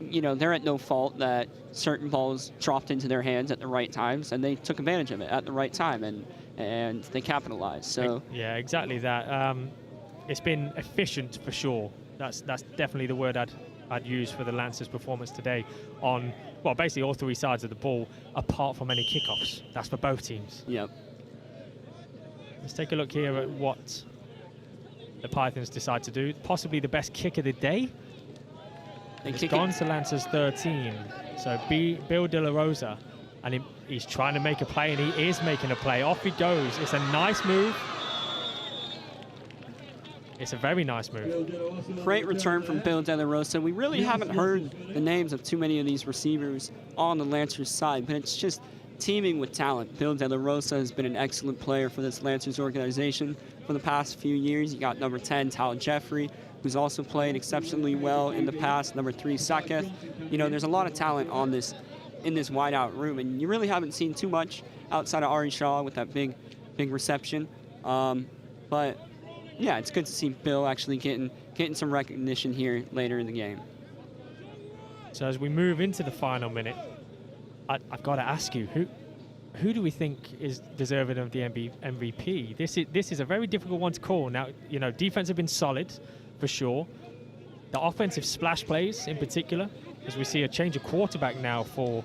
You know, they're at no fault that certain balls dropped into their hands at the right times, and they took advantage of it at the right time, and they capitalized. So yeah, exactly that. It's been efficient for sure. That's definitely the word I'd use for the Lancers' performance today on, well, basically all three sides of the ball, apart from any kickoffs. That's for both teams. Yep. Let's take a look here at what the Pythons decide to do. Possibly the best kick of the day. It's gone to Lancers 13. So Bill De La Rosa, and he's trying to make a play, and he is making a play. Off he goes. It's a nice move. It's a very nice move. Great return from Bill De La Rosa. We really haven't heard the names of too many of these receivers on the Lancers side, but it's just teeming with talent. Bill De La Rosa has been an excellent player for this Lancers organization for the past few years. You got number 10, Tal Jeffrey, who's also played exceptionally well in the past. Number 3, Saketh. You know, there's a lot of talent in this wideout room, and you really haven't seen too much outside of Ari Shaw with that big reception. But yeah, it's good to see Bill actually getting some recognition here later in the game. So as we move into the final minute, I've got to ask you, who do we think is deserving of the MVP? This is a very difficult one to call. Now, you know, defense have been solid for sure. The offensive splash plays in particular, as we see a change of quarterback now for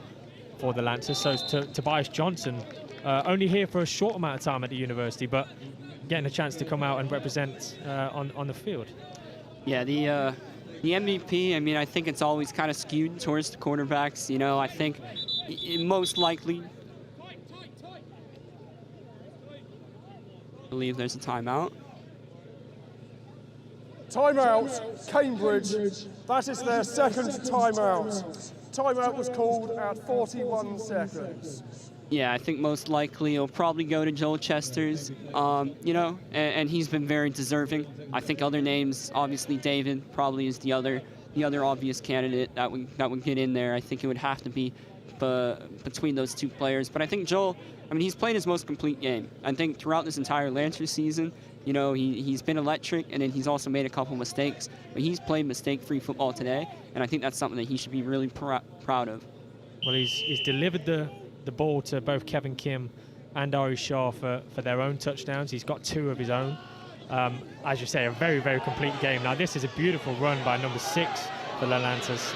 the Lancers. So Tobias Johnson, only here for a short amount of time at the university, but getting a chance to come out and represent on the field. Yeah, the MVP, I mean, I think it's always kind of skewed towards the quarterbacks. You know, I think most likely, I believe there's a timeout. Timeout, Cambridge. That is their second timeout. Timeout was called at 41 seconds. Yeah, I think most likely it'll probably go to Joel Chesters, you know, and he's been very deserving. I think other names, obviously David probably is the other obvious candidate that would get in there. I think it would have to be between those two players. But I think Joel, I mean, he's played his most complete game. I think throughout this entire Lancers season, You know, he's been electric, and then he's also made a couple mistakes, but he's played mistake-free football today, and I think that's something that he should be really proud of. Well, he's delivered the ball to both Kevin Kim and Ari Shaw for their own touchdowns. He's got 2 of his own. As you say, a very, very complete game. Now, this is a beautiful run by number 6 for the Lancers.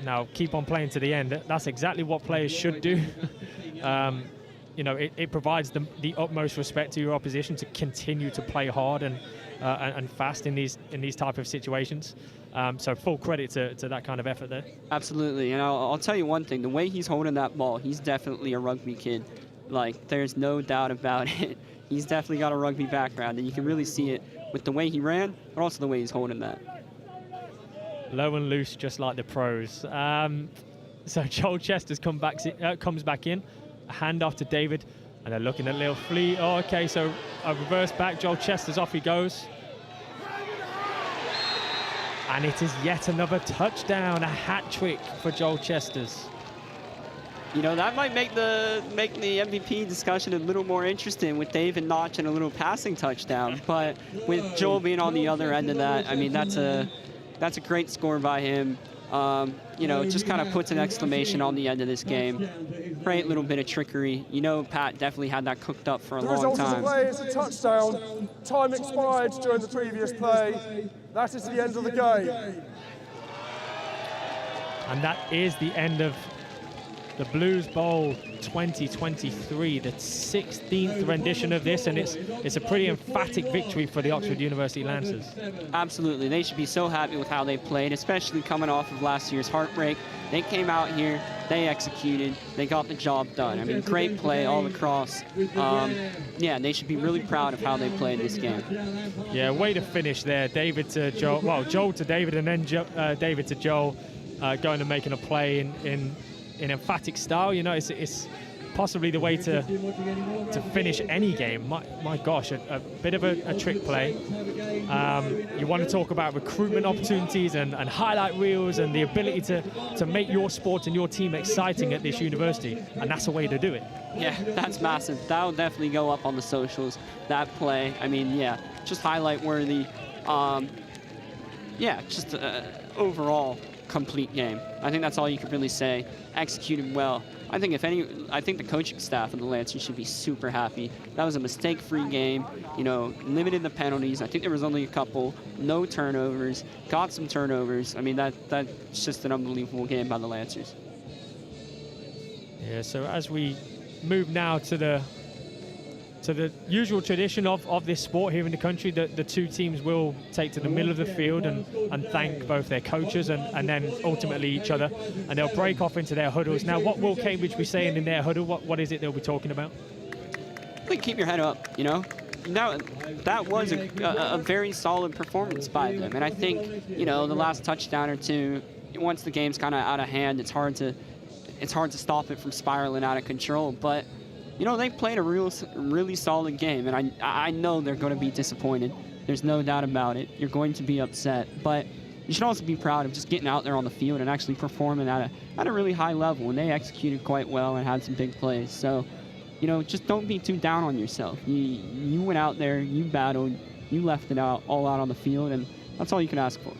Now, keep on playing to the end. That's exactly what players should do. You know, it provides the utmost respect to your opposition to continue to play hard and fast in these type of situations. So full credit to that kind of effort there. Absolutely, and I'll tell you one thing. The way he's holding that ball, he's definitely a rugby kid. Like, there's no doubt about it. He's definitely got a rugby background, and you can really see it with the way he ran, but also the way he's holding that. Low and loose, just like the pros. So Joel Chester's comes back in, a handoff to David, and they're looking at Lil Flea. Oh, okay, so a reverse back. Joel Chester's off he goes. And it is yet another touchdown, a hat trick for Joel Chester's. You know, that might make the MVP discussion a little more interesting with David notching a little passing touchdown. But with Joel being on the other end of that, I mean, that's a great score by him. You know, it just kind of puts an exclamation on the end of this game. Great little bit of trickery. You know, Pat definitely had that cooked up for a long time. The result of the play is a touchdown. Time expired during the previous play. That is the end of the game. And that is the end of the Blues Bowl 2023, the 16th rendition of this, and it's a pretty emphatic victory for the Oxford University Lancers. Absolutely, they should be so happy with how they played, especially coming off of last year's heartbreak. They came out here, they executed, they got the job done. I mean, great play all across. Yeah, they should be really proud of how they played this game. Yeah, way to finish there. David to Joel, well, Joel to David, and then David to Joel, going and making a play in emphatic style. You know, it's possibly the way to finish any game. My gosh, a bit of a trick play. You want to talk about recruitment opportunities and highlight reels and the ability to make your sport and your team exciting at this university, and that's a way to do it. Yeah, that's massive. That'll definitely go up on the socials, that play. I mean, yeah, just highlight worthy. Yeah, just overall complete game. I think that's all you can really say. Executed well. I think the coaching staff of the Lancers should be super happy. That was a mistake-free game. You know, limited the penalties. I think there was only a couple. No turnovers. Got some turnovers. I mean, that's just an unbelievable game by the Lancers. Yeah. So as we move now to the usual tradition of this sport here in the country, the two teams will take to the middle of the field and thank both their coaches and then ultimately each other, and they'll break off into their huddles. Now, what will Cambridge be saying in their huddle? What is it they'll be talking about? I think keep your head up, you know. That was a very solid performance by them, and I think, you know, the last touchdown or two, once the game's kind of out of hand, it's hard to stop it from spiraling out of control, but you know, they played a really solid game, and I know they're going to be disappointed. There's no doubt about it. You're going to be upset, but you should also be proud of just getting out there on the field and actually performing at a really high level, and they executed quite well and had some big plays. So, you know, just don't be too down on yourself. You went out there, you battled, you left it all out on the field, and that's all you can ask for.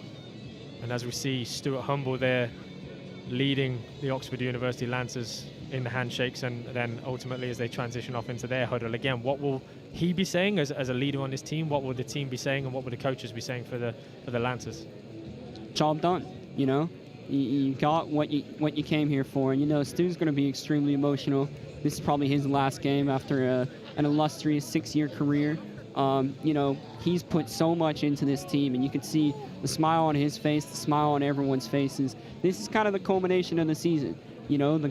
And as we see Stuart Humble there leading the Oxford University Lancers in the handshakes, and then ultimately as they transition off into their huddle again, what will he be saying as a leader on this team? What will the team be saying, and what will the coaches be saying for the Lancers? Job done. You know, you got what you came here for, and you know Stu's going to be extremely emotional. This is probably his last game after an illustrious 6-year career. You know, he's put so much into this team, and you can see the smile on his face, the smile on everyone's faces. This is kind of the culmination of the season. You know, the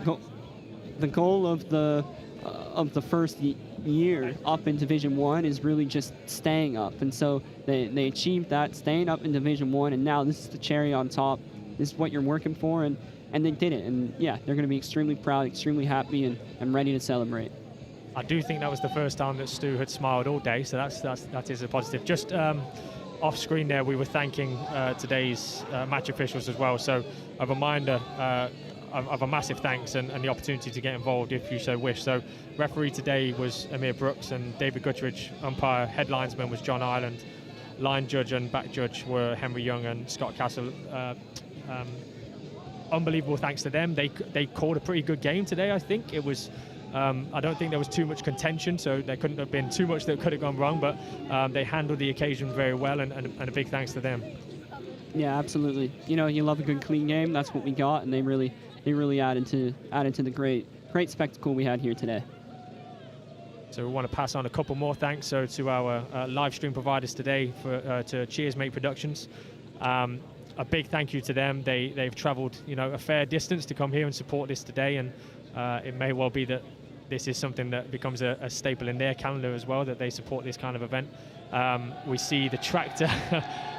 goal of the first year up in Division 1 is really just staying up, and so they achieved that, staying up in Division 1, and now this is the cherry on top. This is what you're working for, and they did it, and yeah, they're going to be extremely proud, extremely happy, and ready to celebrate. I do think that was the first time that Stu had smiled all day, so that is a positive. Just off screen there, we were thanking today's match officials as well. So a reminder of a massive thanks and the opportunity to get involved if you so wish. So referee today was Amir Brooks, and David Guttridge. Umpire headlinesman was John Ireland. Line judge and back judge were Henry Young and Scott Castle. Unbelievable thanks to them. They called a pretty good game today, I think. It was, I don't think there was too much contention, so there couldn't have been too much that could have gone wrong, but they handled the occasion very well, and a big thanks to them. Yeah, absolutely. You know, you love a good clean game. That's what we got, and they really added to the great spectacle we had here today. So we want to pass on a couple more thanks to our live stream providers today, to Cheers Mate Productions. A big thank you to them. They've travelled, a fair distance to come here and support this today, and it may well be that this is something that becomes a staple in their calendar as well, that they support this kind of event. We see the tractor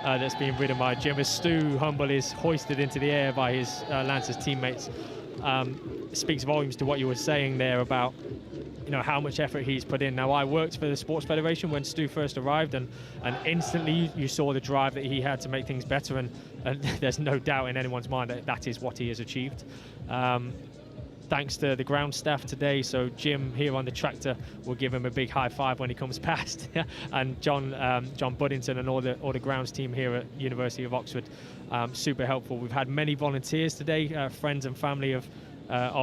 that's being ridden by Jim as Stu Humble is hoisted into the air by his Lancers teammates. It speaks volumes to what you were saying there about how much effort he's put in. Now, I worked for the Sports Federation when Stu first arrived, and instantly you saw the drive that he had to make things better, and there's no doubt in anyone's mind that is what he has achieved. Thanks to the ground staff today. So Jim here on the tractor will give him a big high five when he comes past, and John Buddington and all the grounds team here at University of Oxford, super helpful. We've had many volunteers today, friends and family of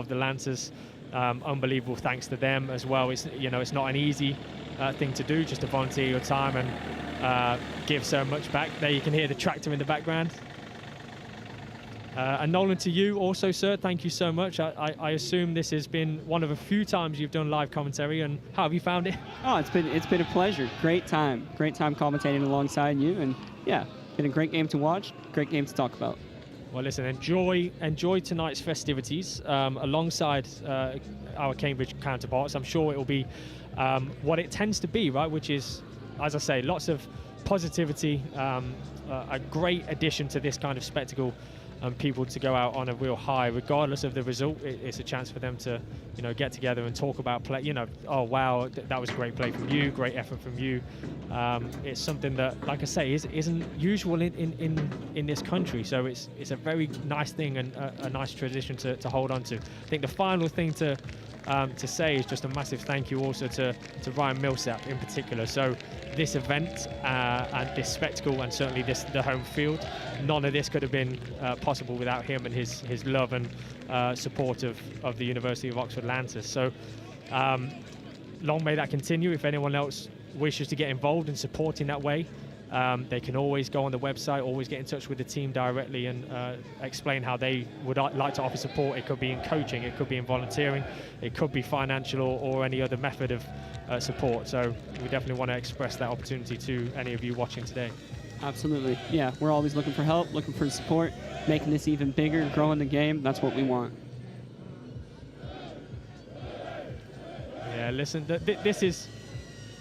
the Lancers. Unbelievable thanks to them as well. It's not an easy thing to do, just to volunteer your time and give so much back. There you can hear the tractor in the background. And Nolan, to you also, sir, thank you so much. I assume this has been one of a few times you've done live commentary, and how have you found it? Oh, it's been a pleasure. Great time commentating alongside you, and yeah, been a great game to watch, great game to talk about. Well, listen, enjoy tonight's festivities alongside our Cambridge counterparts. I'm sure it will be what it tends to be, right? Which is, as I say, lots of positivity, a great addition to this kind of spectacle, and people to go out on a real high, regardless of the result. It's a chance for them to, get together and talk about play. Oh wow, that was a great play from you, great effort from you. It's something that, like I say, isn't usual in this country. So it's a very nice thing and a nice tradition to hold on to. I think the final thing to say is just a massive thank you also to Ryan Millsap in particular. So this event and this spectacle, and certainly the home field, none of this could have been possible without him and his love and support of the University of Oxford Lancers. So long may that continue. If anyone else wishes to get involved and support in that way, they can always go on the website, always get in touch with the team directly and explain how they would like to offer support. It could be in coaching, it could be in volunteering, it could be financial or any other method of support. So we definitely want to express that opportunity to any of you watching today. Absolutely. Yeah, we're always looking for help, looking for support, making this even bigger, growing the game. That's what we want. Yeah, listen, this is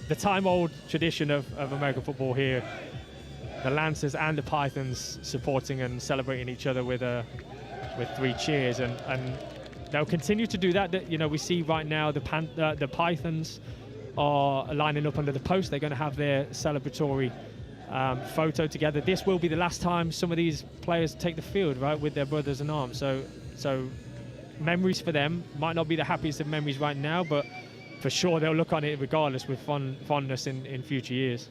the time-old tradition of American football here. The Lancers and the Pythons supporting and celebrating each other with 3 cheers, and they'll continue to do that. We see right now the Pythons are lining up under the post. They're going to have their celebratory photo together. This will be the last time some of these players take the field, right, with their brothers in arms. So memories for them might not be the happiest of memories right now, but for sure they'll look on it regardless with fondness in future years.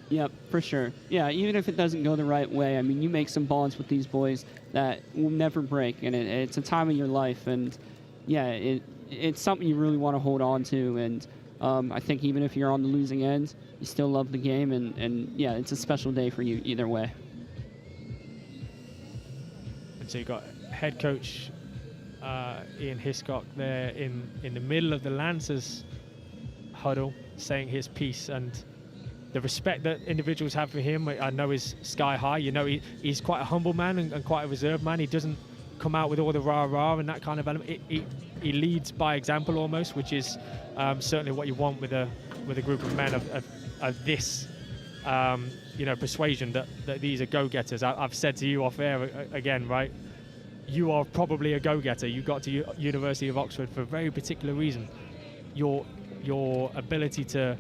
Yep, for sure. Yeah, even if it doesn't go the right way, I mean, you make some bonds with these boys that will never break, and it's a time of your life, and yeah, it's something you really want to hold on to, and I think even if you're on the losing end, you still love the game, and yeah, it's a special day for you either way. And so you've got head coach Ian Hiscock there in the middle of the Lancers huddle saying his piece, and the respect that individuals have for him, I know, is sky high. He's quite a humble man and quite a reserved man. He doesn't come out with all the rah-rah and that kind of element. He leads by example almost, which is certainly what you want with a group of men of this persuasion that these are go-getters. I've said to you off air again, right? You are probably a go-getter. You got to University of Oxford for a very particular reason. Your ability to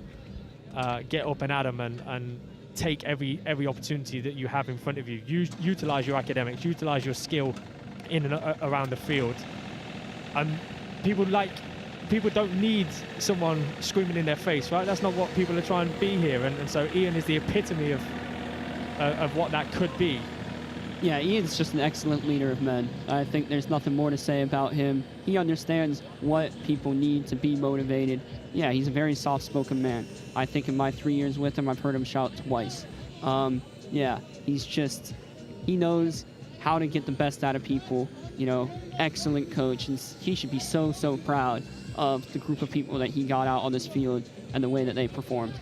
get up and at them and take every opportunity that you have in front of you. Utilize your academics, utilize your skill in and around the field. And people don't need someone screaming in their face, right? That's not what people are trying to be here. And so Ian is the epitome of what that could be. Yeah, Ian's just an excellent leader of men. I think there's nothing more to say about him. He understands what people need to be motivated. Yeah, he's a very soft-spoken man. I think in my 3 years with him, I've heard him shout twice. Yeah, he knows how to get the best out of people. You know, excellent coach, and he should be so proud of the group of people that he got out on this field and the way that they performed.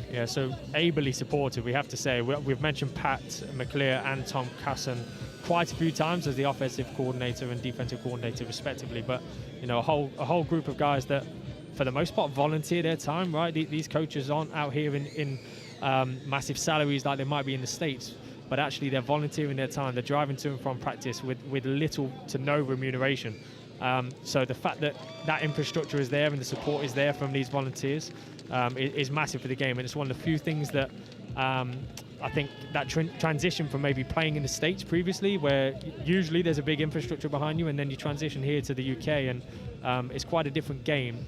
Yeah, so ably supported, we have to say. We've mentioned Pat McClear and Tom Casson quite a few times as the offensive coordinator and defensive coordinator, respectively. But you know, a whole group of guys that, for the most part, volunteer their time. Right, these coaches aren't out here in massive salaries like they might be in the States, but actually they're volunteering their time. They're driving to and from practice with little to no remuneration. So the fact that infrastructure is there and the support is there from these volunteers is massive for the game, and it's one of the few things that I think that transition from maybe playing in the States previously, where usually there's a big infrastructure behind you, and then you transition here to the UK, and it's quite a different game.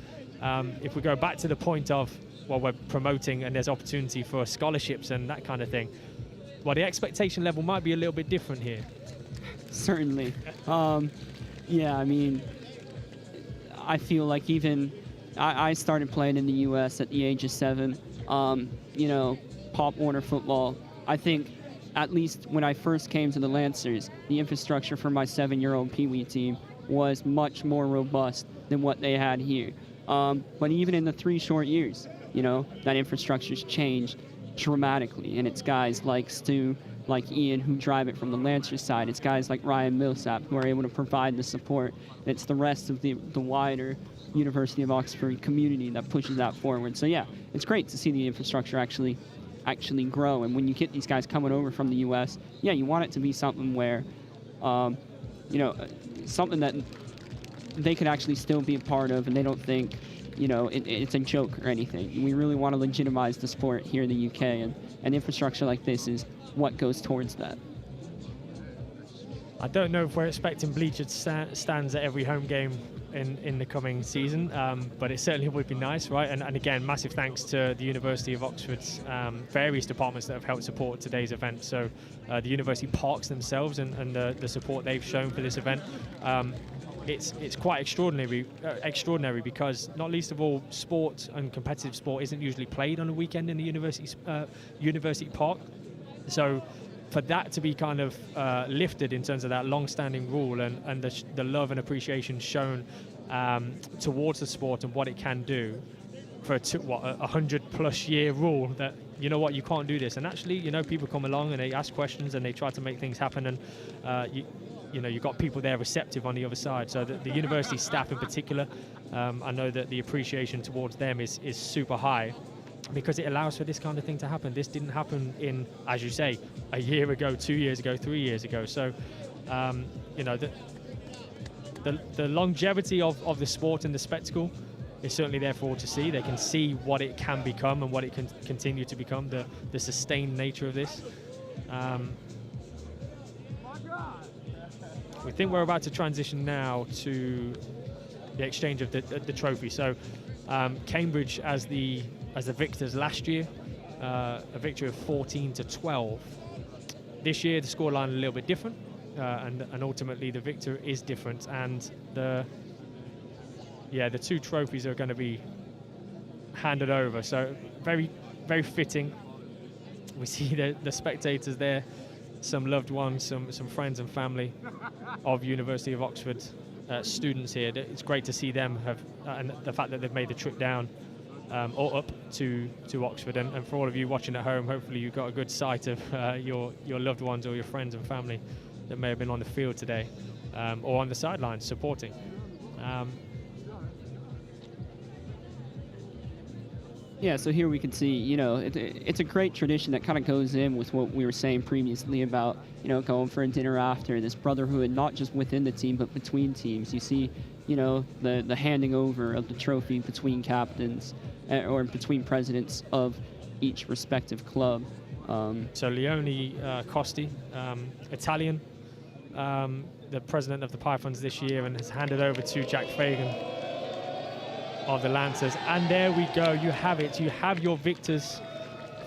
If we go back to the point of, well, we're promoting and there's opportunity for scholarships and that kind of thing, well, the expectation level might be a little bit different here. Certainly. Yeah, I mean, I feel like even I started playing in the U.S. at the age of 7. You know, Pop Warner football. I think at least when I first came to the Lancers, the infrastructure for my 7-year-old Pee Wee team was much more robust than what they had here. But even in the 3 short years, you know, that infrastructure's changed dramatically, and it's guys like Stu, like Ian, who drive it from the Lancers side. It's guys like Ryan Millsap who are able to provide the support. It's the rest of the wider University of Oxford community that pushes that forward. So yeah, it's great to see the infrastructure actually grow. And when you get these guys coming over from the U.S., yeah, you want it to be something where, you know, something that they could actually still be a part of, and they don't think, you know, it's a joke or anything. We really want to legitimize the sport here in the UK, and infrastructure like this is what goes towards that. I don't know if we're expecting bleachered stands at every home game in the coming season, but it certainly would be nice, right? And again, massive thanks to the University of Oxford's various departments that have helped support today's event. So the university parks themselves and the support they've shown for this event. It's quite extraordinary because, not least of all, sport and competitive sport isn't usually played on a weekend in the university park. So for that to be kind of lifted in terms of that long-standing rule and the love and appreciation shown towards the sport and what it can do for a 100+ year rule, that, you know what, you can't do this. And actually, you know, people come along and they ask questions and they try to make things happen, and you know, you've got people there receptive on the other side. So the university staff in particular, I know that the appreciation towards them is super high, because it allows for this kind of thing to happen. This didn't happen in, as you say, a year ago, 2 years ago, 3 years ago. So, you know, the longevity of the sport and the spectacle is certainly there for all to see. They can see what it can become and what it can continue to become, the sustained nature of this. We think we're about to transition now to the exchange of the trophy. So Cambridge as the victors last year, a victory of 14-12. This year the scoreline a little bit different, and ultimately the victor is different. And the 2 trophies are going to be handed over. So very, very fitting. We see the spectators there, some loved ones, some friends and family of University of Oxford students here. It's great to see them and the fact that they've made the trip down or up to Oxford. And for all of you watching at home, hopefully you got a good sight of your loved ones or your friends and family that may have been on the field today or on the sidelines supporting. Yeah, so here we can see, you know, it's a great tradition that kind of goes in with what we were saying previously about, you know, going for a dinner after, this brotherhood, not just within the team, but between teams. You see, you know, the handing over of the trophy between captains or between presidents of each respective club. So Leone Costi, Italian, the president of the Pythons this year, and has handed over to Jack Fagan of the Lancers. And there we go. You have it. You have your victors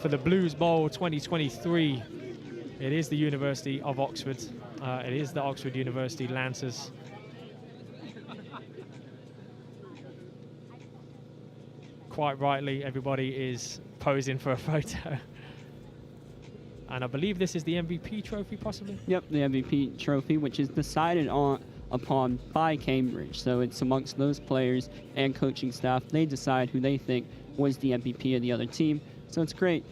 for the Blues Bowl 2023. It is the University of Oxford. It is the Oxford University Lancers. Quite rightly, everybody is posing for a photo. And I believe this is the MVP trophy, possibly? Yep, the MVP trophy, which is decided upon by Cambridge. So it's amongst those players and coaching staff. They decide who they think was the MVP of the other team. So it's great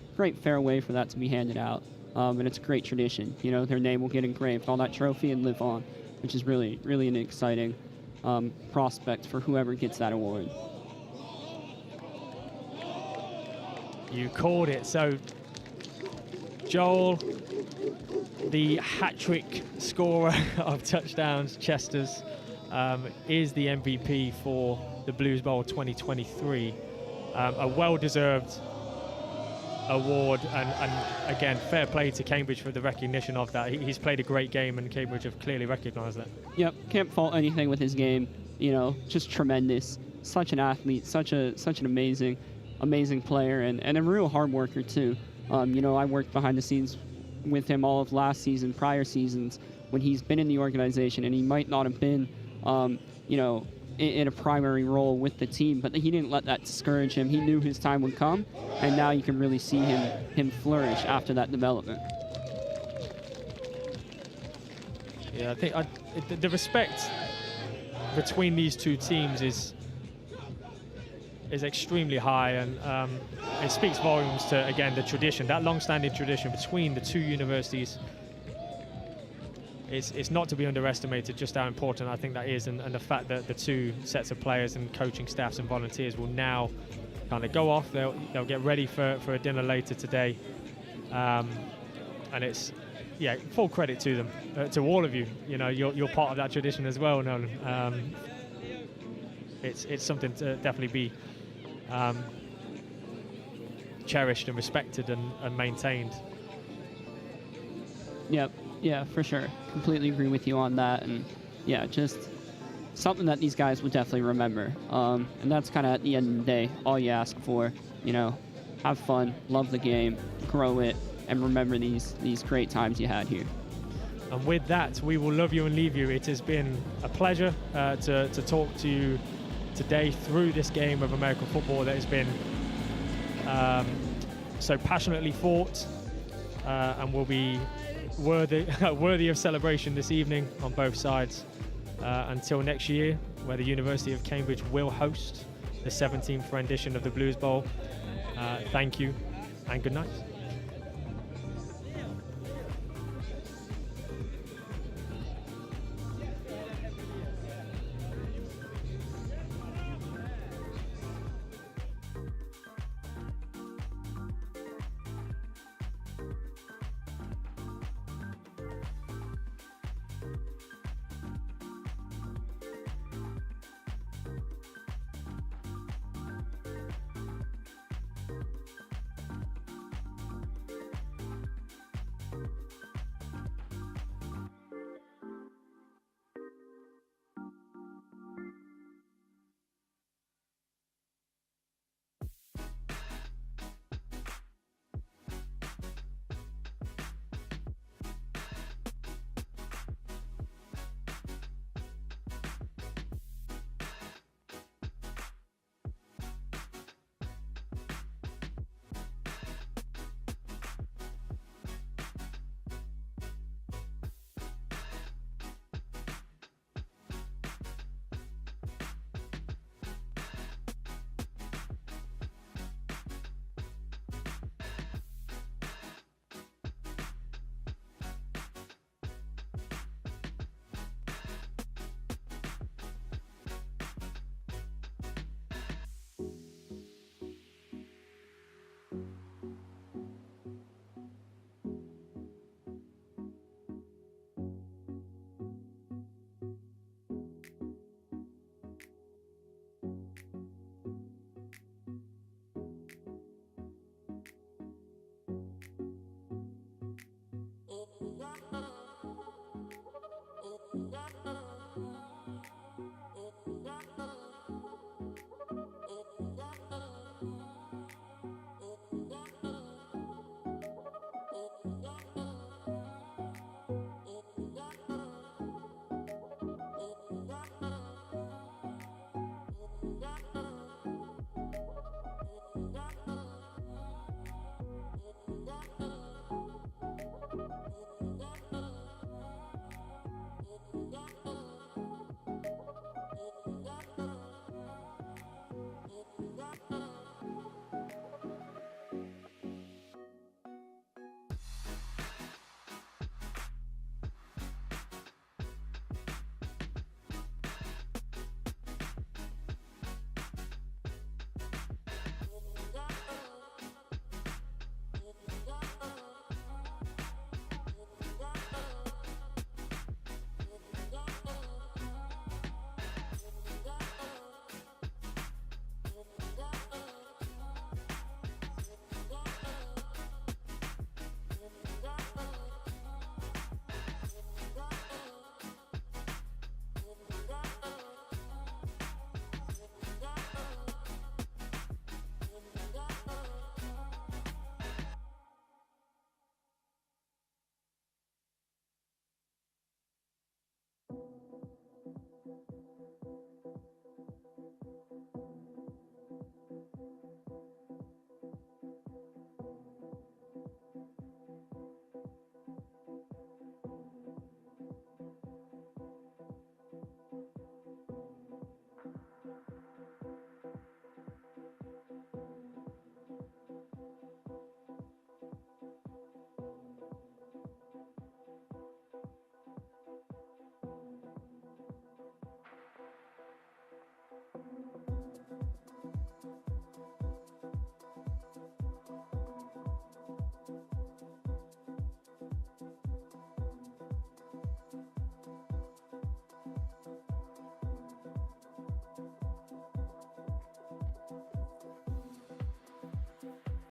fair way for that to be handed out. And it's a great tradition. You know, their name will get engraved on that trophy and live on, which is really, really an exciting prospect for whoever gets that award. You called it. So Joel, the hat-trick scorer of touchdowns, Chester's, is the MVP for the Blues Bowl 2023. A well-deserved award, and again, fair play to Cambridge for the recognition of that. He's played a great game, and Cambridge have clearly recognised that. Yep, can't fault anything with his game. You know, just tremendous. Such an athlete, such an amazing player, and a real hard worker too. You know, I worked behind the scenes with him all of last season, prior seasons, when he's been in the organization, and he might not have been, you know, in a primary role with the team, but he didn't let that discourage him. He knew his time would come, and now you can really see him flourish after that development. Yeah, I think the respect between these two teams is extremely high, and it speaks volumes to, again, the tradition, that long-standing tradition between the two universities. It's not to be underestimated just how important I think that is, and the fact that the two sets of players and coaching staffs and volunteers will now kind of go off. They'll get ready for a dinner later today, and it's, yeah, full credit to them, to all of you. You know, you're part of that tradition as well, Nolan. It's something to definitely be cherished and respected and maintained. Yep. Yeah, for sure. Completely agree with you on that. And yeah, just something that these guys would definitely remember. And that's kind of at the end of the day, all you ask for. You know, have fun, love the game, grow it, and remember these great times you had here. And with that, we will love you and leave you. It has been a pleasure to talk to you today through this game of American football that has been so passionately fought, and will be worthy of celebration this evening on both sides. Until next year, where the University of Cambridge will host the 17th rendition of the Blues Bowl. Thank you and good night.